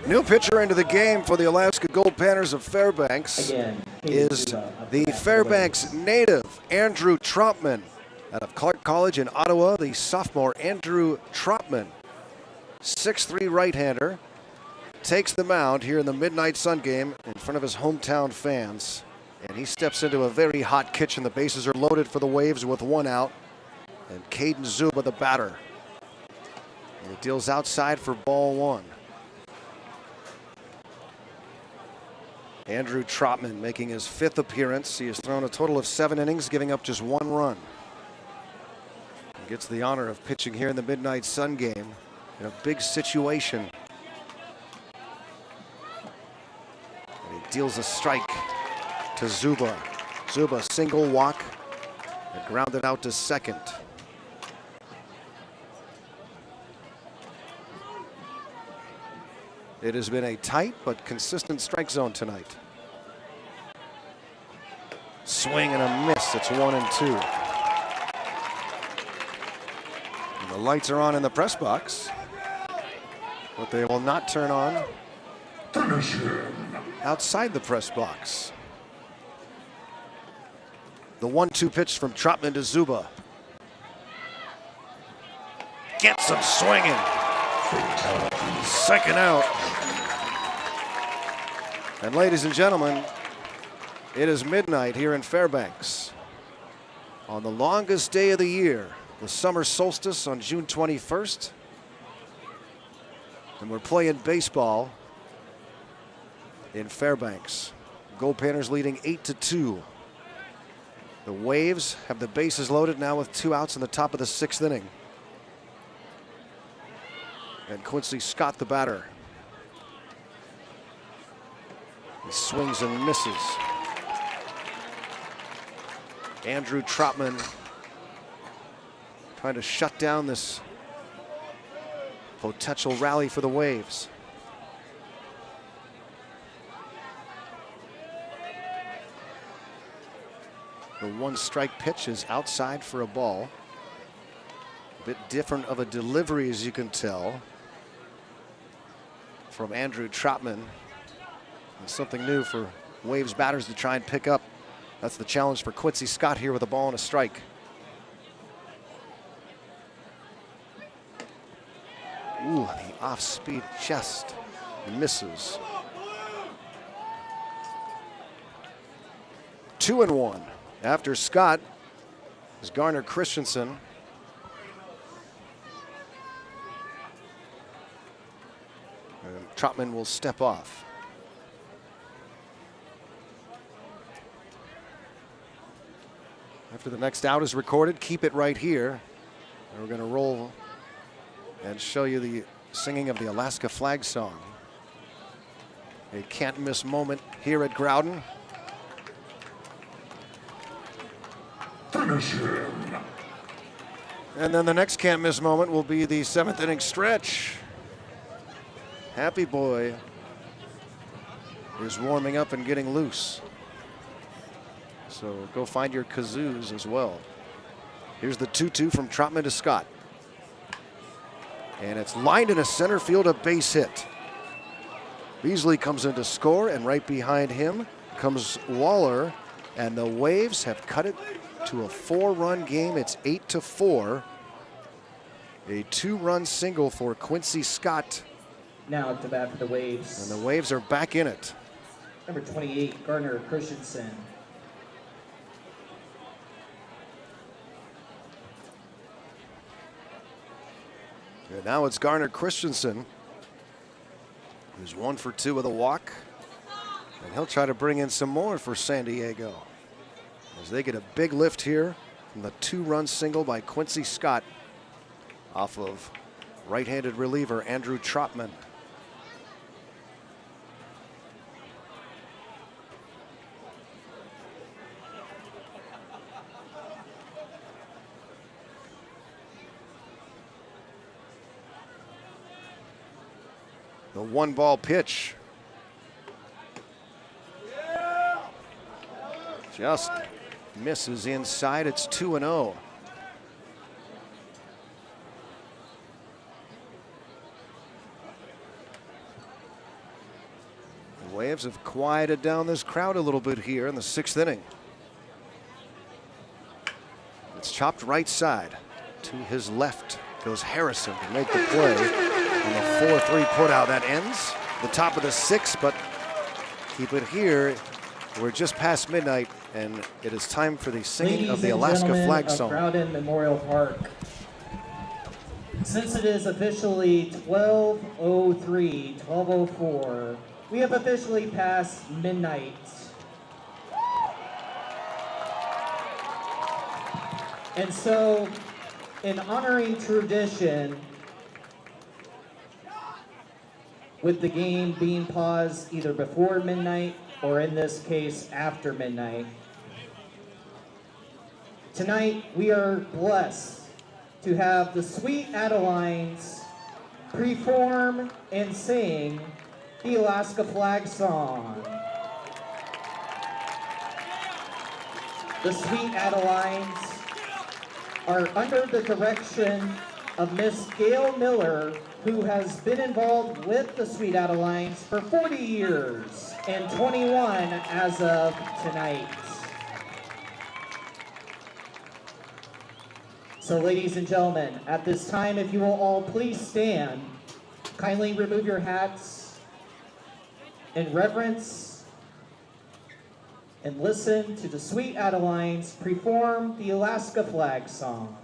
New pitcher into the game for the Alaska Goldpanners of Fairbanks Again, is the Fairbanks native, Andrew Trotman. Out of Clark College in Ottawa, the sophomore Andrew Trotman, 6'3" right-hander, takes the mound here in the Midnight Sun game in front of his hometown fans. And he steps into a very hot kitchen. The bases are loaded for the Waves with 1 out. And Caden Zuba, the batter. And he deals outside for ball 1. Andrew Trotman making his 5th appearance. He has thrown a total of 7 innings, giving up just 1 run. He gets the honor of pitching here in the Midnight Sun game in a big situation. And he deals a strike to Zuba. Zuba single walk and grounded out to second. It has been a tight but consistent strike zone tonight. Swing and a miss. It's 1-2. And the lights are on in the press box, but they will not turn on outside the press box. The 1-2 pitch from Trotman to Zuba. Gets him swinging. Second out. And ladies and gentlemen, it is midnight here in Fairbanks on the longest day of the year, the summer solstice on June 21st. And we're playing baseball in Fairbanks. Goldpanners leading 8-2. The Waves have the bases loaded now with 2 outs in the top of the 6th inning. And Quincy Scott, the batter. He swings and misses. Andrew Trotman trying to shut down this potential rally for the Waves. The 1-strike pitch is outside for a ball. A bit different of a delivery, as you can tell, from Andrew Trotman. And something new for Waves batters to try and pick up. That's the challenge for Quincy Scott here with a ball and a strike. Ooh, the off-speed just misses. 2-1. After Scott is Garner Christensen. And Trotman will step off. After the next out is recorded, keep it right here. And we're going to roll and show you the singing of the Alaska flag song. A can't miss moment here at Groudon. Finish him. And then the next can't miss moment will be the 7th inning stretch. Happy Boy is warming up and getting loose. So go find your kazoos as well. Here's the 2-2 from Trotman to Scott. And it's lined in a center field, a base hit. Beasley comes in to score, and right behind him comes Waller. And the Waves have cut it to a 4-run game. It's 8-4. A 2-run single for Quincy Scott. Now to bat for the Waves. And the Waves are back in it. Number 28, Garner Christensen. And now it's Garner Christensen, who's 1 for 2 with a walk. And he'll try to bring in some more for San Diego, as they get a big lift here from the 2-run single by Quincy Scott off of right-handed reliever Andrew Trotman. The 1-ball pitch. Just misses inside. It's 2-0. Braves have quieted down this crowd a little bit here in the 6th inning. It's chopped right side. To his left goes Harrison to make the play. And the 4-3 put out that ends the top of the 6th, but keep it here. We're just past midnight, and it is time for the singing of the Alaska flag song. Crowden Memorial Park. Since it is officially 12:03, 12:04, we have officially passed midnight. And so, in honoring tradition, with the game being paused either before midnight or in this case after midnight, tonight we are blessed to have the Sweet Adelines perform and sing the Alaska flag song. The Sweet Adelines are under the direction of Miss Gail Miller, who has been involved with the Sweet Adelines for 40 years and 21 as of tonight. So ladies and gentlemen, at this time, if you will all please stand, kindly remove your hats in reverence and listen to the Sweet Adelines perform the Alaska flag song.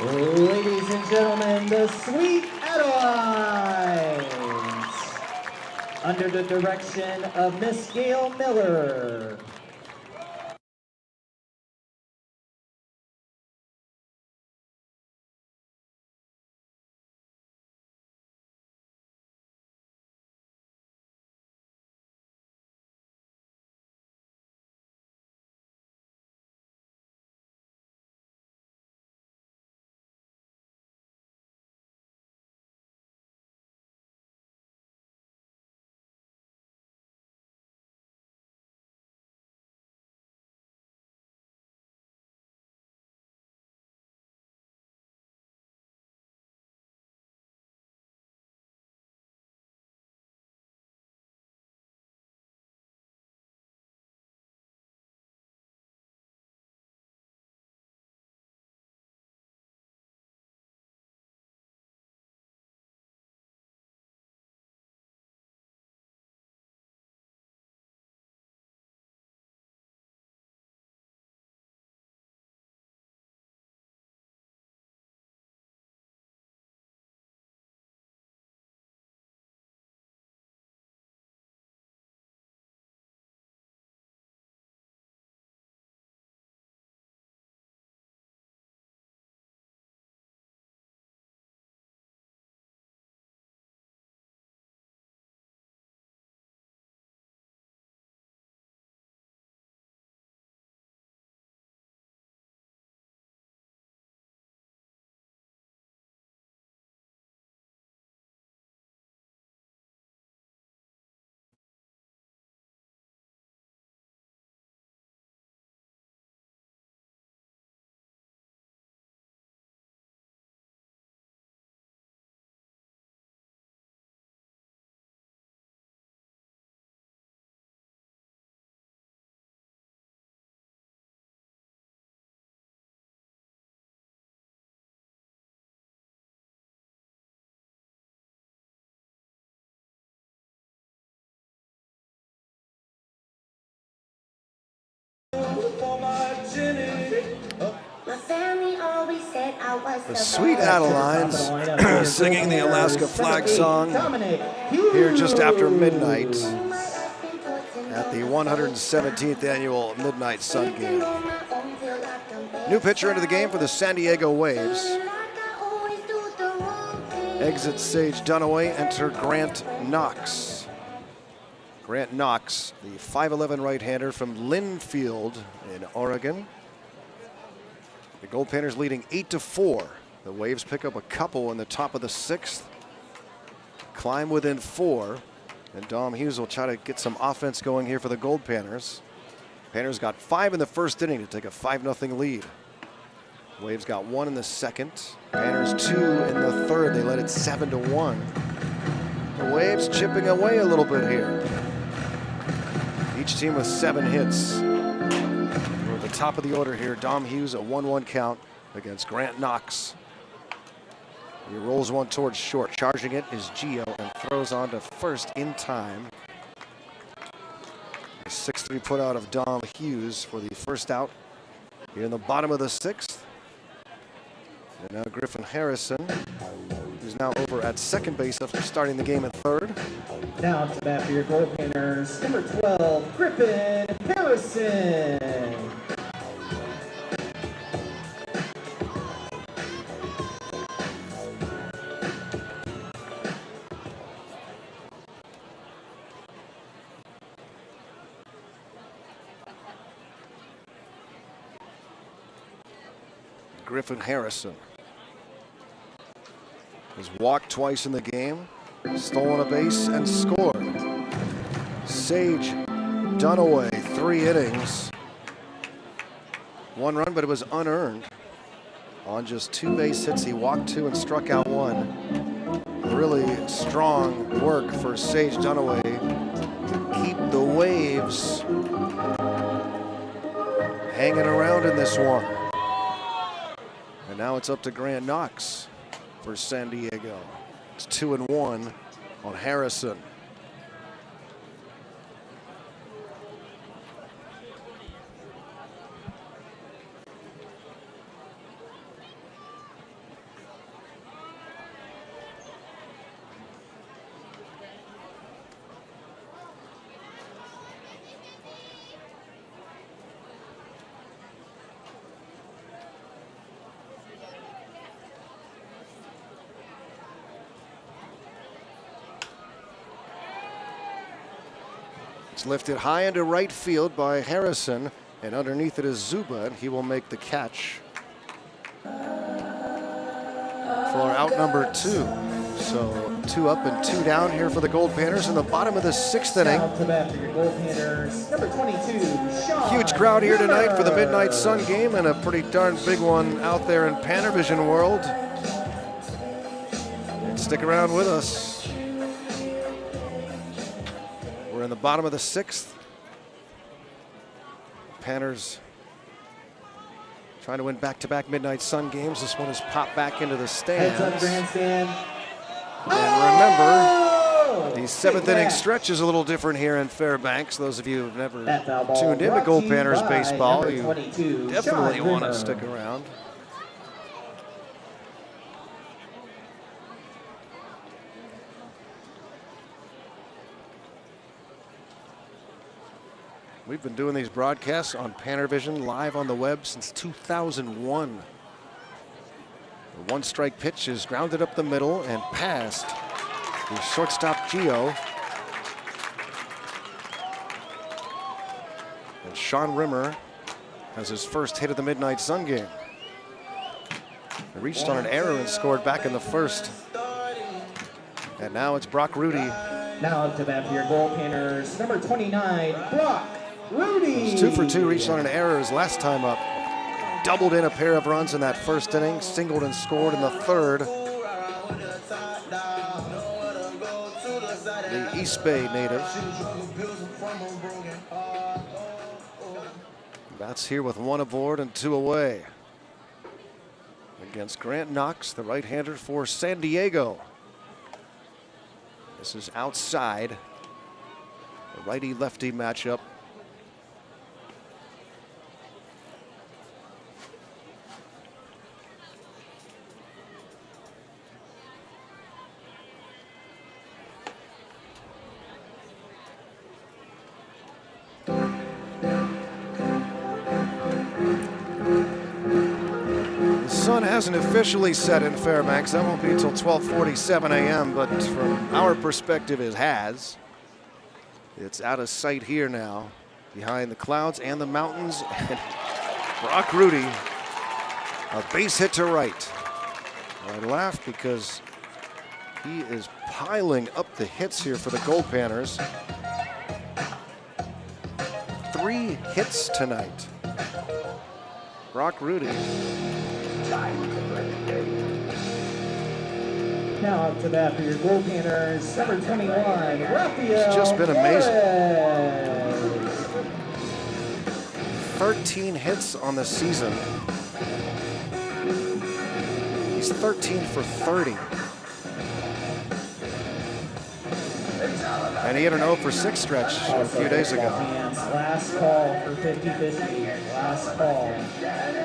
Ladies and gentlemen, the Sweet Adelines, under the direction of Miss Gail Miller. The Sweet Adelines singing the Alaska flag song here just after midnight at the 117th annual Midnight Sun Game. New pitcher into the game for the San Diego Waves. Exit Sage Dunaway, enter Grant Knox. Grant Knox, the 5'11" right-hander from Linfield in Oregon. The Goldpanners leading 8-4. The Waves pick up a couple in the top of the 6th. Climb within 4. And Dom Hughes will try to get some offense going here for the Goldpanners. Panners got 5 in the first inning to take a 5-0 lead. Waves got 1 in the second. Panners 2 in the third. They led it 7-1. The Waves chipping away a little bit here. Each team with 7 hits. We're at the top of the order here. Dom Hughes, a 1-1 count against Grant Knox. He rolls one towards short. Charging it is Gio and throws on to first in time. A 6-3 put out of Dom Hughes for the first out here in the bottom of the 6th. And now Griffin Harrison, who's now over at second base after starting the game at third. Now to bat for your Goldpanners, number 12, Griffin Harrison. Griffin Harrison has walked twice in the game, stolen a base, and scored. Sage Dunaway, 3 innings. 1 run, but it was unearned. On just 2 base hits, he walked 2 and struck out 1. Really strong work for Sage Dunaway to keep the Waves hanging around in this one. And now it's up to Grant Knox for San Diego. It's 2-1 on Harrison. It's lifted high into right field by Harrison, and underneath it is Zuba, and he will make the catch for out number 2. So 2 up and 2 down here for the Goldpanners in the bottom of the 6th inning. Now to bat for your Goldpanners, number 22, Sean Huge crowd here tonight for the Rimmer. Midnight Sun game, and a pretty darn big one out there in Panavision world. And stick around with us. We're in the bottom of the 6th. Panners trying to win back-to-back Midnight Sun games. This one has popped back into the stands. Heads up grandstand. And remember, the 7th inning stretch is a little different here in Fairbanks. Those of you who've never tuned into Goldpanners baseball, you definitely want to stick around. We've been doing these broadcasts on Panavision live on the web since 2001. The 1-strike pitch is grounded up the middle and past the shortstop Gio. And Sean Rimmer has his first hit of the Midnight Sun game. He reached on an error and scored back in the first. And now it's Brock Rudy. Now up to bat for your Goldpanners, number 29, Brock Rudy. He's 2 for 2, reached on an error his last time up. Doubled in a pair of runs in that first inning, singled and scored in the third. The East Bay native. Bats here with 1 aboard and 2 away. Against Grant Knox, the right-hander for San Diego. This is outside. A righty-lefty matchup. sun hasn't officially set in Fairbanks. That won't be until 12:47 a.m., but from our perspective, it has. It's out of sight here now, behind the clouds and the mountains. And Brock Rudy, a base hit to right. I laugh because he is piling up the hits here for the Goldpanners. 3 hits tonight. Brock Rudy. Now up to bat for your Goldpanners, number 21, Rafael. It's just been amazing. Perez. 13 hits on the season. He's 13 for 30. And he had an 0 for 6 stretch a few days ago. Last call for 50-50. Last call.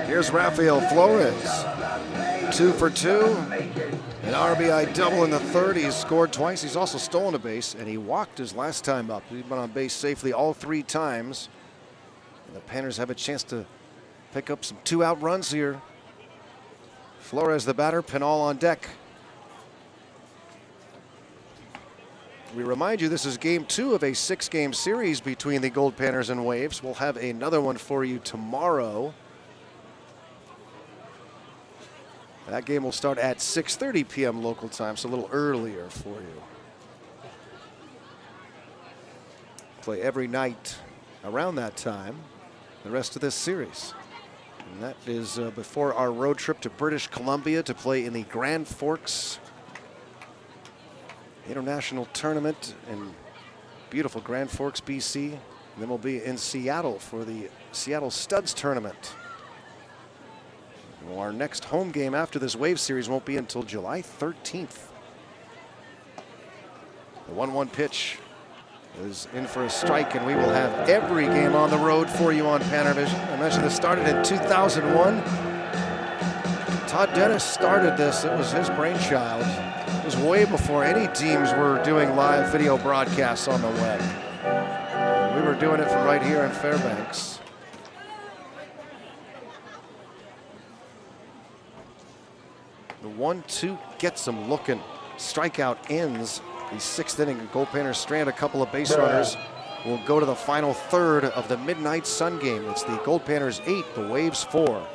Here's Rafael Flores. 2 for 2. An RBI double in the third. He's scored twice. He's also stolen a base, and he walked his last time up. He's been on base safely all 3 times. And the Panners have a chance to pick up some 2-out runs here. Flores the batter, Pinal on deck. We remind you this is game 2 of a 6-game series between the Goldpanners and Waves. We'll have another one for you tomorrow. That game will start at 6:30 p.m. local time, so a little earlier for you. Play every night around that time, the rest of this series. And that is before our road trip to British Columbia to play in the Grand Forks International Tournament in beautiful Grand Forks, BC. And then we'll be in Seattle for the Seattle Studs Tournament. Well, our next home game after this Wave Series won't be until July 13th. The 1-1 pitch is in for a strike, and we will have every game on the road for you on Panavision. I mentioned this started in 2001. Todd Dennis started this. It was his brainchild. It was way before any teams were doing live video broadcasts on the web. We were doing it from right here in Fairbanks. The 1-2 gets him looking. Strikeout ends the 6th inning. Goldpanners strand a couple of base runners. We'll go to the final third of the Midnight Sun game. It's the Goldpanners 8, the Waves 4.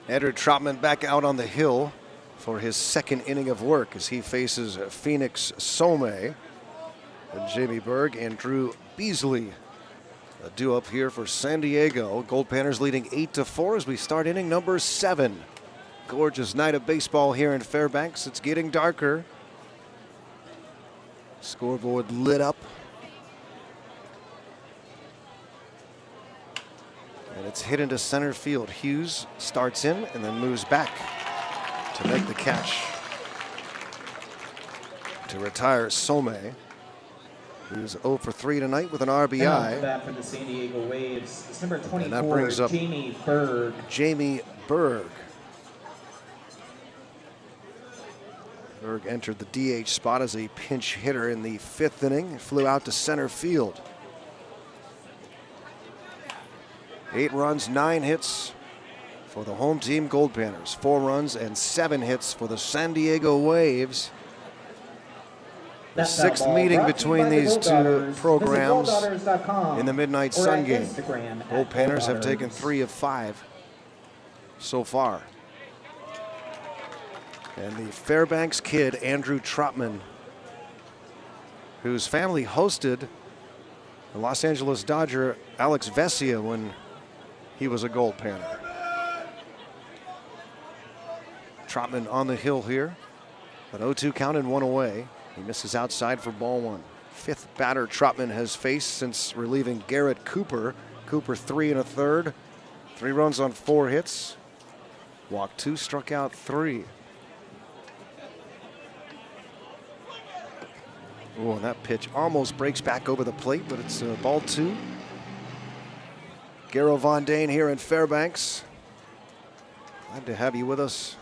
Andrew Trotman back out on the hill for his second inning of work as he faces Phoenix Some and Jamie Berg and Drew Beasley. A due up here for San Diego. Goldpanners leading 8-4 as we start inning number 7. Gorgeous night of baseball here in Fairbanks. It's getting darker. Scoreboard lit up. And it's hit into center field. Hughes starts in and then moves back to make the catch to retire Some, who's 0 for 3 tonight with an RBI. That for the San Diego Waves. It's number 24, and that brings up Jamie Berg. Jamie Berg. Berg entered the DH spot as a pinch hitter in the 5th inning. Flew out to center field. 8 runs, 9 hits for the home team Goldpanners. 4 runs and 7 hits for the San Diego Waves. The 6th meeting between these two programs in the Midnight Sun game. Goldpanners have taken 3 of 5 so far. And the Fairbanks kid, Andrew Trotman, whose family hosted the Los Angeles Dodger Alex Vesia when he was a Goldpanner. Trotman on the hill here. An 0-2 count and 1 away. He misses outside for ball 1. 5th batter Trotman has faced since relieving Garrett Cooper. Cooper 3 1/3. 3 runs on 4 hits. Walked 2, struck out 3. Oh, and that pitch almost breaks back over the plate, but it's ball 2. Garo Von Dane here in Fairbanks. Glad to have you with us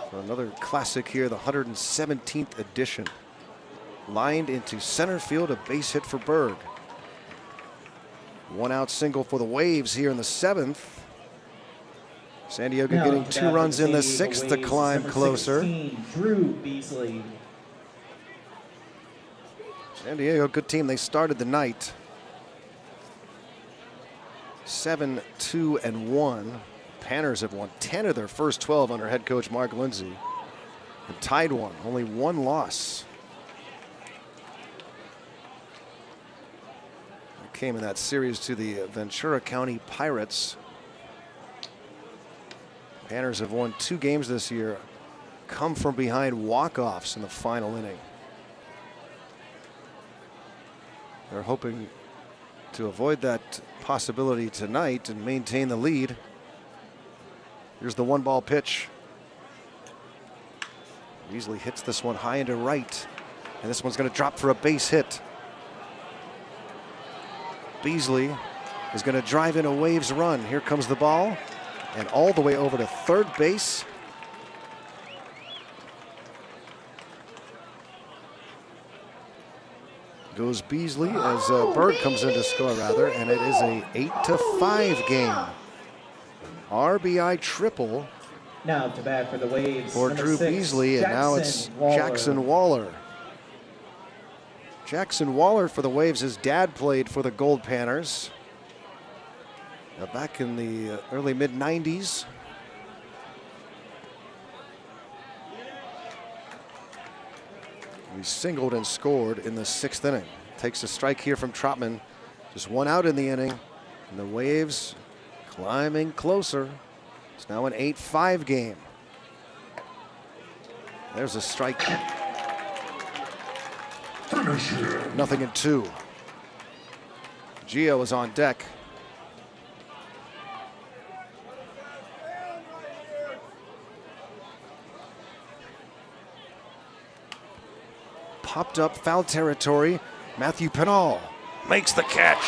for another classic here, the 117th edition. Lined into center field, a base hit for Berg. 1 out single for the Waves here in the 7th. San Diego getting 2 runs in the 6th to climb closer. 16, Drew Beasley. San Diego, good team. They started the night 7-2-1. Panners have won 10 of their first 12 under head coach Mark Lindsay and tied 1. Only 1 loss. They came in that series to the Ventura County Pirates. Panners have won 2 games this year, come from behind walk-offs in the final inning. They're hoping to avoid that possibility tonight and maintain the lead. Here's the 1-ball pitch. Beasley hits this one high into right, and this one's going to drop for a base hit. Beasley is going to drive in a Waves run. Here comes the ball, and all the way over to third base. Goes Beasley as Berg comes in to score, rather, and it is a 8-5 game. RBI triple Now to bat for the Waves. for Drew 6, Beasley, and now it's Jackson Waller. Jackson Waller for the Waves. His dad played for the Goldpanners back in the early mid-90s. He singled and scored in the 6th inning. Takes a strike here from Trotman. Just 1 out in the inning, and the Waves climbing closer. It's now an 8-5 game. There's a strike. Nothing in 2. Gio is on deck. Popped up, foul territory. Matthew Pinal makes the catch.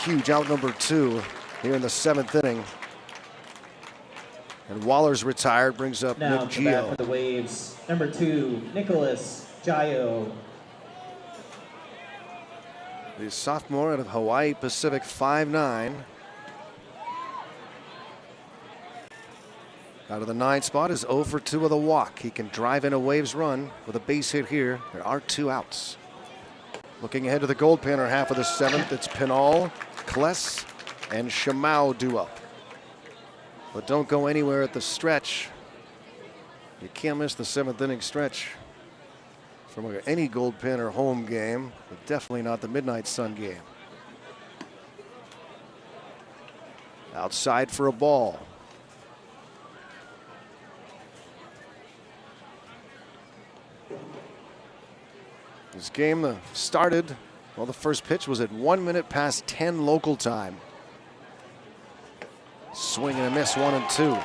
Huge out number 2 here in the 7th inning. And Waller's retired, brings up now Nick to bat Gio. for the Waves. Number 2, Nicholas Gio. The sophomore out of Hawaii Pacific, 5'9". Out of the 9 spot is 0 for 2 with a walk. He can drive in a Waves run with a base hit here. There are 2 outs. Looking ahead to the Goldpanner half of the 7th, it's Pinal, Kless, and Shamau due up. But don't go anywhere at the stretch. You can't miss the 7th inning stretch from any Goldpanner home game, but definitely not the Midnight Sun game. Outside for a ball. This game started, well, the first pitch was at 1 minute past 10 local time. Swing and a miss, 1-2.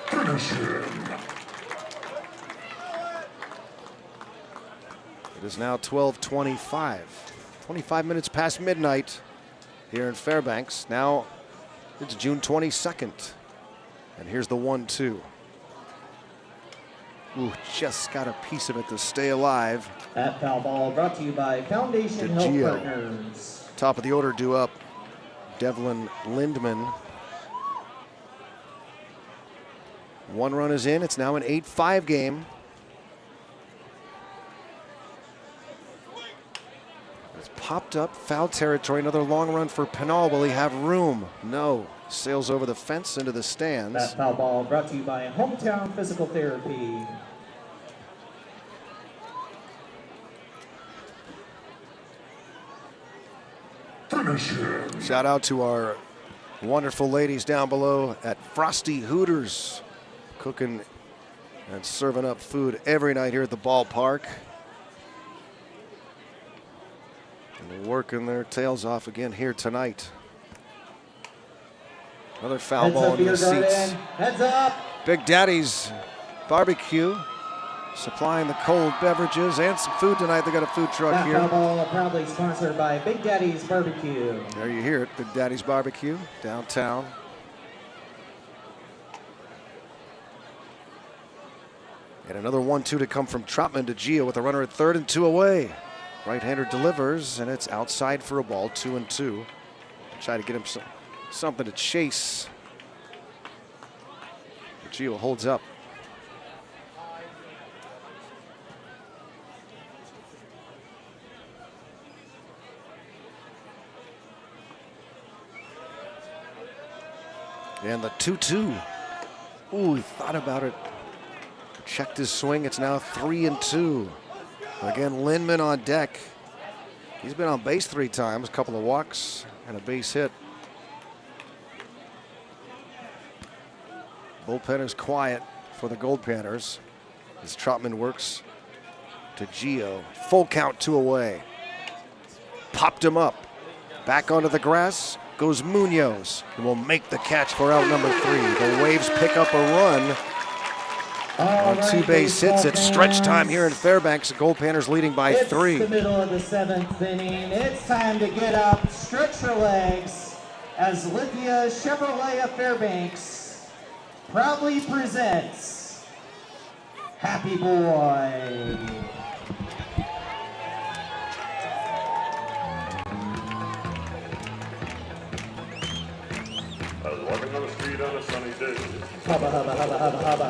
Finish him. It is now 12:25. 25 minutes past midnight here in Fairbanks. Now it's June 22nd. And here's the 1-2. Ooh, just got a piece of it to stay alive. That foul ball brought to you by Foundation Health DeGio. Partners. Top of the order due up, Devlin Lindman. 1 run is in. It's now an 8-5 game. It's popped up, foul territory. Another long run for Pinal. Will he have room? No. Sails over the fence into the stands. That foul ball brought to you by Hometown Physical Therapy. Finish him. Shout out to our wonderful ladies down below at Frosty Hooters, cooking and serving up food every night here at the ballpark. And they're working their tails off again here tonight. Another foul Heads ball up, into the Beer seats. Garden. Heads up. Big Daddy's Barbecue, supplying the cold beverages and some food tonight. They got a food truck That here. foul ball proudly sponsored by Big Daddy's Barbecue. There you hear it, Big Daddy's Barbecue, downtown. And another 1-2 to come from Trotman to Gio with a runner at third and 2 away. Right-hander delivers, and it's outside for a ball, 2-2. Try to get him something to chase. But Gio holds up. And the 2-2. Ooh, he thought about it. Checked his swing. It's now 3-2. Again, Lindman on deck. He's been on base 3 times, a couple of walks and a base hit. Bullpenners quiet for the Goldpanners as Trotman works to Gio. Full count, 2 away. Popped him up. Back onto the grass goes Munoz, and will make the catch for out number 3. The Waves pick up a run on 2 base hits. It's stretch time here in Fairbanks. The Goldpanners leading by 3. It's the middle of the 7th inning. It's time to get up, stretch your legs, as Lithia Chevrolet of Fairbanks proudly presents Happy Boy. I was walking on the street on a sunny day. Hubba, hubba, hubba, hubba, hubba.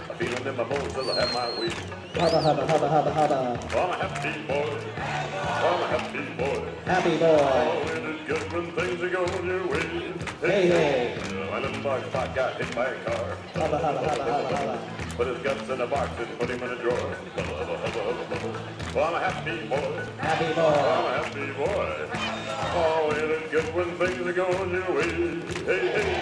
I feeling in my bones till I have my way. Hubba, hubba, hubba, hubba, hubba. Oh, I'm a happy boy. Oh, I'm a happy boy. Happy boy. Oh, it is good when things are going your way. Hey, hey. My little boy Spot got hit by a car. Hubba, hubba, hubba, hubba, hubba. Put his guts in a box and put him in a drawer. Hubba, hubba, hubba, hubba, hubba. Oh, I'm a happy boy. Happy Oh, boy. I'm a happy boy. Oh, it is good when things are going your way. Hey, hey.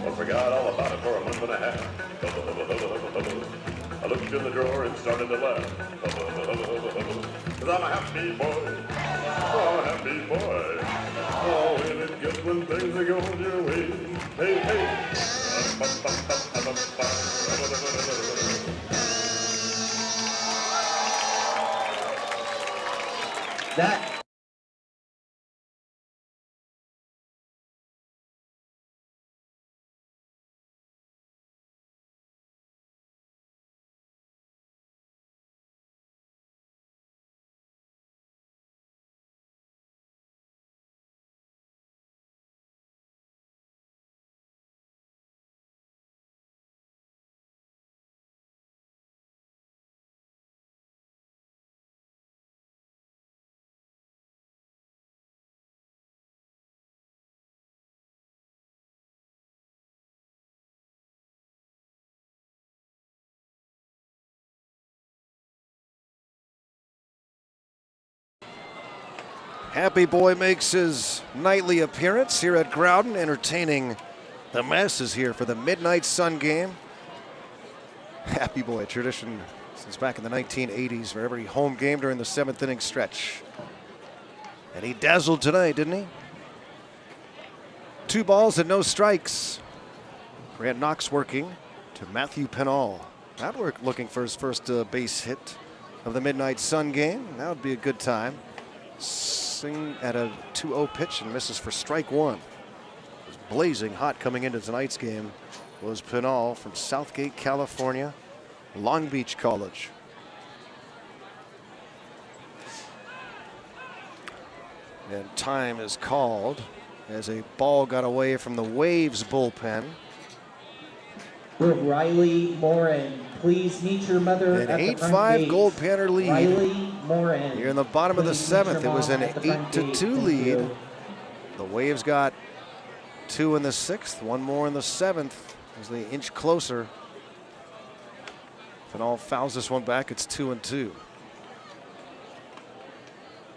I forgot all about it for a month and a half. I looked in the drawer and started to laugh. Cause I'm a happy boy. Oh, I'm a happy boy. Oh, and it gets when things are going your way. Hey, hey. That Happy Boy makes his nightly appearance here at Groudon, entertaining the masses here for the Midnight Sun game. Happy Boy, a tradition since back in the 1980s for every home game during the 7th inning stretch. And he dazzled tonight, didn't he? 2 balls and no strikes. Grant Knox working to Matthew Pennall. That looking for his first base hit of the Midnight Sun game. That would be a good time. Swing at a 2-0 pitch and misses for strike 1. It was blazing hot coming into tonight's game was Pennall from Southgate, California, Long Beach College. And time is called as a ball got away from the Waves bullpen. Riley Morin, please meet your mother An at the front 8-5 gate. Goldpanner lead. Riley Morin. Here in the bottom of the Please meet your 7th, it was mom an at the front 8-2 gate. Thank lead. you. The Waves got 2 in the 6th, 1 more in the 7th as they inch closer. Pennall fouls this one back, it's 2-2.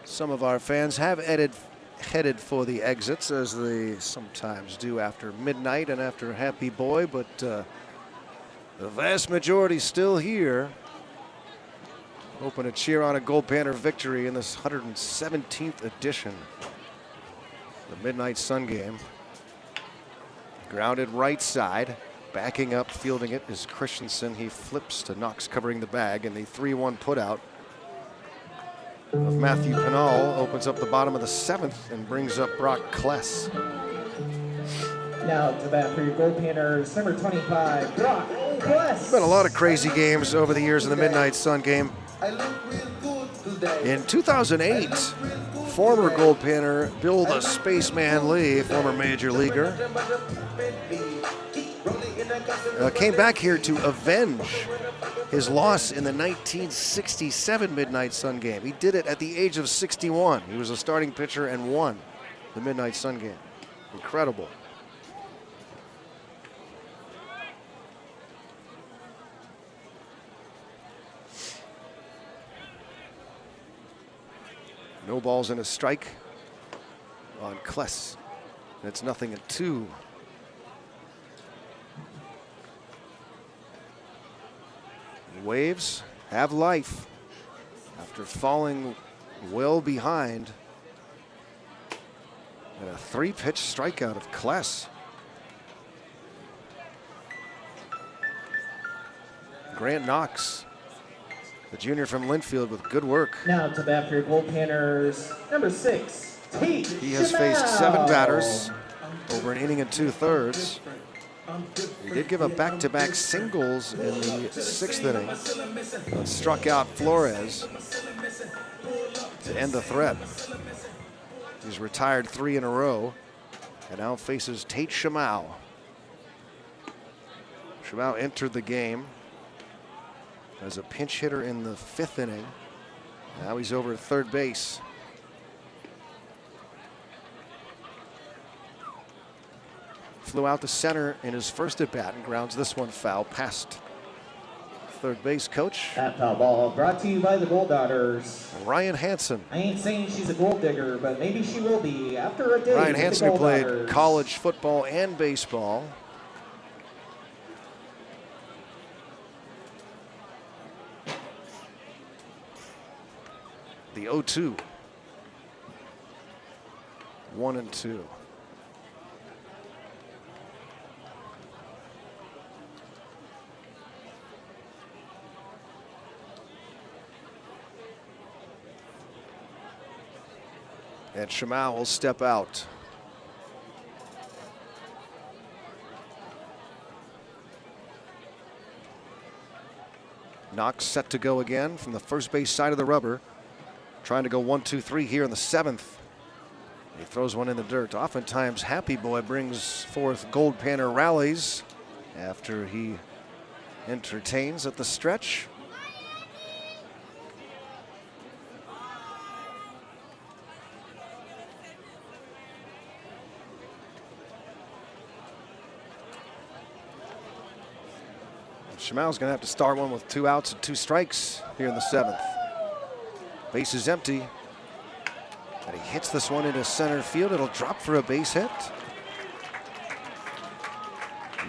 Some of our fans have headed for the exits, as they sometimes do after midnight and after Happy Boy, but the vast majority still here, hoping to cheer on a Goldpanner victory in this 117th edition of the Midnight Sun game. Grounded right side, backing up, fielding it is Christensen. He flips to Knox covering the bag, and the 3-1 putout of Matthew Pennall opens up the bottom of the 7th and brings up Brock Kless. Now to bat for your Goldpanners, number 25, Brock Kless. There's been a lot of crazy games over the years in the Midnight Sun game. In 2008, former Goldpanner Bill the Spaceman Lee, former major leaguer, came back here to avenge his loss in the 1967 Midnight Sun game. He did it at the age of 61. He was a starting pitcher and won the Midnight Sun game. Incredible. No balls and a strike on Kless. And it's 0-2. Waves have life after falling well behind. And a 3-pitch strikeout of Kless. Grant Knox, the junior from Linfield, with good work. Now to bat for your Goldpanners, number 6, Tate He has Chanel. faced 7 batters over an inning and 2/3. He did give up back-to-back singles in the 6th inning, but struck out Flores to end the threat. He's retired 3 in a row and now faces Tate Shamau. Shamau entered the game as a pinch hitter in the 5th inning. Now he's over at third base. Flew out to center in his first at bat and grounds this one foul past third base coach. That foul ball brought to you by the Gold Daughters. Ryan Hansen. I ain't saying she's a gold digger, but maybe she will be after a day. Ryan with the Hansen, who Gold played Daughters. college football and baseball. The 0-2. 1-2. And Shamau will step out. Knox set to go again from the first base side of the rubber. Trying to go 1-2-3 here in the 7th. He throws one in the dirt. Oftentimes, Happy Boy brings forth Goldpanner rallies after he entertains at the stretch. Shamau's going to have to start one with 2 outs and 2 strikes here in the 7th. Base is empty. And he hits this one into center field. It'll drop for a base hit.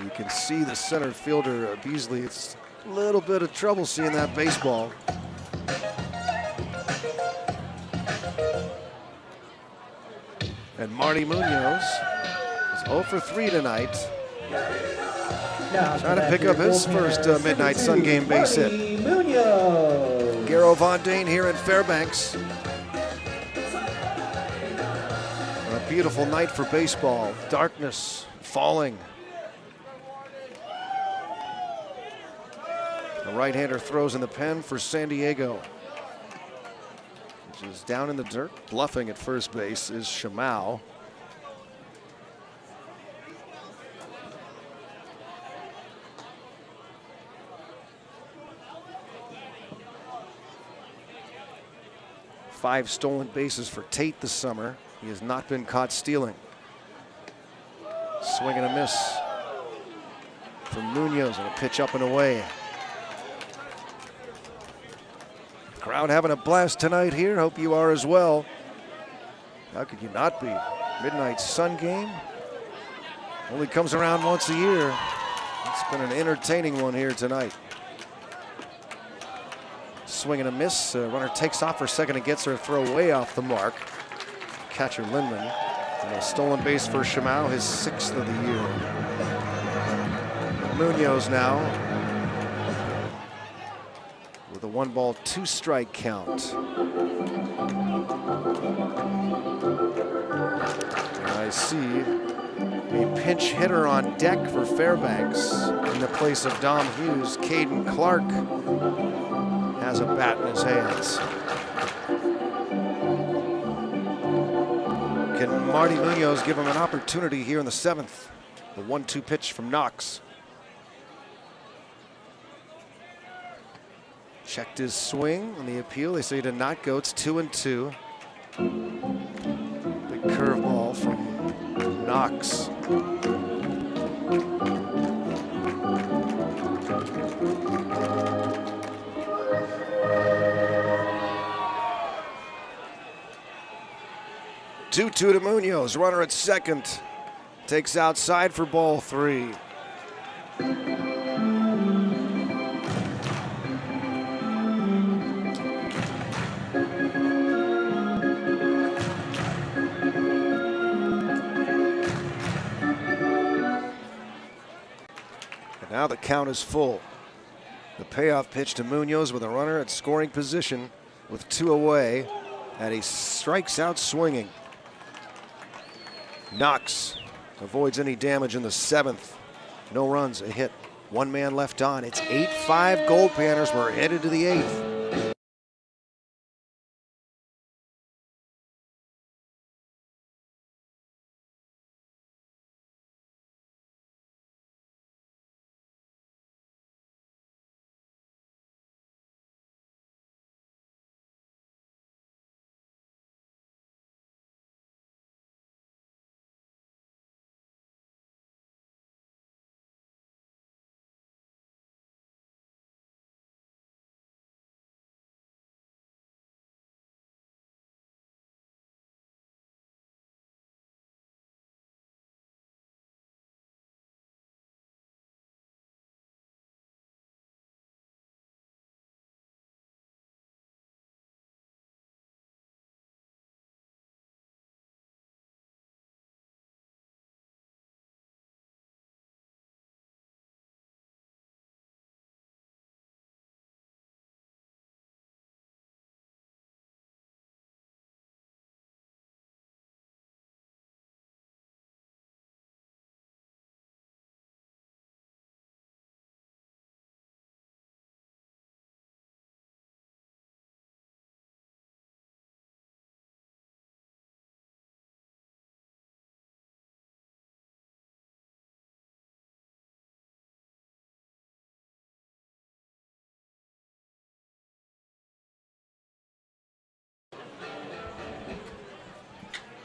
You can see the center fielder, Beasley, it's a little bit of trouble seeing that baseball. And Marty Munoz is 0 for 3 tonight. Trying to pick up his first Midnight Sun Game base hit. Garo Von Dane here in Fairbanks. A beautiful night for baseball. Darkness falling. The right-hander throws in the pen for San Diego, which is down in the dirt. Bluffing at first base is Shamau. Five stolen bases for Tate this summer. He has not been caught stealing. Swing and a miss from Munoz, and a pitch up and away. Crowd having a blast tonight here. Hope you are as well. How could you not be? Midnight Sun Game only comes around once a year. It's been an entertaining one here tonight. Swing and a miss. Runner takes off for second and gets her throw way off the mark. Catcher Lindman. And a stolen base for Shamau, his 6th of the year. Munoz now with a 1-ball, 2-strike count. And I see a pinch hitter on deck for Fairbanks in the place of Dom Hughes. Caden Clark has a bat in his hands. Can Marty Munoz give him an opportunity here in the 7th? The 1-2 pitch from Knox. Checked his swing on the appeal. They say he did not go. It's 2-2. Big curveball from Knox. 2-2 to Munoz. Runner at second. Takes outside for ball 3. And now the count is full. The payoff pitch to Munoz with a runner at scoring position with 2 away, and he strikes out swinging. Knox avoids any damage in the 7th. No runs, a hit. 1 man left on. It's 8-5 Goldpanners. We're headed to the 8th.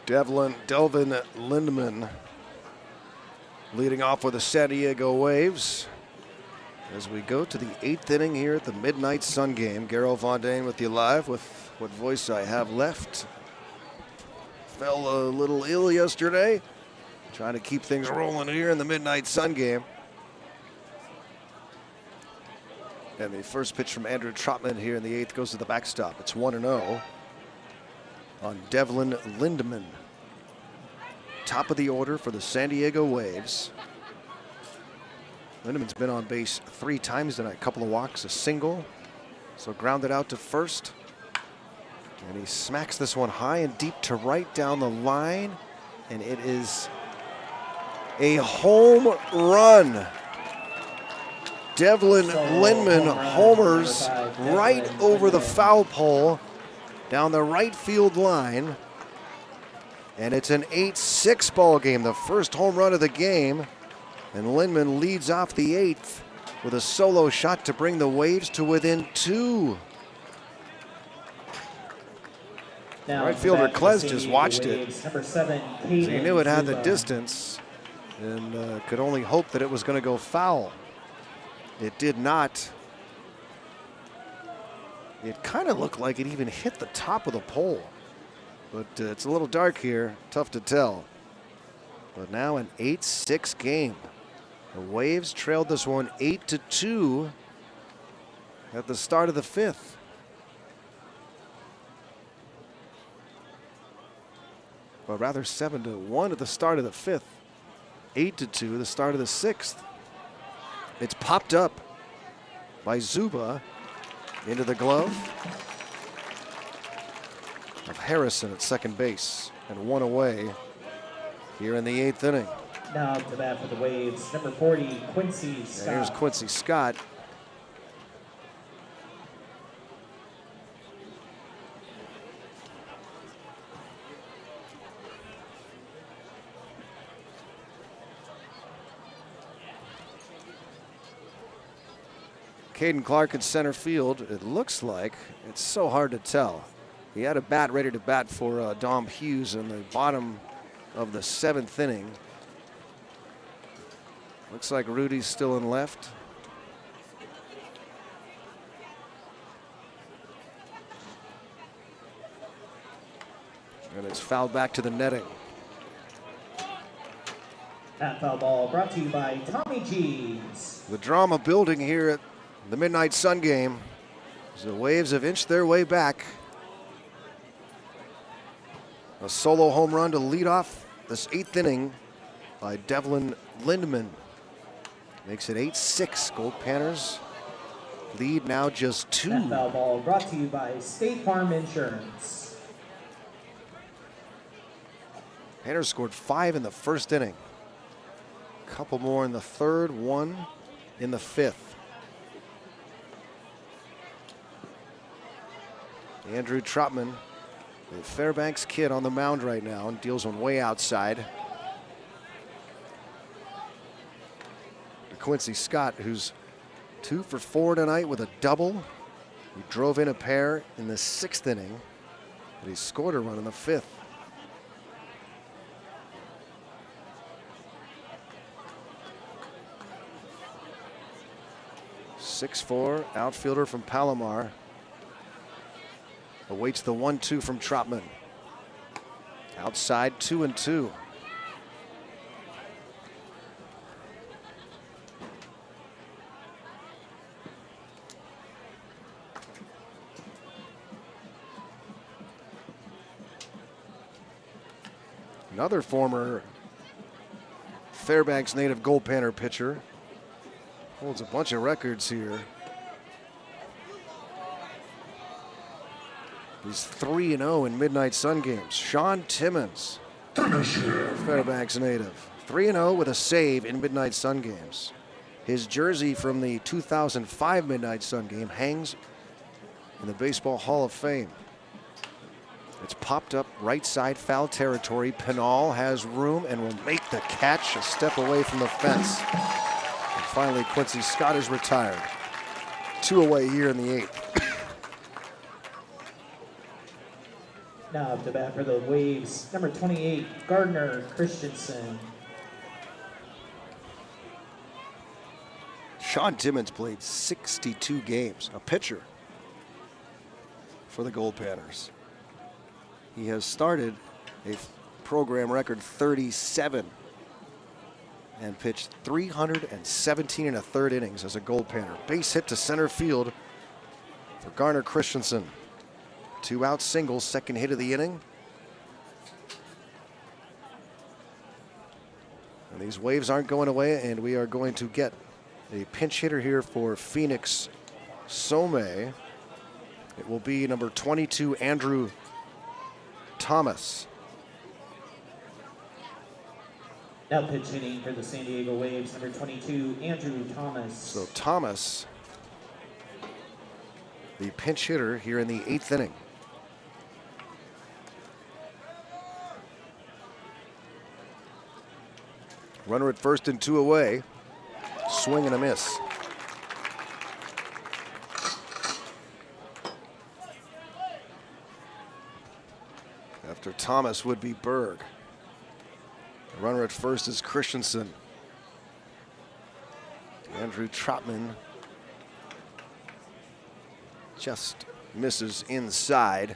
Delvin Lindman leading off with the San Diego Waves as we go to the 8th inning here at the Midnight Sun Game. Garo Von Dane with you live with what voice I have left. fell a little ill yesterday. Trying to keep things rolling here in the Midnight Sun game. And the first pitch from Andrew Trotman here in the 8th goes to the backstop. It's 1-0 on Devlin Lindemann. Top of the order for the San Diego Waves. Lindemann's been on base 3 times tonight. A couple of walks, a single. So grounded out to first. And he smacks this one high and deep to right down the line. And it is a home run. Devlin Lindemann homers right over the foul pole down the right field line. And it's an 8-6 ball game, the first home run of the game. And Lindemann leads off the 8th with a solo shot to bring the Waves to within 2. Now, Right fielder Klez just watched it. Number 7, So he knew it had the distance and could only hope that it was going to go foul. It did not. It kind of looked like it even hit the top of the pole. But it's a little dark here, tough to tell. But now an 8-6 game. The Waves trailed this one 8-2 at the start of the 5th. Or rather 7-1 at the start of the 5th. 8-2 the start of the 6th. It's popped up by Zuba into the glove of Harrison at second base, and 1 away here in the 8th inning. Now to bat for the Waves, number 40, Quincy Scott. Here's Quincy Scott. Caden Clark in center field. It looks like, it's so hard to tell. He had a bat ready to bat for Dom Hughes in the bottom of the 7th inning. Looks like Rudy's still in left. And it's fouled back to the netting. That foul ball brought to you by Tommy G's. The drama building here at the Midnight Sun game as the Waves have inched their way back. A solo home run to lead off this 8th inning by Devlin Lindemann. Makes it 8-6. Goldpanners lead now just 2. That foul ball brought to you by State Farm Insurance. Panners scored 5 in the 1st inning. A couple more in the 3rd, 1 in the 5th. Andrew Trotman, the Fairbanks kid, on the mound right now and deals one way outside. To Quincy Scott, who's 2 for 4 tonight with a double. He drove in a pair in the 6th inning, but he scored a run in the 5th. .6'4" outfielder from Palomar awaits the 1-2 from Trotman. Outside, 2-2. Another former Fairbanks native Goldpanner pitcher. Holds a bunch of records here. He's 3-0 in Midnight Sun games. Sean Timmons, Fairbanks native. 3-0 with a save in Midnight Sun games. His jersey from the 2005 Midnight Sun game hangs in the Baseball Hall of Fame. It's popped up right side, foul territory. Pinal has room and will make the catch a step away from the fence. And finally, Quincy Scott is retired. 2 away here in the 8th. Now up to bat for the Waves, number 28, Gardner Christensen. Sean Timmons played 62 games, a pitcher for the Goldpanners. He has started a program record 37, and pitched 317 and a third innings as a Goldpanner. Base hit to center field for Garner Christensen. 2-out single, second hit of the inning. And these waves aren't going away, and we are going to get a pinch hitter here for Phoenix Some. It will be number 22, Andrew Thomas. Now pitch hitting for the San Diego Waves, number 22, Andrew Thomas. So Thomas, the pinch hitter here in the 8th inning. Runner at first and 2 away. Swing and a miss. After Thomas would be Berg. The runner at first is Christensen. Andrew Trotman just misses inside.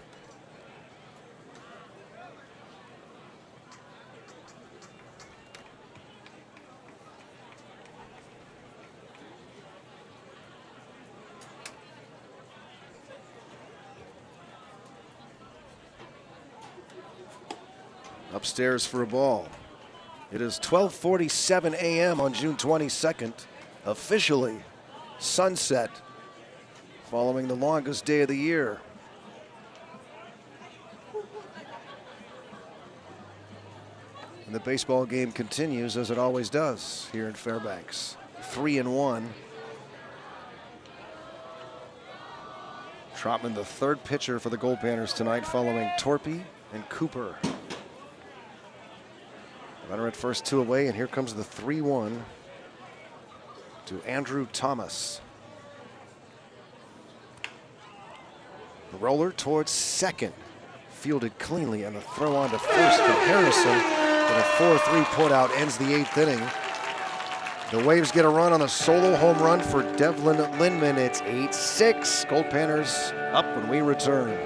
Upstairs for a ball. It is 12:47 a.m. on June 22nd, officially sunset, following the longest day of the year. And the baseball game continues as it always does here in Fairbanks. 3-1. Trotman, the third pitcher for the Goldpanners tonight, following Torpy and Cooper. Runner at first, 2 away, and here comes the 3-1 to Andrew Thomas. The roller towards second, fielded cleanly, and the throw on to first from Harrison. And a 4-3 putout ends the 8th inning. The Waves get a run on a solo home run for Devlin Lindman. It's 8-6. Goldpanners up when we return.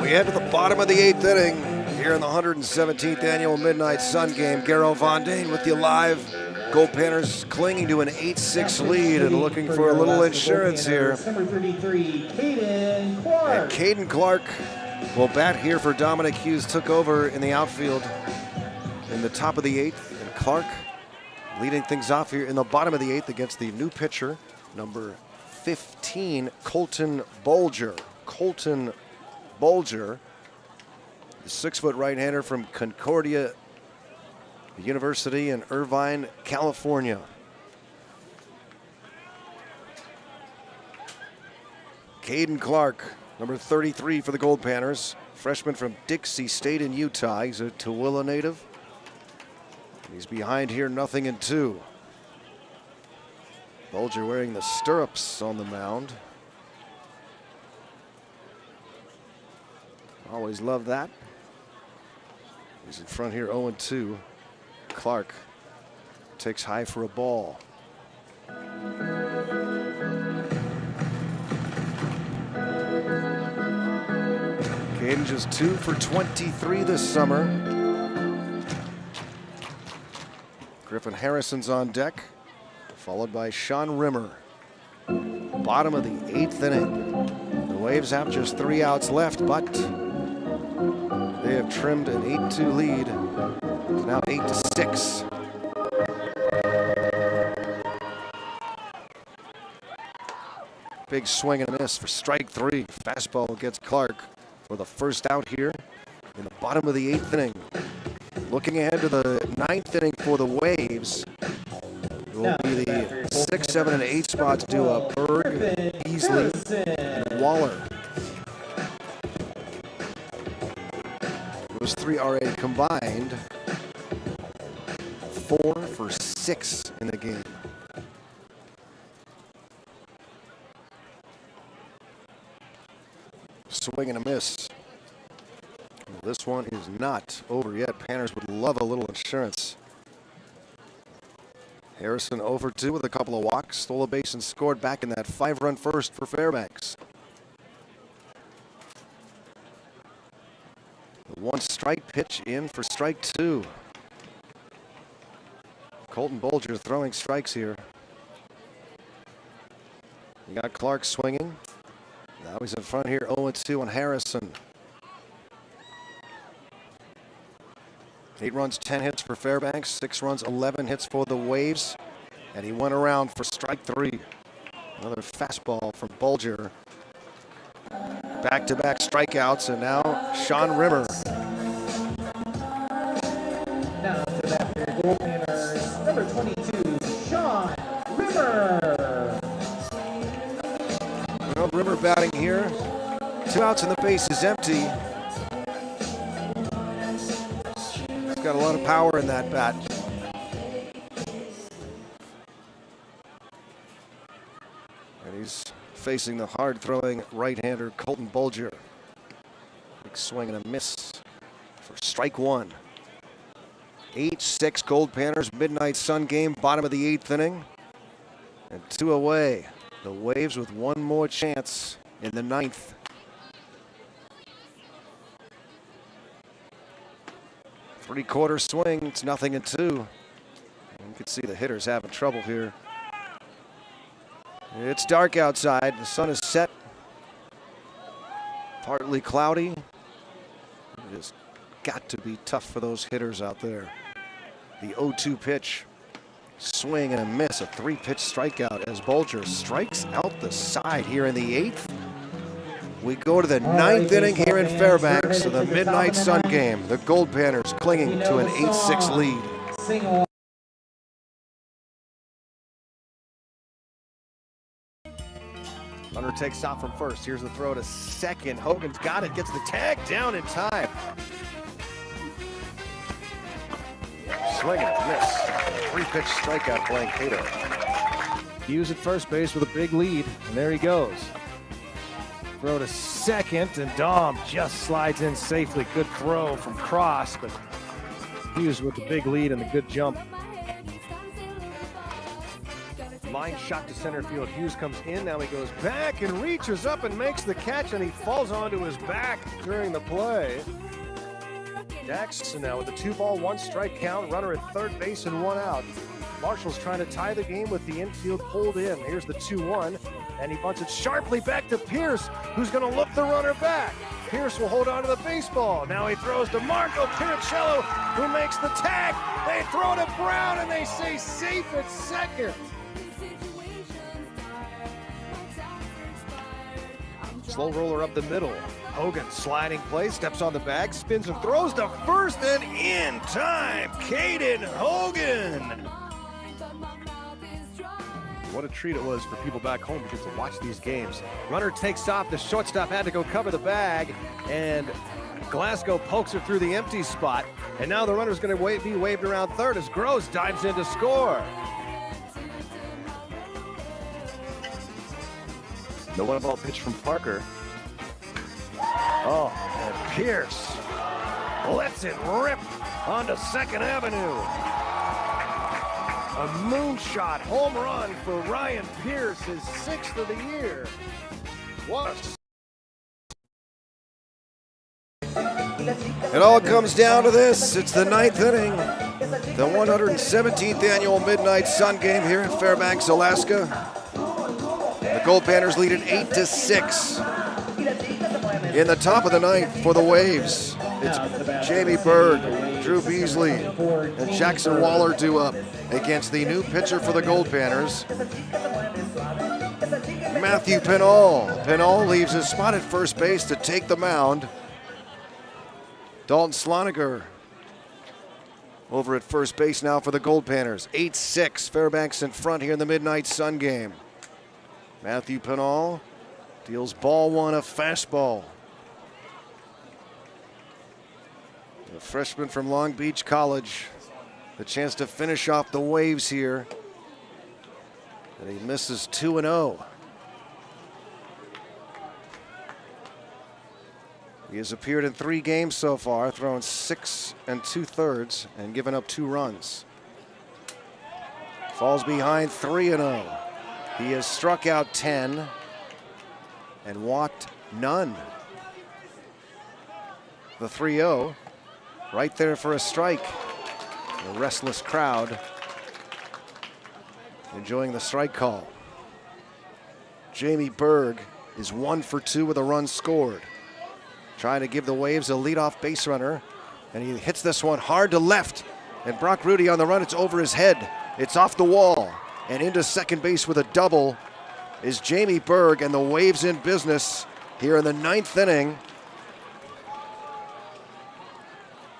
We head to the bottom of the 8th inning here in the 117th annual Midnight Sun game. Garrow Von Dane with you live. Goldpanners clinging to an 8-6 lead and looking for a little insurance here. Number 33, Caden Clark. And Caden Clark Well, bat here for Dominic Hughes took over in the outfield in the top of the 8th, and Clark leading things off here in the bottom of the 8th against the new pitcher, number 15, Colton Bolger. Colton Bolger, the 6-foot right-hander from Concordia University in Irvine, California. Caden Clark, number 33 for the Goldpanners, freshman from Dixie State in Utah. He's a Tooele native. He's behind here, 0-2. Bolger wearing the stirrups on the mound. Always love that. He's in front here, 0-2. Clark takes high for a ball. Caden just 2 for 23 this summer. Griffin Harrison's on deck, followed by Sean Rimmer. Bottom of the 8th inning. The Waves have just 3 outs left, but they have trimmed an 8-2 lead. It's now 8-6. Big swing and a miss for strike 3. Fastball gets Clark for the first out here in the bottom of the 8th inning. Looking ahead to the 9th inning for the Waves, it will be the 6, 7, and 8 spots due up. Berg, Beasley, and Waller. Those 3 are a combined 4 for 6 in the game. Swing and a miss. This one is not over yet. Panners would love a little insurance. Harrison 0-2 with a couple of walks, stole a base and scored back in that 5-run first for Fairbanks. The 1-strike pitch in for strike 2. Colton Bolger throwing strikes here. You got Clark swinging. Now he's in front here, 0-2 on Harrison. 8 runs, 10 hits for Fairbanks, 6 runs, 11 hits for the Waves, and he went around for strike 3. Another fastball from Bolger. Back-to-back strikeouts, and now Sean Rimmer. Now to bat for your Goldpanners, number 22, Sean Rimmer. Well, Rimmer batting here. 2 outs and the base is empty. He's got a lot of power in that bat. And he's facing the hard-throwing right-hander Colton Bolger. Big swing and a miss for strike 1. 8-6 Goldpanners, midnight sun game, bottom of the 8th inning. And 2 away. The Waves with 1 more chance in the 9th. Three-quarter swing, it's 0-2. You can see the hitters having trouble here. It's dark outside, the sun is set. Partly cloudy. It has got to be tough for those hitters out there. The 0-2 pitch. Swing and a miss, a 3-pitch strikeout as Bolger strikes out the side here in the 8th. We go to the 9th inning here in Fairbanks, the midnight sun game. The Goldpanners clinging to an 8-6 lead. Hunter takes off from first. Here's the throw to second. Hogan's got it, gets the tag down in time. Swing and a miss. 3-pitch strikeout playing Cato. Hughes at first base with a big lead, and there he goes. Throw to second, and Dom just slides in safely. Good throw from Cross, but Hughes with the big lead and the good jump. Line shot to center field. Hughes comes in, now he goes back and reaches up and makes the catch, and he falls onto his back during the play. Dax now with a 2-ball, 1-strike count, runner at third base and 1 out. Marshall's trying to tie the game with the infield pulled in. Here's the 2-1, and he bunts it sharply back to Pierce, who's going to look the runner back. Pierce will hold on to the baseball. Now he throws to Marco Piricello, who makes the tag. They throw to Brown, and they say safe at second. Slow roller up the middle. Hogan sliding play, steps on the bag, spins and throws to first, and in time, Caden Hogan. What a treat it was for people back home because to watch these games. Runner takes off, the shortstop had to go cover the bag, and Glasgow pokes her through the empty spot, and now the runner's going to be waved around third as Gross dives in to score. The one ball pitch from Parker. Oh, and Pierce lets it rip onto Second Avenue. A moonshot home run for Ryan Pierce, his 6th of the year. What It all comes down to this. It's the 9th inning, the 117th annual Midnight Sun game here in Fairbanks, Alaska. The Goldpanners lead it 8-6. In the top of the 9th for the Waves, it's Jamie Berg, Drew Beasley, and Jackson Waller due up against the new pitcher for the Goldpanners, Matthew Pennall. Pennall leaves his spot at first base to take the mound. Dalton Sloniger over at first base now for the Goldpanners. 8-6, Fairbanks in front here in the Midnight Sun game. Matthew Pennall deals ball one, a fastball. The freshman from Long Beach College, the chance to finish off the Waves here. And he misses 2-0. He has appeared in 3 games so far, thrown 6 2/3 and given up 2 runs. Falls behind 3-0. He has struck out 10 and walked none. The 3-0 right there for a strike. A restless crowd enjoying the strike call. Jamie Berg is 1 for 2 with a run scored. Trying to give the Waves a leadoff base runner, and he hits this one hard to left. And Brock Rudy on the run, it's over his head. It's off the wall, and into second base with a double is Jamie Berg, and the Waves in business here in the 9th inning.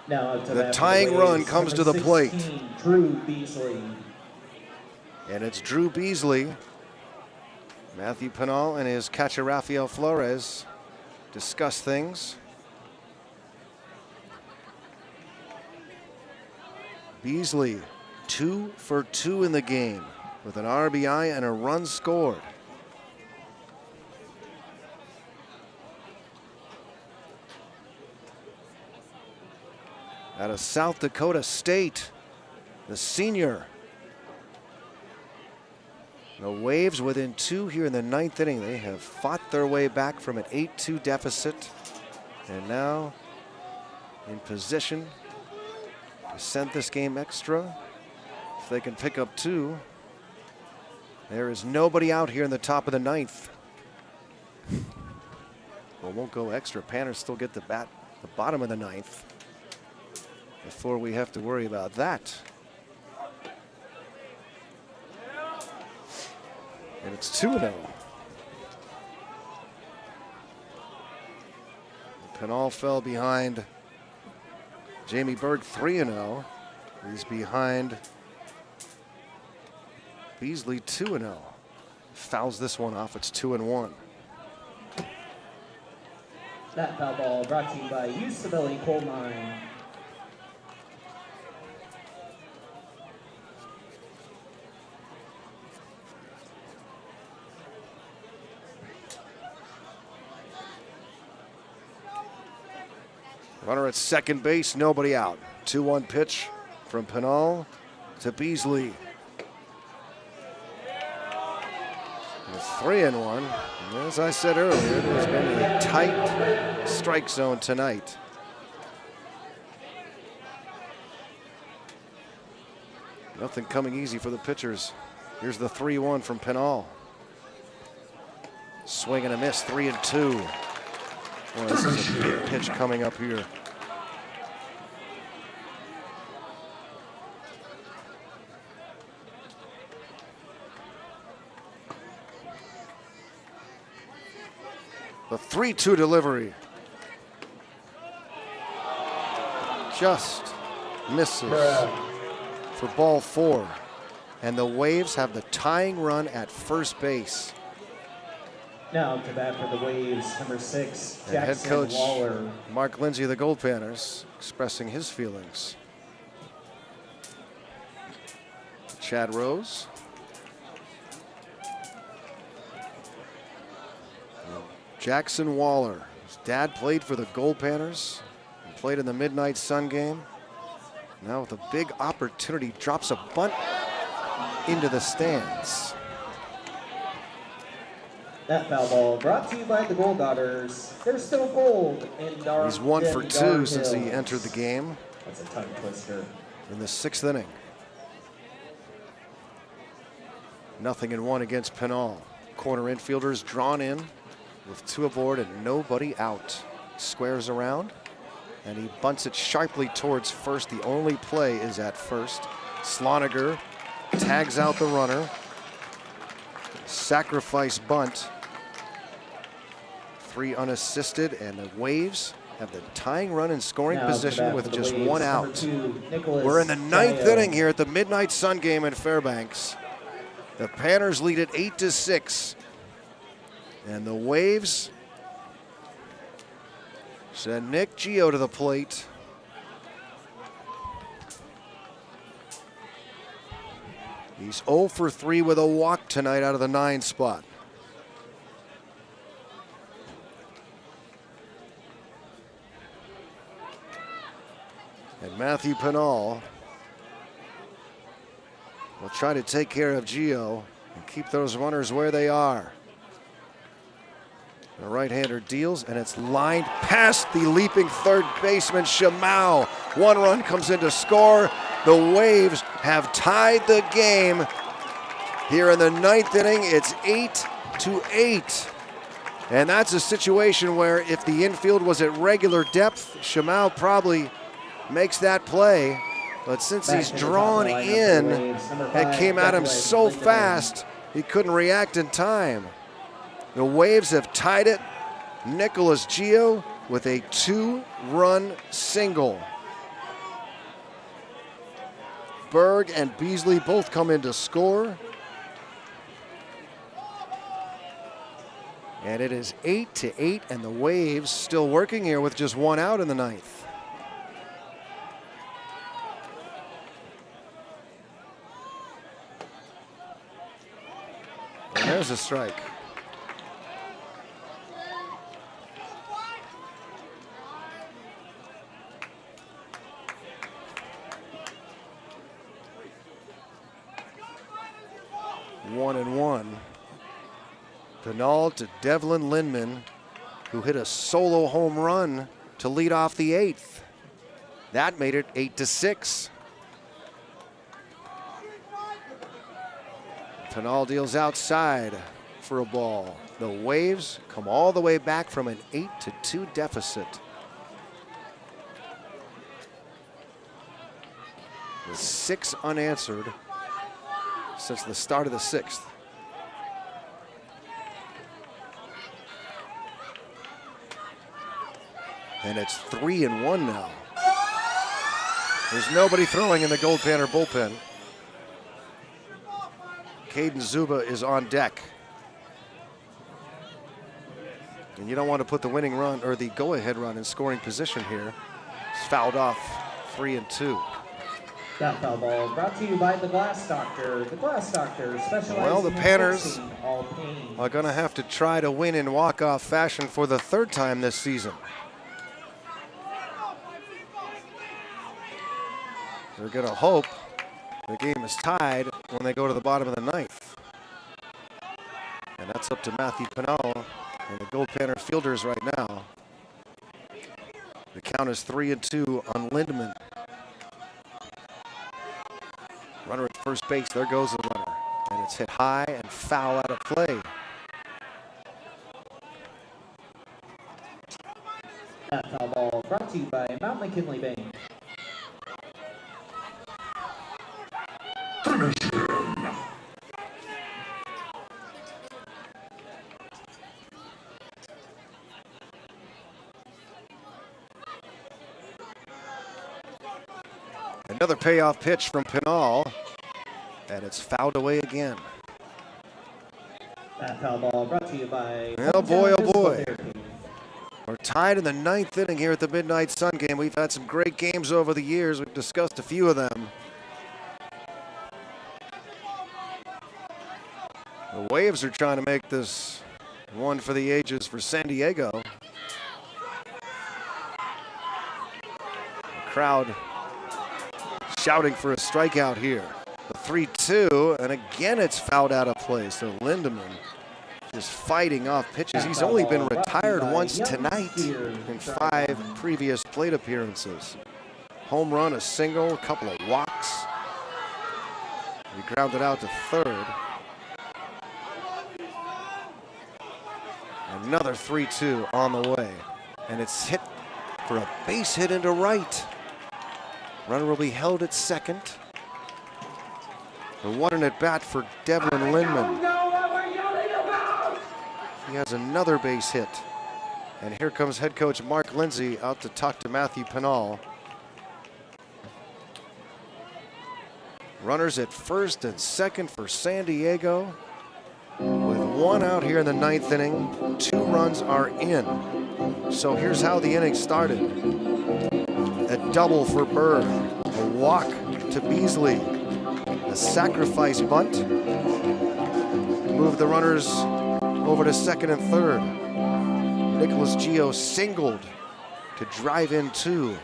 Now to the tying run comes to the plate. Drew Beasley. And it's Drew Beasley. Matthew Pennall and his catcher Rafael Flores discuss things. Beasley 2 for 2 in the game with an RBI and a run scored. Out of South Dakota State, the senior. The Waves within 2 here in the 9th inning. They have fought their way back from an 8-2 deficit, and now in position to send this game extra. If they can pick up 2, there is nobody out here in the top of the 9th. Well, won't go extra. Panners still get the bat the bottom of the 9th before we have to worry about that. And it's 2-0. Pennall fell behind Jamie Berg 3-0. He's behind Beasley 2-0. Fouls this one off, it's 2-1. That foul ball brought to you by Usability Coal Mine. Runner at second base, nobody out. 2-1 pitch from Pennall to Beasley. 3-1. As I said earlier, it has been a tight strike zone tonight. Nothing coming easy for the pitchers. Here's the 3-1 from Pennall. Swing and a miss, 3-2. Boy, this is a big pitch coming up here. The 3-2 delivery. Just misses for ball 4. And the Waves have the tying run at first base. Now to bat for the Waves, number 6, And Jackson head coach Waller. Mark Lindsay of the Goldpanners expressing his feelings. Chad Rose. Jackson Waller. His dad played for the Goldpanners and played in the Midnight Sun game. Now with a big opportunity, drops a bunt into the stands. That foul ball brought to you by the Gold Daughters. There's still gold in Dar. He's 1 for 2 since he Hills. entered the game That's a tongue twister. in the 6th inning. 0-1 against Pinal. Corner infielders drawn in with 2 aboard and nobody out. Squares around and he bunts it sharply towards first. The only play is at first. Sloniger tags out the runner. Sacrifice bunt. 3 unassisted, and the Waves have the tying run in scoring Now position with for the just Waves, 1 number out. 2, Nicholas We're in the 9th Sayo. inning here at the Midnight Sun game in Fairbanks. The Panners lead it 8-6. And the Waves send Nick Gio to the plate. He's 0 for 3 with a walk tonight out of the 9 spot. And Matthew Pinal will try to take care of Gio and keep those runners where they are. The right-hander deals, and it's lined past the leaping third baseman, Shamau. 1 run comes in to score. The Waves have tied the game. Here in the 9th inning, it's 8-8. And that's a situation where if the infield was at regular depth, Shamau probably makes that play. But since Back he's in the top drawn line of the in, Waves, number it 5, came at him Douglas so Lindemann. fast, he couldn't react in time. The Waves have tied it. Nicholas Gio with a 2-run single. Berg and Beasley both come in to score. And it is 8-8, and the Waves still working here with just 1 out in the 9th. And there's a strike. One and 1. Pinal to Devlin Lindman, who hit a solo home run to lead off the 8th. That made it 8-6. Pinal deals outside for a ball. The Waves come all the way back from an 8-2 deficit. With 6 unanswered since the start of the 6th. And it's 3-1 now. There's nobody throwing in the Goldpanner bullpen. Caden Zuba is on deck. And you don't want to put the winning run or the go-ahead run in scoring position here. It's fouled off, 3-2. That foul ball brought to you by the Glass Doctor. The Glass Doctor specializes Well, the in Panners fixing all pain. are going to have to try to win in walk-off fashion for the 3rd time this season. They're going to hope the game is tied when they go to the bottom of the 9th. And that's up to Matthew Pinal and the Goldpanner fielders right now. The count is 3-2 on Lindemann. Runner at first base, there goes the runner. And it's hit high and foul out of play. brought to you by Mount McKinley Bank. Another payoff pitch from Pinal, and it's fouled away again. That foul ball brought to you by... Oh boy, oh boy. We're tied in the 9th inning here at the Midnight Sun game. We've had some great games over the years. We've discussed a few of them. The Waves are trying to make this one for the ages for San Diego. The crowd shouting for a strikeout here. The 3-2, and again it's fouled out of play. So Lindemann just fighting off pitches. He's only been retired once tonight in 5 previous plate appearances. Home run, a single, a couple of walks. He grounded out to third. Another 3-2 on the way, and it's hit for a base hit into right. Runner will be held at second. The 1 at bat for Devlin Lindman. He has another base hit. And here comes head coach Mark Lindsay out to talk to Matthew Pinal. Runners at first and second for San Diego. With 1 out here in the 9th inning, 2 runs are in. So here's how the inning started. A double for Bird, a walk to Beasley, a sacrifice bunt, moved the runners over to second and third. Nicholas Gio singled to drive in 2.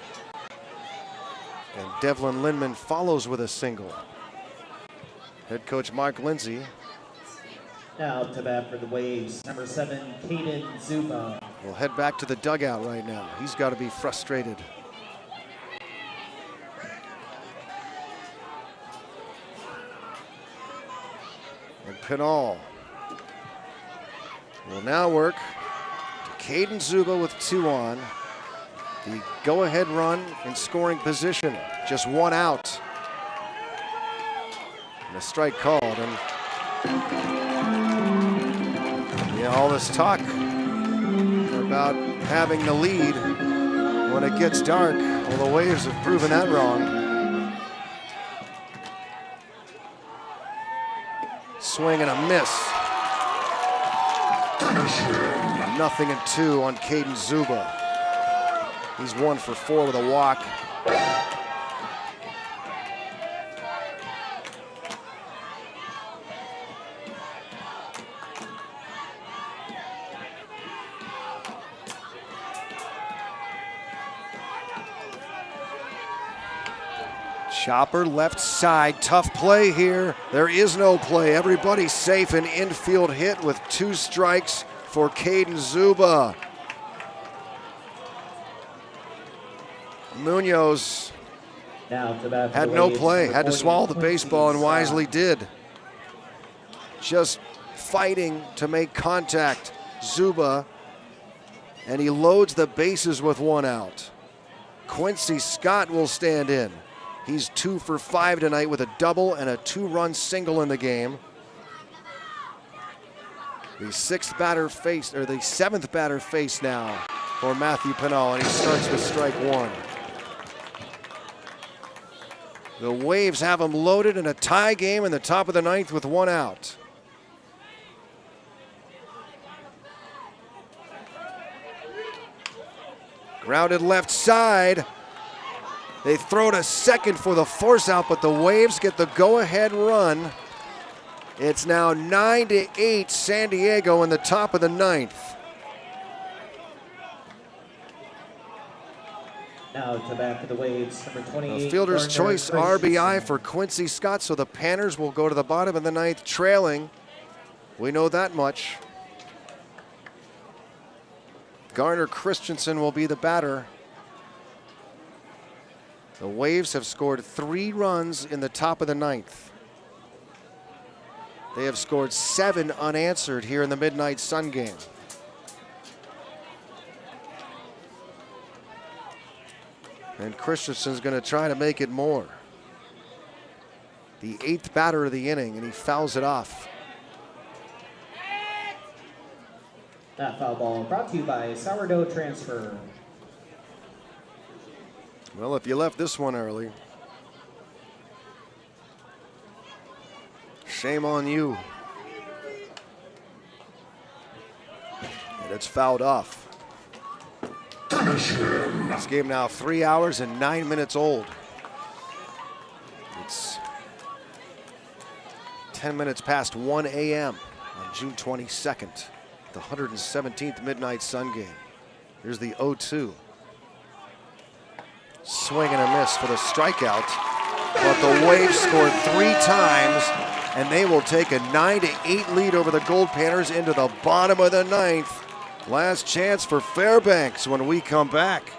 And Devlin Lindman follows with a single. Head coach Mark Lindsay. Now to bat for the Waves, number 7, Caden Zuba. We'll head back to the dugout right now. He's got to be frustrated. And Pinal will now work to Caden Zuba with 2 on. The go-ahead run in scoring position. Just 1 out. And a strike called. And yeah, all this talk about having the lead when it gets dark. Well, the Waves have proven that wrong. Swing and a miss. 0-2 on Caden Zuba. He's 1 for 4 with a walk. Chopper left side, tough play here. There is no play. Everybody's safe. An infield hit with 2 strikes for Caden Zuba. Munoz had no play, had to swallow the baseball and wisely did. Just fighting to make contact, Zuba, and he loads the bases with 1 out. Quincy Scott will stand in. He's 2 for 5 tonight with a double and a 2-run single in the game. The 6th batter faced, or the 7th batter faced now for Matthew Pinal, and he starts with strike 1. The Waves have him loaded in a tie game in the top of the 9th with 1 out. Grounded left side. They throw to second for the force out, but the Waves get the go-ahead run. It's now 9-8 San Diego in the top of the 9th. Now to bat for the Waves, number 28. A fielder's choice RBI for Quincy Scott, so the Panners will go to the bottom of the 9th trailing. We know that much. Garner Christensen will be the batter. The Waves have scored 3 runs in the top of the 9th. They have scored 7 unanswered here in the Midnight Sun game. And Christensen's going to try to make it more. The 8th batter of the inning, and he fouls it off. That foul ball brought to you by Sourdough Transfer. Well, if you left this one early, shame on you. And it's fouled off. This game now 3 hours and 9 minutes old. It's 10 minutes past 1 a.m. on June 22nd, the 117th Midnight Sun game. Here's the 0-2. Swing and a miss for the strikeout, but the Waves scored 3 times, and they will take a 9-8 lead over the Goldpanners into the bottom of the 9th. Last chance for Fairbanks when we come back.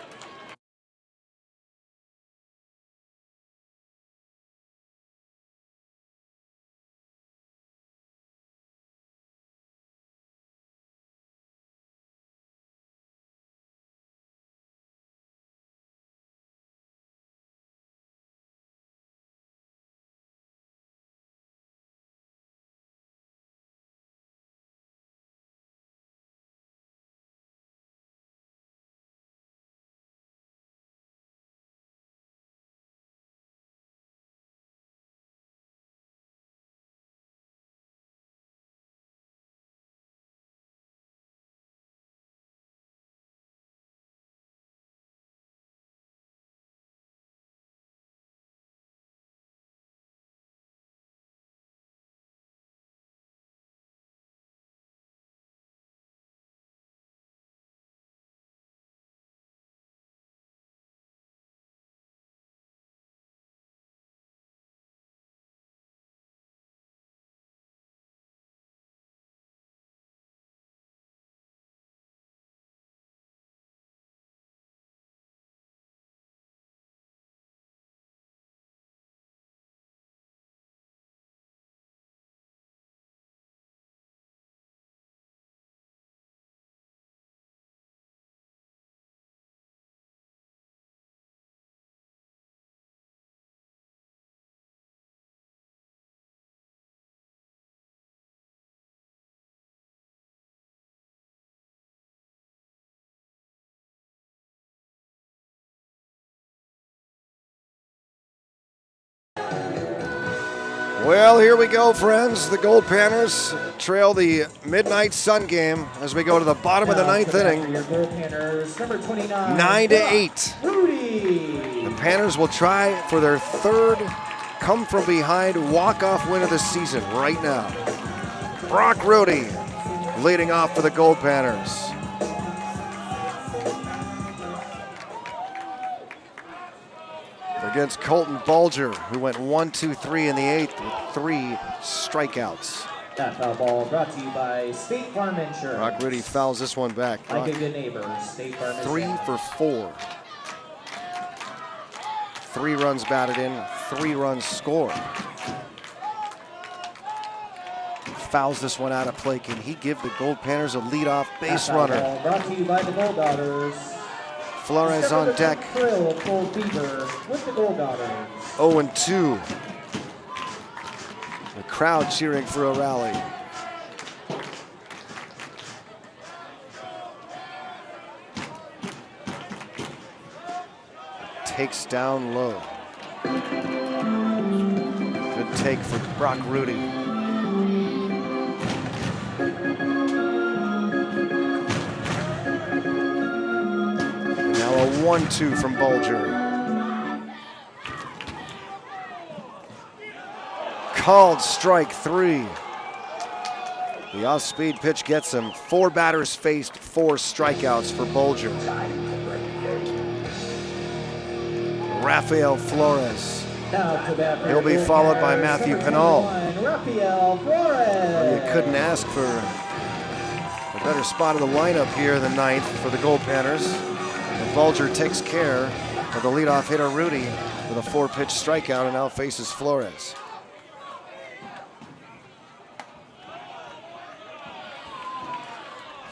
Well, here we go, friends. The Goldpanners trail the Midnight Sun game as we go to the bottom of the 9th inning. Your Goldpanners, number 29. 9-8. Rudy. The Panners will try for their 3rd come-from-behind walk-off win of the season right now. Brock Rudy leading off for the Goldpanners. Against Colton Bulger, who went 1-2-3 in the 8th with 3 strikeouts. That foul ball brought to you by State Farm Insurance. Brock Rudy fouls this one back. Brock, like a good neighbor, State Farm 3 for 4. 3 runs batted in, 3 runs scored. Fouls this one out of play. Can he give the Goldpanners a leadoff base runner? Ball brought to you by the Gold Daughters. Flores on deck. Thrill of Cold Fever with the Gold Daughters. 0-2. The crowd cheering for a rally. Takes down low. Good take for Brock Rudy. Now a 1-2 from Bulger. Called strike 3. The off-speed pitch gets him. 4 batters faced, 4 strikeouts for Bulger. Rafael Flores. He'll be followed by Matthew Pinal. Rafael Flores. You couldn't ask for a better spot of the lineup here in the 9th for the Goldpanners. And Bulger takes care of the leadoff hitter Rudy with a 4-pitch strikeout and now faces Flores.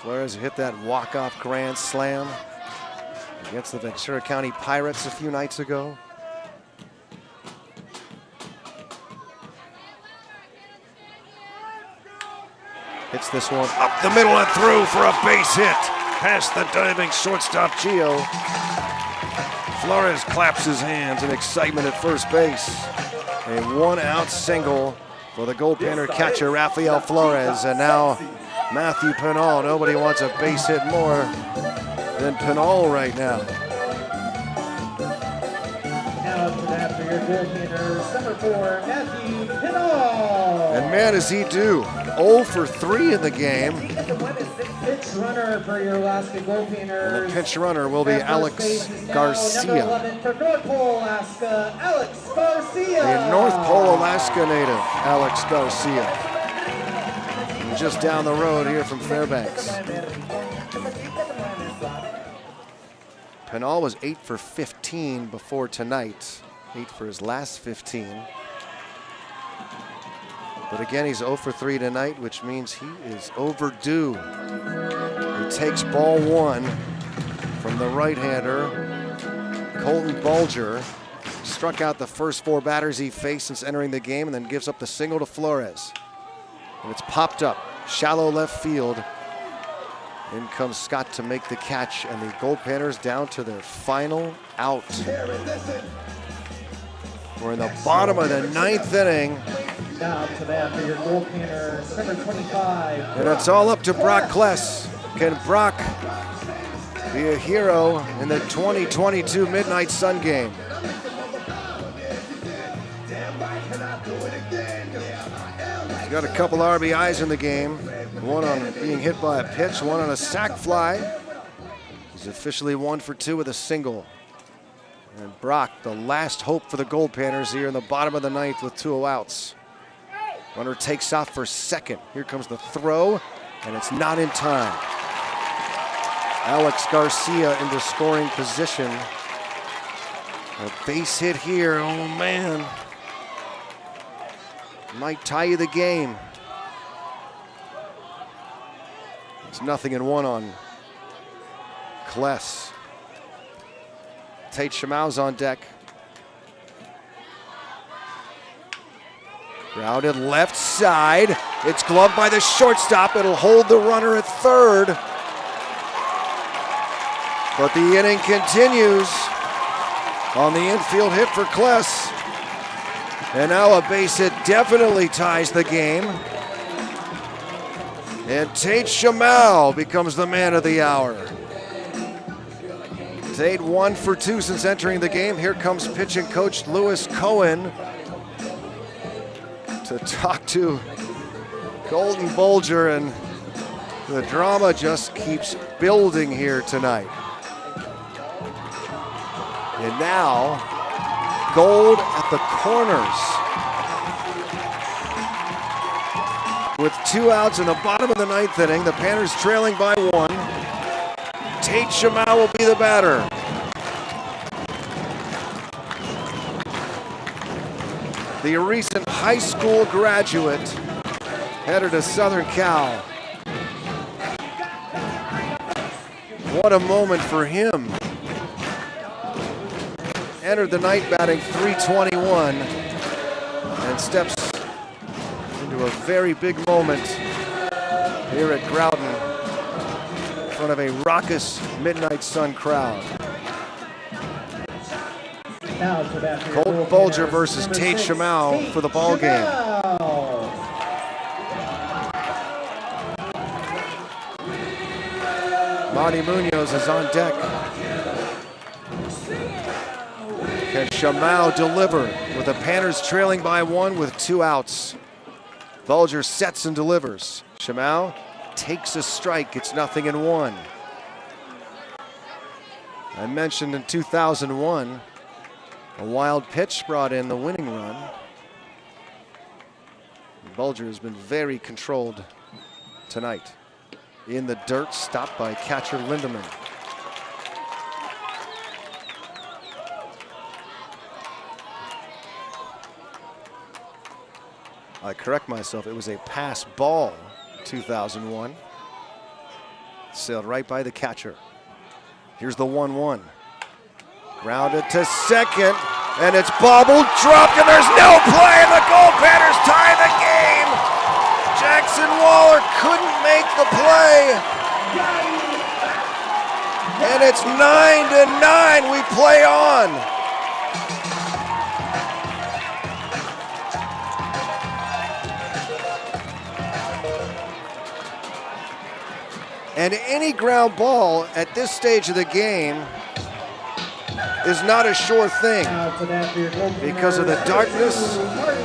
Flores hit that walk-off grand slam. against the Ventura County Pirates a few nights ago. Hits this one up the middle and through for a base hit. Past the diving shortstop, Gio. Flores claps his hands in excitement at first base. A one-out single for the Goldpanner catcher, Rafael Flores. And now Matthew Pinal. Nobody wants a base hit more than Pinal right now. Now to that for your goaltender, number 4, Matthew Pinal. And man, does he do. 0 for 3 in the game. Pinch runner for your Alaska Goldpanners. And the pinch runner will be Alex Garcia. Number 11 for North Pole, Alaska, Alex Garcia. The North Pole, Alaska native, Alex Garcia. And just down the road here from Fairbanks. Pinal was 8 for 15 before tonight. 8 for his last 15. But again, he's 0 for 3 tonight, which means he is overdue. He takes ball 1 from the right-hander, Colton Bulger. Struck out the first 4 batters he faced since entering the game and then gives up the single to Flores. And it's popped up, shallow left field. In comes Scott to make the catch, and the Goldpanners down to their final out. We're in the bottom of the 9th inning. Now to that for your Goldpanners, number 25. And it's all up to Brock Kless. Can Brock be a hero in the 2022 Midnight Sun game? He's got a couple RBIs in the game. One on being hit by a pitch, one on a sac fly. He's officially 1 for 2 with a single. And Brock, the last hope for the Goldpanners here in the bottom of the 9th with 2 outs. Runner takes off for second. Here comes the throw, and it's not in time. Alex Garcia into scoring position. A base hit here, oh man. Might tie you the game. It's 0-1 on Kless. Tate Shamau's on deck. Grounded left side. It's gloved by the shortstop. It'll hold the runner at third. But the inning continues on the infield hit for Kless. And now a base hit definitely ties the game. And Tate Shamau becomes the man of the hour. Tate 1 for 2 since entering the game. Here comes pitching coach Lewis Cohen to talk to Colton Bulger, and the drama just keeps building here tonight. And now, Gold at the corners. With 2 outs in the bottom of the 9th inning, the Panners trailing by 1. Tate Shamau will be the batter. The recent high school graduate headed to Southern Cal. What a moment for him. Entered the night batting .321 and steps into a very big moment here at Groudon in front of a raucous Midnight Sun crowd. Now to that for your Colton Goldpanners, Bulger versus number Tate 6, Shamau for the ball game. Shamau. Monty Munoz is on deck. Can Shamau deliver with the Panners trailing by 1 with 2 outs? Bulger sets and delivers. Shamau takes a strike. It's 0-1. I mentioned in 2001, a wild pitch brought in the winning run. Bulger has been very controlled tonight. In the dirt, stopped by catcher Lindemann. I correct myself, it was a pass ball, 2001. Sailed right by the catcher. Here's the 1-1. Grounded to second, and it's bobbled, dropped, and there's no play, and the Goldpanners tie the game. Jackson Waller couldn't make the play. And it's 9-9, we play on. And any ground ball at this stage of the game is not a sure thing because of the darkness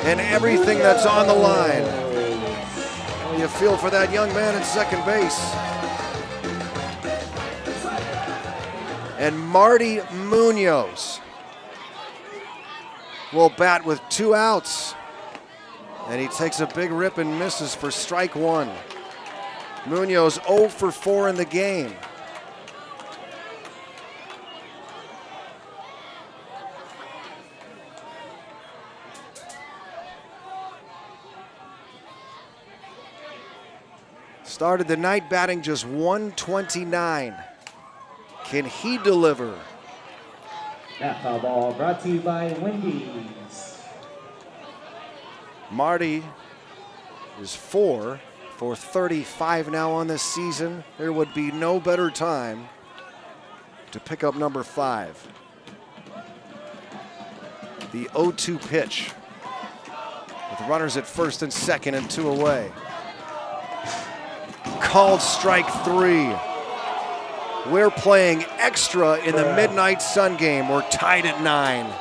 and everything that's on the line. Well, you feel for that young man at second base. And Marty Munoz will bat with 2 outs. And he takes a big rip and misses for strike 1. Munoz 0 for 4 in the game. Started the night batting just 129. Can he deliver? That foul ball brought to you by Wendy's. Marty is 4 for 35 now on this season. There would be no better time to pick up number 5. The 0-2 pitch with runners at first and second and 2 away. Called strike 3. We're playing extra in the Midnight Sun game. We're tied at 9.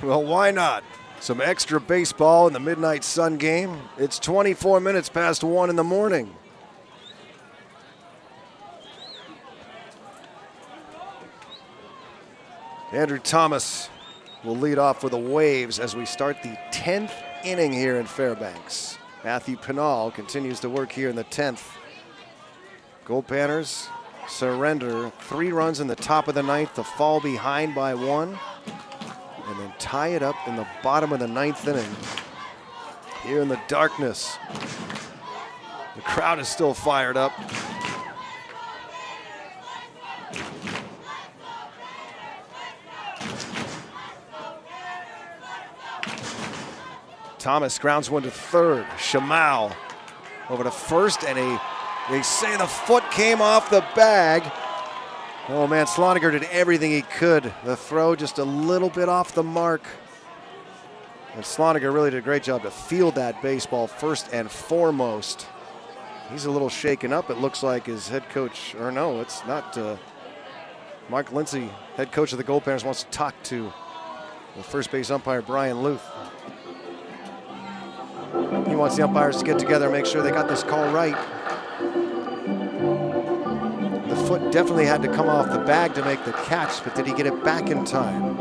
Well, why not? Some extra baseball in the Midnight Sun game. It's 24 minutes past 1 in the morning. Andrew Thomas will lead off for the Waves as we start the 10th inning here in Fairbanks. Matthew Pinal continues to work here in the 10th. Goldpanners surrender 3 runs in the top of the 9th to fall behind by 1. And then tie it up in the bottom of the 9th inning. Here in the darkness. The crowd is still fired up. Thomas grounds one to third. Shamau over to first, and they say the foot came off the bag. Oh man, Sloniger did everything he could. The throw just a little bit off the mark. And Sloniger really did a great job to field that baseball first and foremost. He's a little shaken up. It looks like his head coach, or no, it's not. Mark Lindsay, head coach of the Goldpanners, wants to talk to the first base umpire, Brian Luth. He wants the umpires to get together and make sure they got this call right. The foot definitely had to come off the bag to make the catch, but did he get it back in time?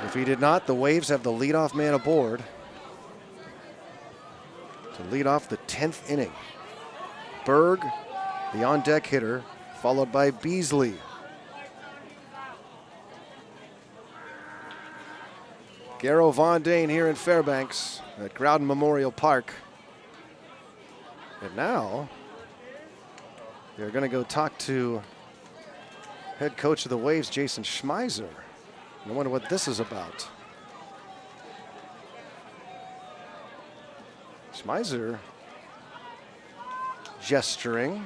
If he did not, the Waves have the leadoff man aboard to lead off the 10th inning. Berg, the on-deck hitter, followed by Beasley. Garrow Von Dane here in Fairbanks at Groudon Memorial Park. And now they're going to go talk to head coach of the Waves, Jason Schmeiser. I wonder what this is about. Schmeiser gesturing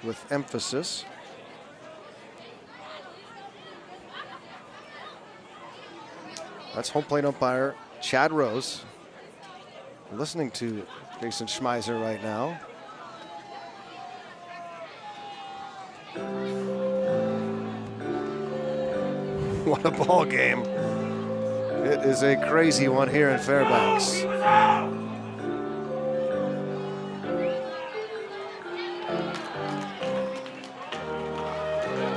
with emphasis. That's home plate umpire Chad Rose. Listening to Jason Schmeiser right now. What a ball game. It is a crazy one here in Fairbanks.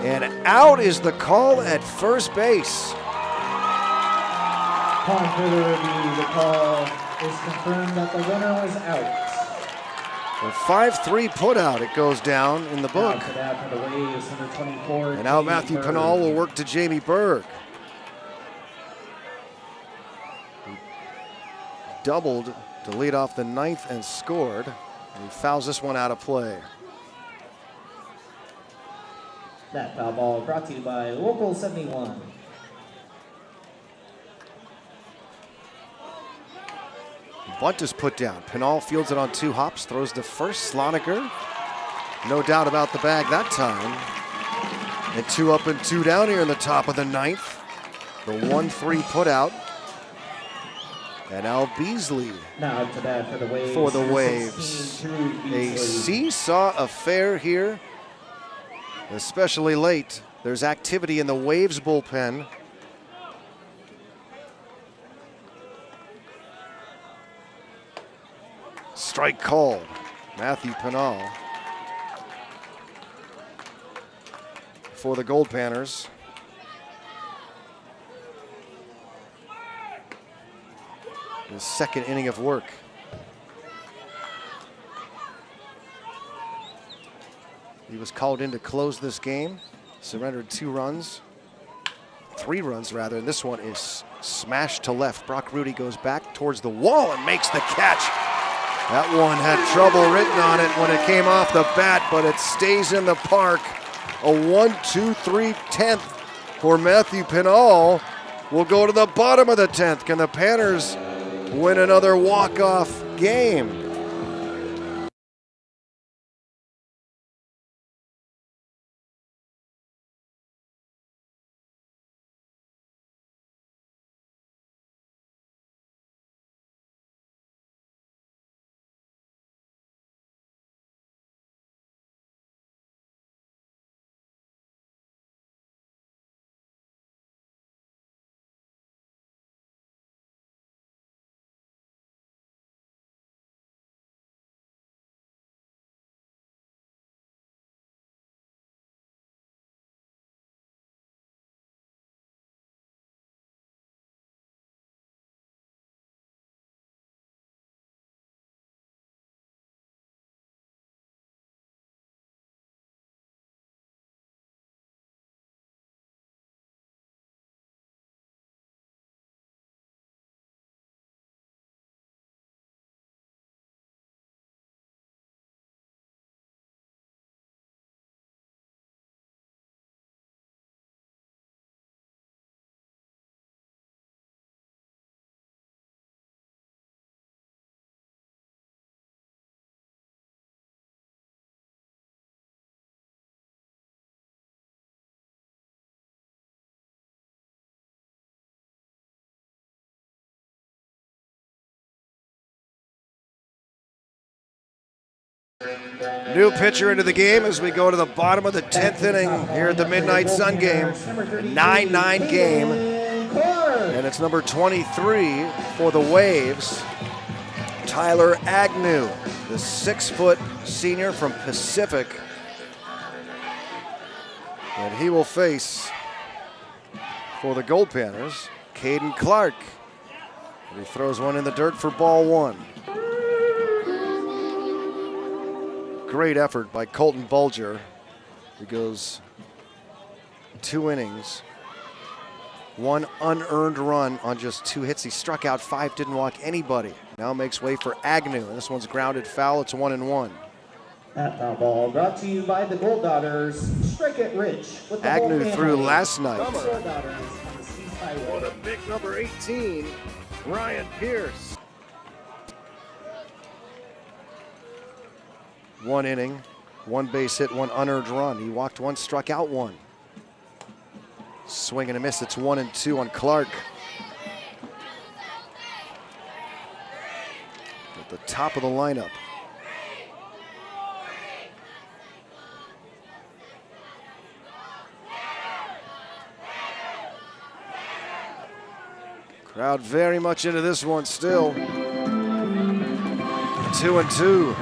And out is the call at first base. Upon further review, the call is confirmed that the runner was out. A 5-3 put out, it goes down in the book. For that for the Waves, number 24. And now Matthew Pinal will work to Jamie Berg. He doubled to lead off the 9th and scored. And he fouls this one out of play. That foul ball brought to you by Local 71. Bunt is put down. Pinal fields it on 2 hops, throws to first. Sloniger, no doubt about the bag that time. And 2 up and 2 down here in the top of the 9th. The 1-3 put out. And now Beasley Now to bat for the Waves. for the number Waves. 16, Drew A Beasley. seesaw affair here, especially late. There's activity in the Waves bullpen. Strike called. Matthew Pinal for the Goldpanners. His second inning of work. He was called in to close this game. Surrendered 2 runs. 3 runs rather, and this one is smashed to left. Brock Rudy goes back towards the wall and makes the catch. That one had trouble written on it when it came off the bat, but it stays in the park. A 1-2-3 10th for Matthew Pinal. Will go to the bottom of the 10th. Can the Panners win another walk-off game? New pitcher into the game as we go to the bottom of the 10th inning here at the Midnight Sun game. 9-9 game. And it's number 23 for the Waves, Tyler Agnew, the 6-foot senior from Pacific. And he will face, for the Goldpanners, Caden Clark. And he throws one in the dirt for ball one. Great effort by Colton Bulger. He goes 2 innings, 1 unearned run on just 2 hits. He struck out 5, didn't walk anybody. Now makes way for Agnew. And this one's grounded foul. It's 1-1. That foul ball brought to you by the Gold Daughters. Strike it rich with the Agnew Gold threw family. last night. Gold Daughters on the Seas Highway. What a big number 18, Ryan Pierce. 1 inning, 1 base hit, 1 unearned run. He walked 1, struck out 1. Swing and a miss. It's 1-2 on Clark. At the top of the lineup. Crowd very much into this one still. 2-2.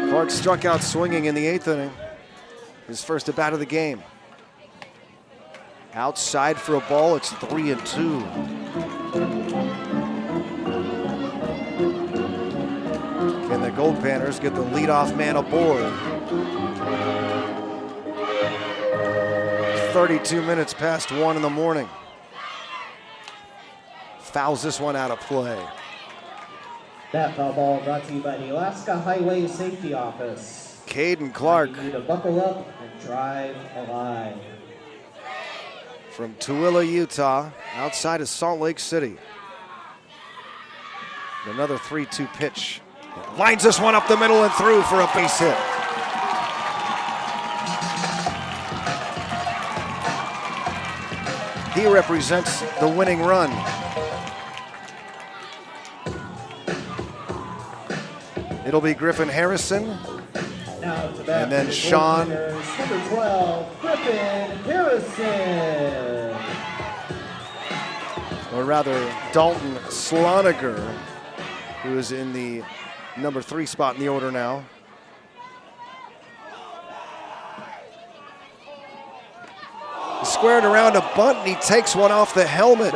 Clark struck out swinging in the 8th inning. His first at bat of the game. Outside for a ball, it's 3-2. Can the Goldpanners get the leadoff man aboard? 32 minutes past 1 in the morning. Fouls this one out of play. That foul ball brought to you by the Alaska Highway Safety Office. Caden Clark. You need to buckle up and drive alive. From Tooele, Utah, outside of Salt Lake City. Another 3-2 pitch. Lines this one up the middle and through for a base hit. He represents the winning run. It'll be Griffin Harrison, and then Sean. Number 12, Griffin Harrison. Or rather, Dalton Sloniger, who is in the number 3 spot in the order now. He squared around a bunt, and he takes one off the helmet.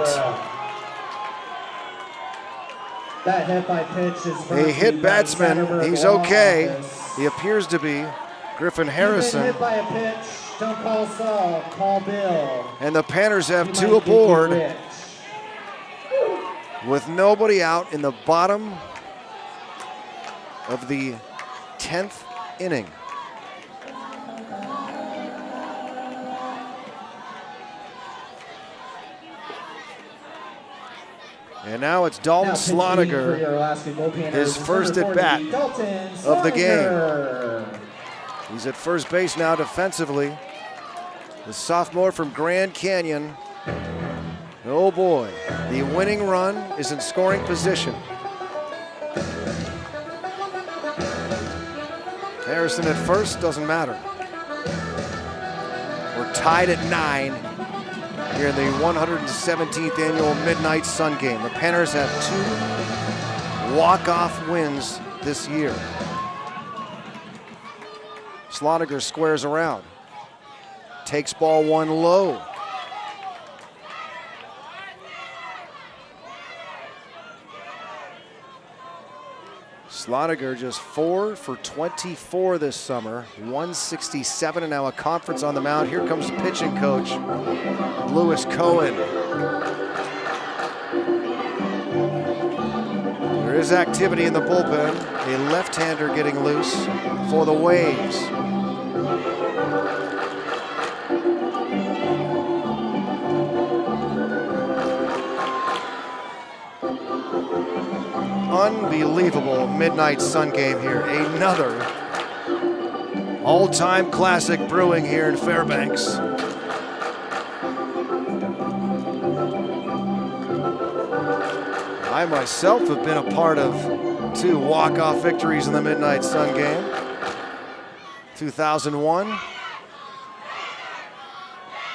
That hit by pitch is A hit batsman. He's okay. He appears to be Griffin Harrison. Hit by a pitch. Don't call Saul. Call Bill. And the Panthers have 2 aboard with nobody out in the bottom of the 10th inning. And now it's Dalton Sloniger, his first at bat of the game. He's at first base now defensively. The sophomore from Grand Canyon. Oh boy, the winning run is in scoring position. Harrison at first, doesn't matter. We're tied at 9 here in the 117th annual Midnight Sun game. The Panthers have 2 walk-off wins this year. Sloniger squares around. Takes ball 1 low. Sloniger just 4 for 24 this summer, 167, and now a conference on the mound. Here comes the pitching coach, Lewis Cohen. There is activity in the bullpen. A left-hander getting loose for the Waves. Unbelievable Midnight Sun game here. Another all-time classic brewing here in Fairbanks. I myself have been a part of 2 walk-off victories in the Midnight Sun game. 2001.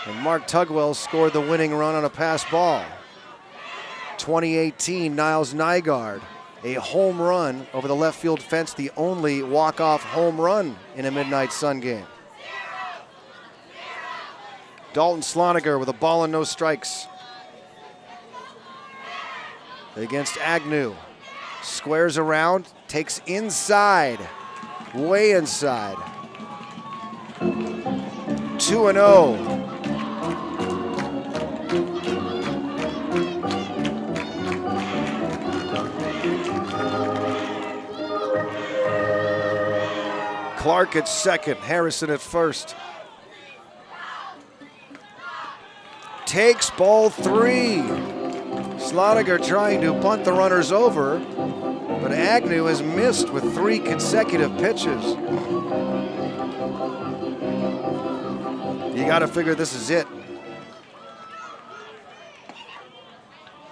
And Mark Tugwell scored the winning run on a pass ball. 2018, Niles Nygaard, a home run over the left field fence, the only walk-off home run in a Midnight Sun game. Dalton Sloniger with a ball and no strikes against Agnew. Squares around, takes inside, way inside. 2-0. Clark at second, Harrison at first. Takes ball 3. Sloniger trying to bunt the runners over, but Agnew has missed with 3 consecutive pitches. You got to figure this is it.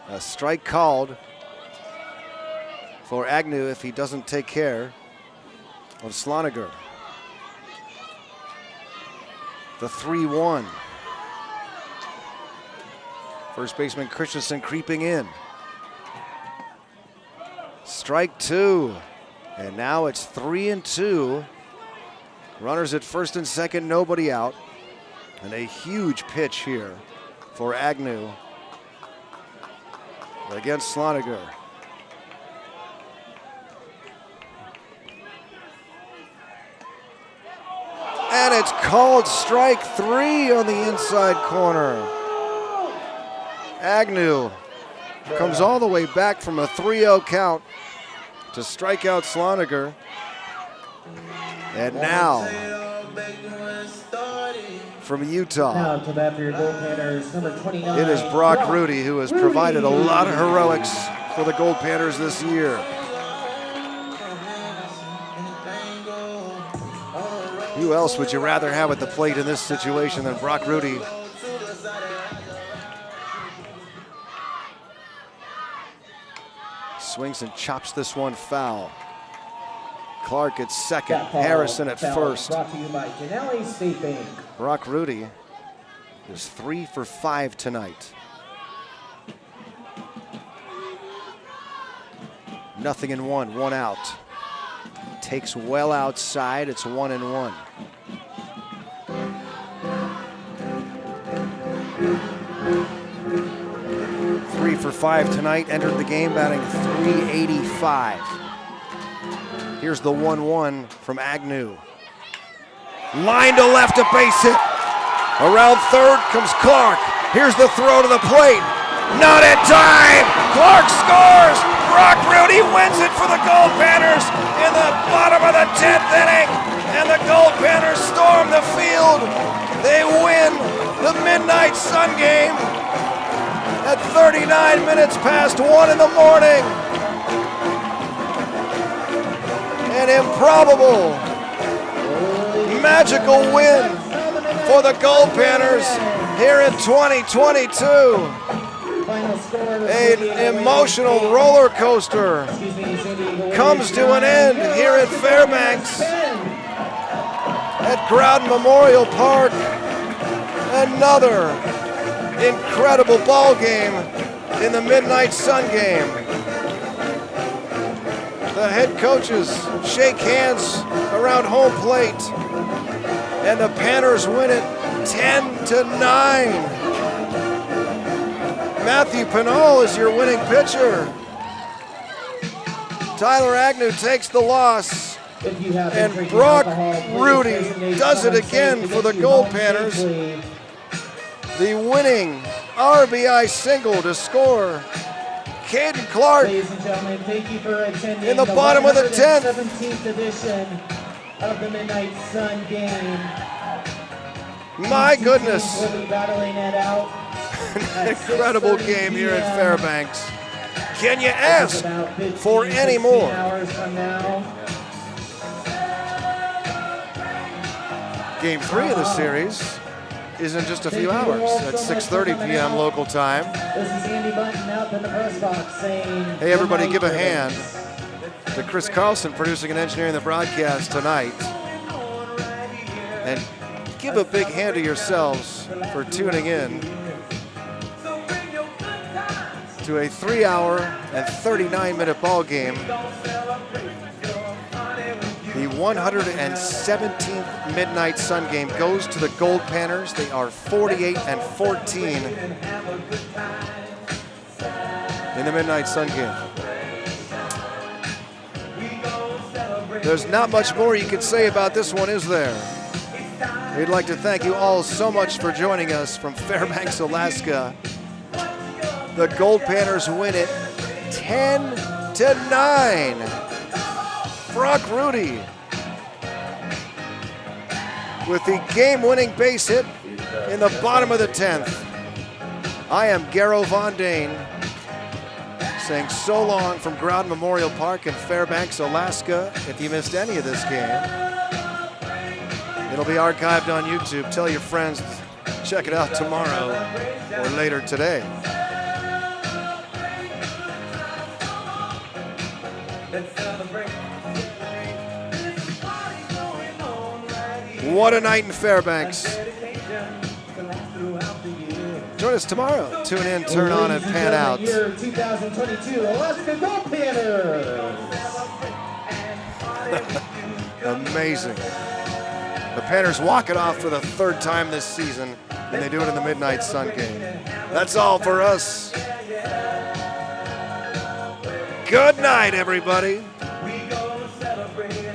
A strike called for Agnew if he doesn't take care of Sloniger. The 3-1. First baseman Christensen creeping in. Strike 2. And now it's 3-2. Runners at first and second, nobody out. And a huge pitch here for Agnew against Sloniger. And it's called strike 3 on the inside corner. Agnew comes all the way back from a 3-0 count to strike out Sloniger. And now, from Utah, Now to bat for your Goldpanners, number 29. it is Brock Rudy, who has provided a lot of heroics for the Goldpanners this year. Who else would you rather have at the plate in this situation than Brock Rudy? Swings and chops this one foul. Clark at second, Harrison at first. Brought to you by Janelli State Bank. Brock Rudy is 3 for 5 tonight. Nothing in one out. Takes well outside, it's 1-1. Three for 5 tonight, entered the game batting .385. Here's the 1-1 from Agnew. Line to left, a base hit. Around third comes Clark. Here's the throw to the plate. Not in time. Clark scores. Brock Rudy wins it for the Goldpanners in the bottom of the 10th inning. And the Goldpanners storm the field. They win the Midnight Sun game at 39 minutes past 1 in the morning. An improbable, magical win for the Goldpanners here in 2022. An emotional roller coaster comes to an end here at Fairbanks at Groudon Memorial Park. Another incredible ball game in the Midnight Sun game. The head coaches shake hands around home plate, and the Panners win it 10-9. Matthew Pinal is your winning pitcher. Tyler Agnew takes the loss, and Brock Rudy does it again for the Goldpanners. The winning RBI single to score Caden Clark Ladies and gentlemen, thank you for attending in the bottom of the 10th. 17th edition of the Midnight Sun game. My goodness. We'll be battling it out. An incredible game here at Fairbanks. Can you ask for any more? Hours from now. Game 3 of the series is in just a few hours at 6:30 p.m. local time. This is Andy Button out in the press box saying, Hey, everybody, good give a night, hand to Chris Carlson, producing and engineering the broadcast tonight. And give a big hand to yourselves for tuning in to a 3-hour and 39-minute ball game. The 117th Midnight Sun game goes to the Goldpanners. They are 48-14 in the Midnight Sun game. There's not much more you can say about this one, is there? We'd like to thank you all so much for joining us from Fairbanks, Alaska. The Goldpanners win it 10-9. Brock Rudy with the game-winning base hit in the bottom of the 10th. I am Garrow Von Dane saying so long from Ground Memorial Park in Fairbanks, Alaska. If you missed any of this game, it'll be archived on YouTube. Tell your friends, check it out tomorrow or later today. What a night in Fairbanks. Join us tomorrow. Tune in, turn on, and pan out. Year 2022 Alaska Goldpanners. Amazing. The Panners walk it off for the 3rd time this season, and they do it in the Midnight Sun game. That's all for us. Good night, everybody. We gonna celebrate.